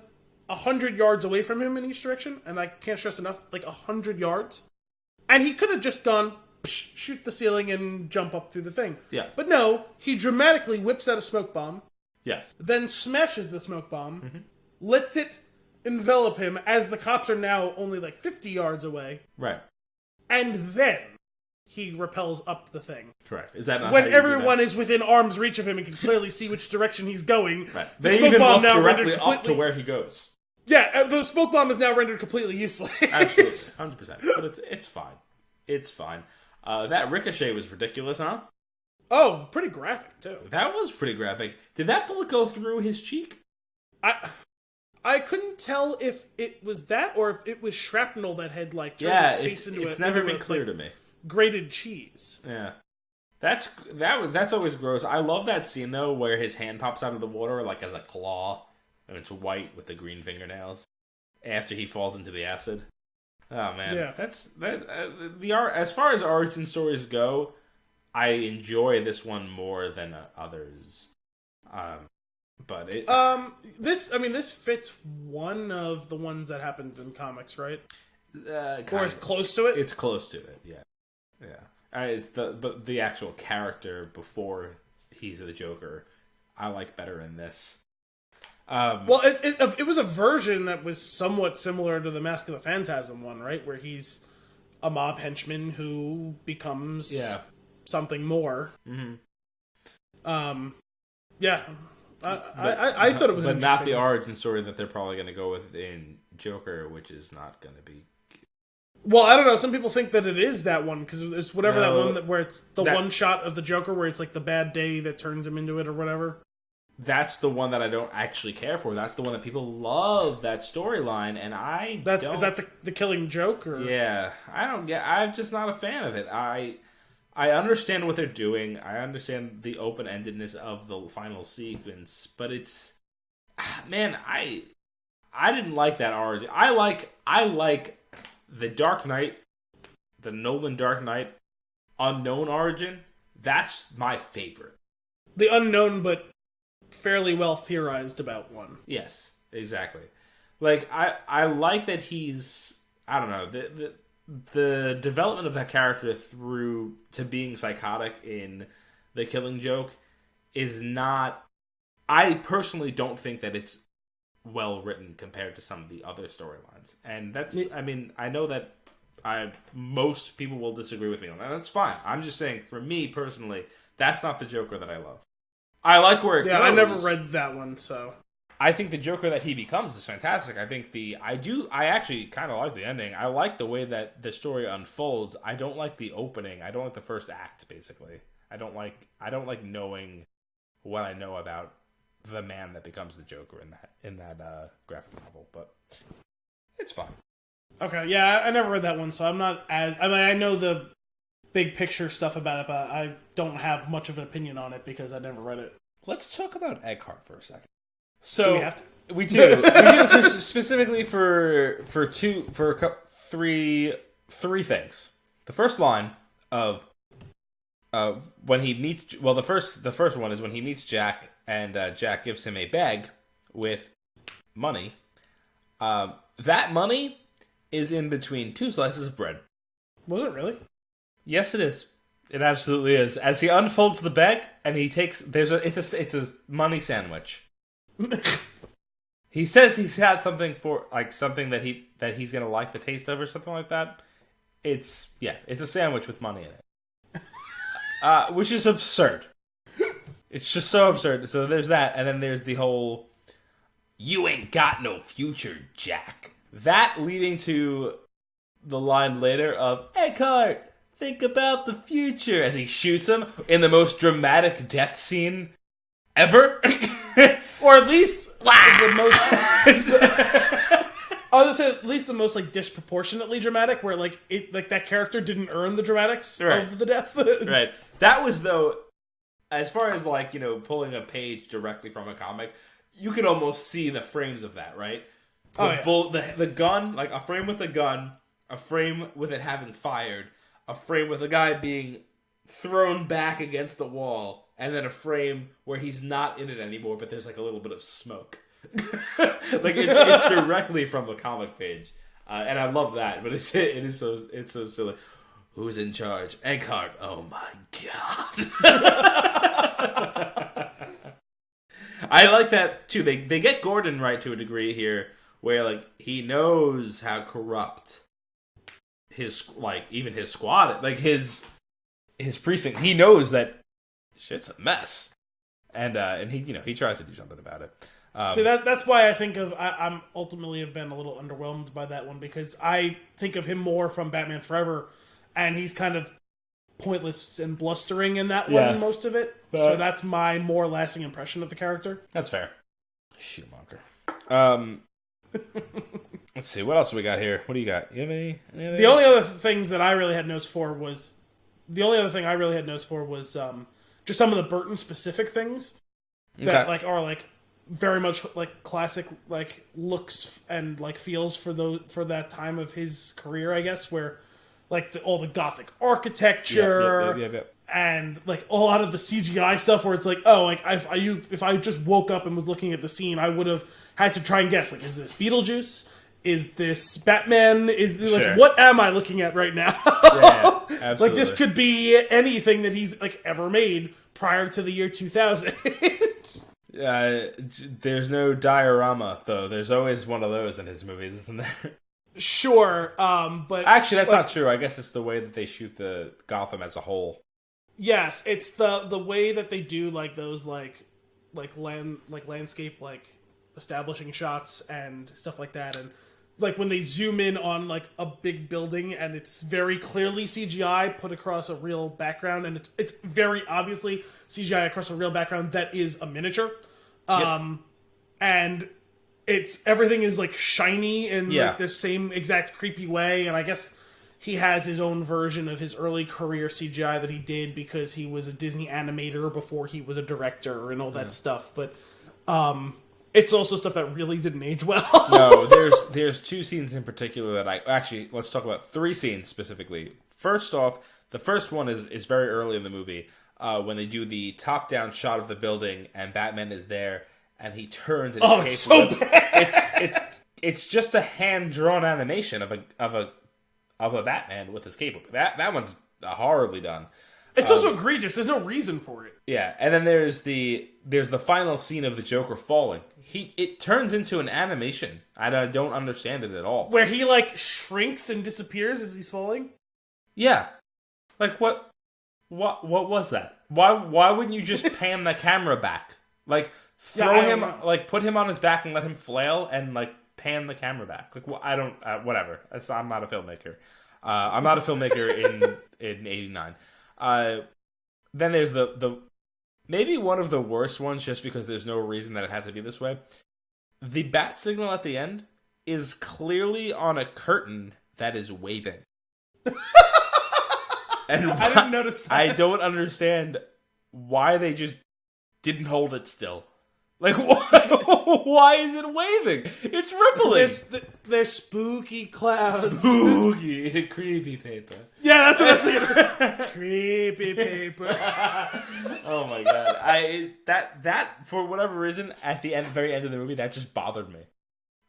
100 yards away from him in each direction, and I can't stress enough, like 100 yards. And he could have just gone, shoot the ceiling and jump up through the thing. Yeah. But no, he dramatically whips out a smoke bomb. Yes. Then smashes the smoke bomb, lets it envelop him as the cops are now only like 50 yards away. Right. And then he repels up the thing. Correct. Is that not when everyone is within arm's reach of him and can clearly see which direction he's going? Right. The They smoke even bomb look now directly rendered up completely... to where he goes. Yeah, the smoke bomb is now rendered completely useless. Absolutely. 100%. But it's fine. It's fine. That ricochet was ridiculous, huh? Oh, pretty graphic, too. That was pretty graphic. Did that bullet go through his cheek? I couldn't tell if it was that or if it was shrapnel that had, like, turned his face into it's never been clear to me. Grated cheese. Yeah. That's always gross. I love that scene, though, where his hand pops out of the water, like, as a claw. And it's white with the green fingernails. After he falls into the acid. Oh, man. Yeah. As far as origin stories go, I enjoy this one more than others. This fits one of the ones that happens in comics, right? Or it's close to it? It's close to it, yeah. Yeah. It's the actual character before he's the Joker. I like better in this. Well, it was a version that was somewhat similar to the Mask of the Phantasm one, right? Where he's a mob henchman who becomes something more. Mm-hmm. Yeah. I thought it was but interesting. not the origin story that they're probably going to go with in Joker, which is not going to be. Well, I don't know. Some people think that it is that one because it's whatever that one where it's the one shot of the Joker where it's like the bad day that turns him into it or whatever. That's the one that I don't actually care for. That's the one that people love, that storyline, and I don't. Is that the Killing Joke? Or? Yeah, I'm just not a fan of it. I understand what they're doing. I understand the open-endedness of the final sequence, but it's... Man, I didn't like that origin. I like the Dark Knight, the Nolan Dark Knight, unknown origin. That's my favorite. The unknown, but fairly well theorized about one. Yes, exactly. Like, I like that he's... I don't know, the development of that character through to being psychotic in The Killing Joke is not... I personally don't think that it's well written compared to some of the other storylines. And that's... I mean, I know that most people will disagree with me on that. That's fine. I'm just saying, for me personally, that's not the Joker that I love. I like where it goes. Yeah, I never read that one, so... I think the Joker that he becomes is fantastic. I think I actually kind of like the ending. I like the way that the story unfolds. I don't like the opening. I don't like the first act, basically. I don't like knowing what I know about the man that becomes the Joker in that graphic novel, but it's fine. Okay, yeah, I never read that one, so I'm not as... I mean, I know the big picture stuff about it, but I don't have much of an opinion on it because I never read it. Let's talk about Eckhart for a second. So do we have to? We do. Specifically for three things. The first line of when he meets... Well, the first one is when he meets Jack, and Jack gives him a bag with money. That money is in between 2 slices of bread. Was it really? Yes, it is. It absolutely is. As he unfolds the bag, and he takes... It's a money sandwich. He says he's had something for... Like, something that he's going to like the taste of or something like that. It's a sandwich with money in it. Which is absurd. It's just so absurd. So there's that, and then there's the whole... You ain't got no future, Jack. That leading to the line later of... Eckhart, think about the future. As he shoots him in the most dramatic death scene ever. Or at least the most... I was gonna say at least the most like disproportionately dramatic, where like that character didn't earn the dramatics of the death. Right. That was though, as far as like, you know, pulling a page directly from a comic, you could almost see the frames of that, right? The gun, like a frame with a gun, a frame with it having fired, a frame with a guy being thrown back against the wall, and then a frame where he's not in it anymore, but there's like a little bit of smoke. Like it's directly from the comic page, and I love that. But it's so silly. Who's in charge? Eckhart. Oh my god! I like that too. They get Gordon right to a degree here, where like he knows how corrupt his even his squad, like his precinct. He knows that shit's a mess, and he tries to do something about it. See, that's why I think I'm ultimately have been a little underwhelmed by that one, because I think of him more from Batman Forever, and he's kind of pointless and blustering in that one, most of it. So that's my more lasting impression of the character. That's fair. Schumacher. Let's see, what else we got here? What do you got? You have any the only other things that I really had notes for was just some of the Burton specific things that like are like very much like classic like looks and like feels for that time of his career, I guess, where like all the Gothic architecture and like a lot of the CGI stuff where it's like, oh, like if I just woke up and was looking at the scene, I would have had to try and guess, like, is this Beetlejuice? is this Batman? Is like, Sure. what am I looking at right now? Yeah, absolutely. Like, this could be anything that he's like ever made prior to the year 2000. There's no diorama, though. There's always one of those in his movies, isn't there? Sure, but Actually, that's not true. I guess it's the way that they shoot the Gotham as a whole. yes, it's the way that they do like those like landscape like establishing shots and stuff like that, and like when they zoom in on like a big building and it's very clearly CGI put across a real background, and it's very obviously CGI across a real background that is a miniature, and everything is like shiny in like the same exact creepy way. And I guess he has his own version of his early career CGI that he did because he was a Disney animator before he was a director and all that stuff. But it's also stuff that really didn't age well. No, there's two scenes in particular that let's talk about three scenes specifically. First off, the first one is very early in the movie when they do the top-down shot of the building and Batman is there and he turns and his it's so bad. It's just a hand-drawn animation of a Batman with his cape. That one's horribly done. It's also egregious. There's no reason for it. Yeah, and then there's the final scene of the Joker falling. It turns into an animation. I don't understand it at all. Where he like shrinks and disappears as he's falling. Yeah, like what was that? Why wouldn't you just pan the camera back? Like like put him on his back and let him flail and like pan the camera back. Like I don't whatever. I'm not a filmmaker. I'm not a filmmaker in '89. Then there's the maybe one of the worst ones, just because there's no reason that it had to be this way. The bat signal at the end is clearly on a curtain that is waving. And I didn't notice that. I don't understand why they just didn't hold it still. Like, why is it waving? It's rippling. There's spooky clouds. Spooky. Creepy paper. Yeah, that's what I was thinking. Creepy paper. Oh my god. That for whatever reason, at the very end of the movie, that just bothered me.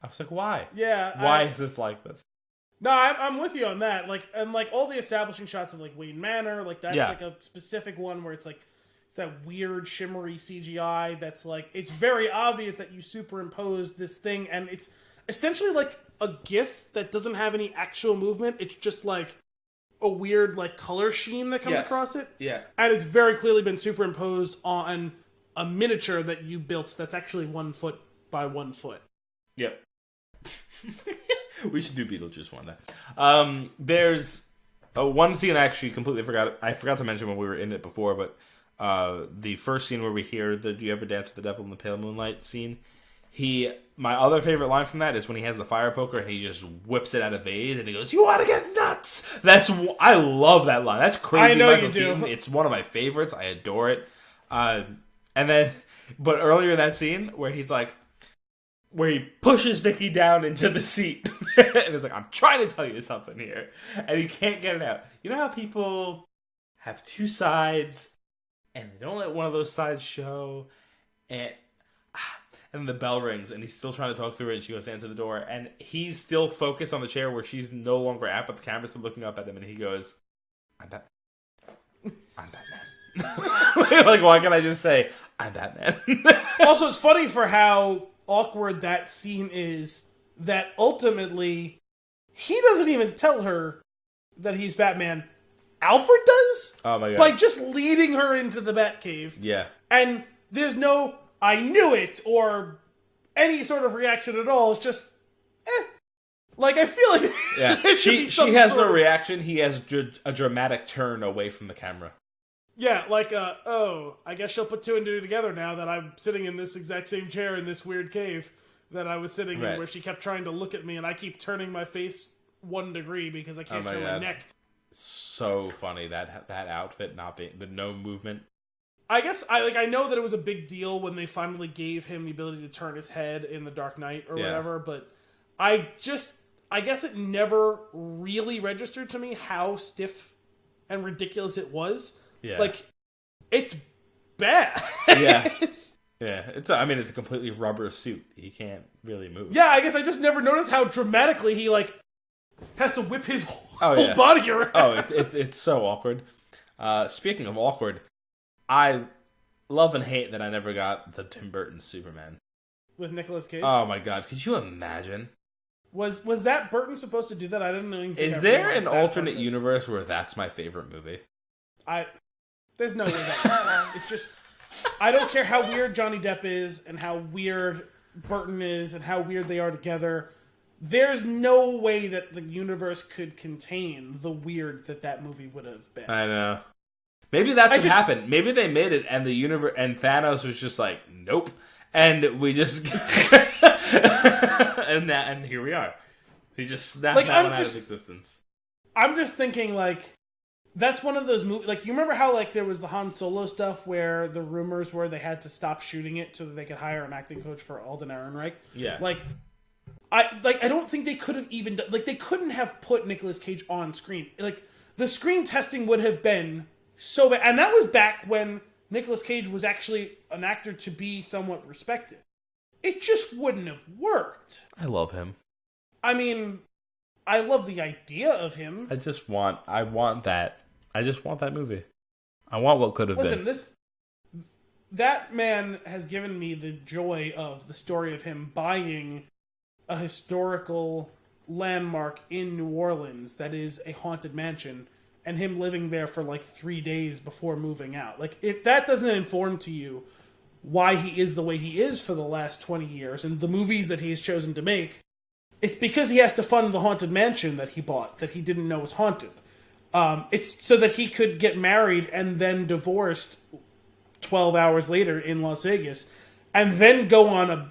I was like, why? Yeah. Why is this like this? No, I'm with you on that. Like, and like all the establishing shots of like Wayne Manor, like that's like a specific one where it's like that weird shimmery CGI that's like, it's very obvious that you superimposed this thing, and it's essentially like a GIF that doesn't have any actual movement. It's just like a weird like color sheen that comes across it. Yeah. And it's very clearly been superimposed on a miniature that you built that's actually 1 foot by 1 foot. Yep. We should do Beetlejuice one day. There's one scene I actually completely forgot. I forgot to mention when we were in it before, but the first scene where we hear the "Do you ever dance with the devil in the pale moonlight" scene. My other favorite line from that is when he has the fire poker and he just whips it out of vase and he goes, "You want to get nuts?" I love that line. That's crazy. I know Michael you do. Keaton. It's one of my favorites. I adore it. And then, but earlier in that scene where he pushes Vicky down into the seat and is like, "I'm trying to tell you something here," and he can't get it out. You know how people have two sides and they don't let one of those sides show, and the bell rings and he's still trying to talk through it and she goes to answer the door and he's still focused on the chair where she's no longer at, but the camera's still looking up at him and he goes, I'm Batman. Like, why can't I just say, I'm Batman? Also, it's funny for how awkward that scene is that ultimately he doesn't even tell her that he's Batman. Alfred does? Oh my god. By just leading her into the Batcave. Yeah. And there's no, "I knew it," or any sort of reaction at all. It's just, Like, I feel like yeah. She has no reaction. He has a dramatic turn away from the camera. Yeah, like, oh, I guess she'll put two and two together now that I'm sitting in this exact same chair in this weird cave that I was sitting in, where she kept trying to look at me and I keep turning my face 1 degree because I can't turn my neck. So funny that outfit not being the no movement. I guess I know that it was a big deal when they finally gave him the ability to turn his head in The Dark Knight or whatever, but I guess it never really registered to me how stiff and ridiculous it was. Yeah. Like, it's bad. Yeah. Yeah, it's a completely rubber suit. He can't really move. Yeah, I guess I just never noticed how dramatically he like has to whip his whole yeah. body around. Oh, it's so awkward. Speaking of awkward, I love and hate that I never got the Tim Burton Superman. With Nicolas Cage? Oh my god, could you imagine? Was that Burton supposed to do that? I didn't know. Is there an alternate universe where that's my favorite movie? There's no way that it's just I don't care how weird Johnny Depp is and how weird Burton is and how weird they are together. There's no way that the universe could contain the weird that movie would have been. I know. Maybe that's what happened. Maybe they made it and the universe and Thanos was just like, nope. And we just and here we are. He just snapped that one out of existence. I'm just thinking like that's one of those movies. Like you remember how like there was the Han Solo stuff where the rumors were they had to stop shooting it so that they could hire an acting coach for Alden Ehrenreich. Yeah. I don't think they could have even done, like they couldn't have put Nicolas Cage on screen. Like the screen testing would have been so bad, and that was back when Nicolas Cage was actually an actor to be somewhat respected. It just wouldn't have worked. I love him. I mean, I love the idea of him. I want that. I just want that movie. I want what could have been. Listen, that man has given me the joy of the story of him buying a historical landmark in New Orleans that is a haunted mansion and him living there for like 3 days before moving out. Like, if that doesn't inform to you why he is the way he is for the last 20 years and the movies that he has chosen to make, it's because he has to fund the haunted mansion that he bought that he didn't know was haunted. It's so that he could get married and then divorced 12 hours later in Las Vegas and then go on a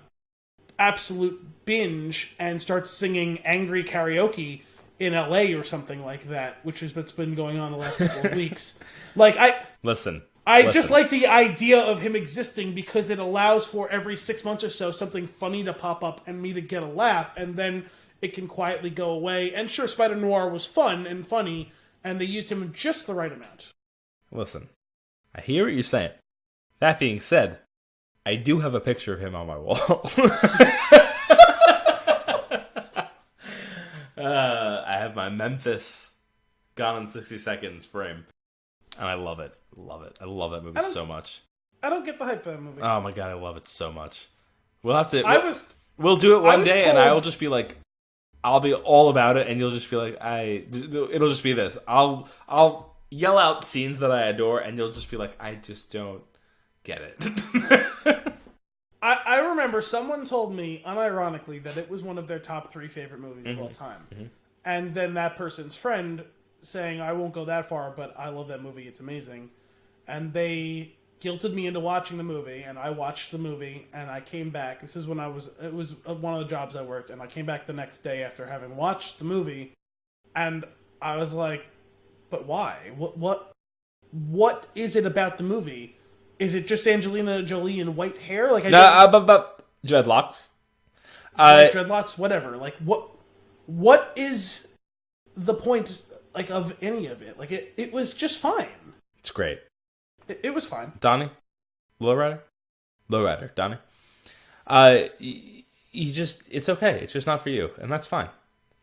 absolute binge and start singing angry karaoke in LA or something like that, which is what's been going on the last couple of weeks. Like, Listen. Just like the idea of him existing because it allows for every 6 months or so something funny to pop up and me to get a laugh, and then it can quietly go away. And sure, Spider Noir was fun and funny, and they used him in just the right amount. Listen, I hear what you're saying. That being said, I do have a picture of him on my wall. I have my Memphis Gone in 60 Seconds frame. And I love it. Love it. I love that movie so much. I don't get the hype for that movie. Oh my god, I love it so much. We'll have to... We'll do it one day, and I will just be like... I'll be all about it, and you'll just be like... It'll just be this. I'll yell out scenes that I adore, and you'll just be like, I just don't get it. I remember someone told me, unironically, that it was one of their top 3 favorite movies of all time. Mm-hmm. And then that person's friend saying, I won't go that far, but I love that movie, it's amazing. And they guilted me into watching the movie, and I watched the movie, and I came back. This is when it was one of the jobs I worked, and I came back the next day after having watched the movie, and I was like, but why? What is it about the movie? Is it just Angelina Jolie in white hair? Like dreadlocks. Dreadlocks, whatever. Like, what is the point, like, of any of it? Like, it was just fine. It's great. It was fine. Donnie? Lowrider, Donnie. It's okay. It's just not for you. And that's fine.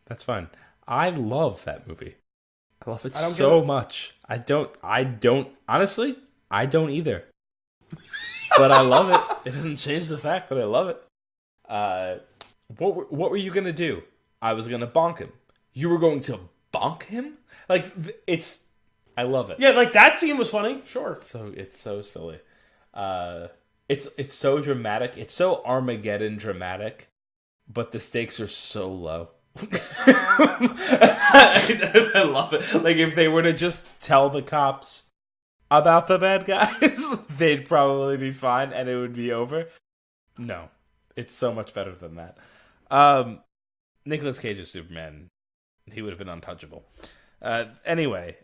That's fine. I love that movie. I love it so much. I don't, honestly, I don't either. But I love it. It doesn't change the fact that I love it. What were you going to do? I was going to bonk him. You were going to bonk him? Like, I love it. Yeah, like, that scene was funny. Sure. It's so silly. It's so dramatic. It's so Armageddon dramatic, but the stakes are so low. I love it. Like, if they were to just tell the cops about the bad guys, they'd probably be fine and it would be over. No. It's so much better than that. Nicolas Cage's Superman, he would have been untouchable. Anyway,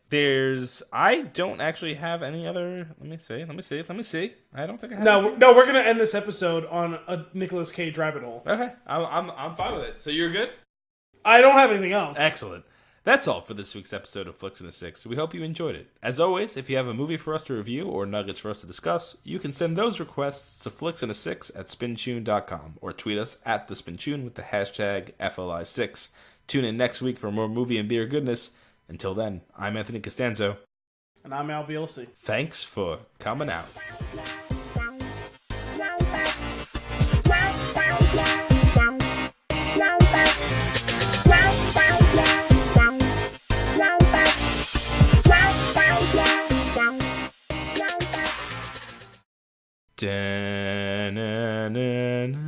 I don't actually have any other. Let me see. I don't think I have. No, we're gonna end this episode on a Nicolas Cage rabbit hole. Okay, I'm fine with it. So you're good. I don't have anything else. Excellent. That's all for this week's episode of Flix and a Six. We hope you enjoyed it. As always, if you have a movie for us to review or nuggets for us to discuss, you can send those requests to flixandasix@spintune.com or tweet us at @thespintune with the hashtag FLI6. Tune in next week for more movie and beer goodness. Until then, I'm Anthony Costanzo. And I'm Al Bielsi. Thanks for coming out. Da-na-na-na.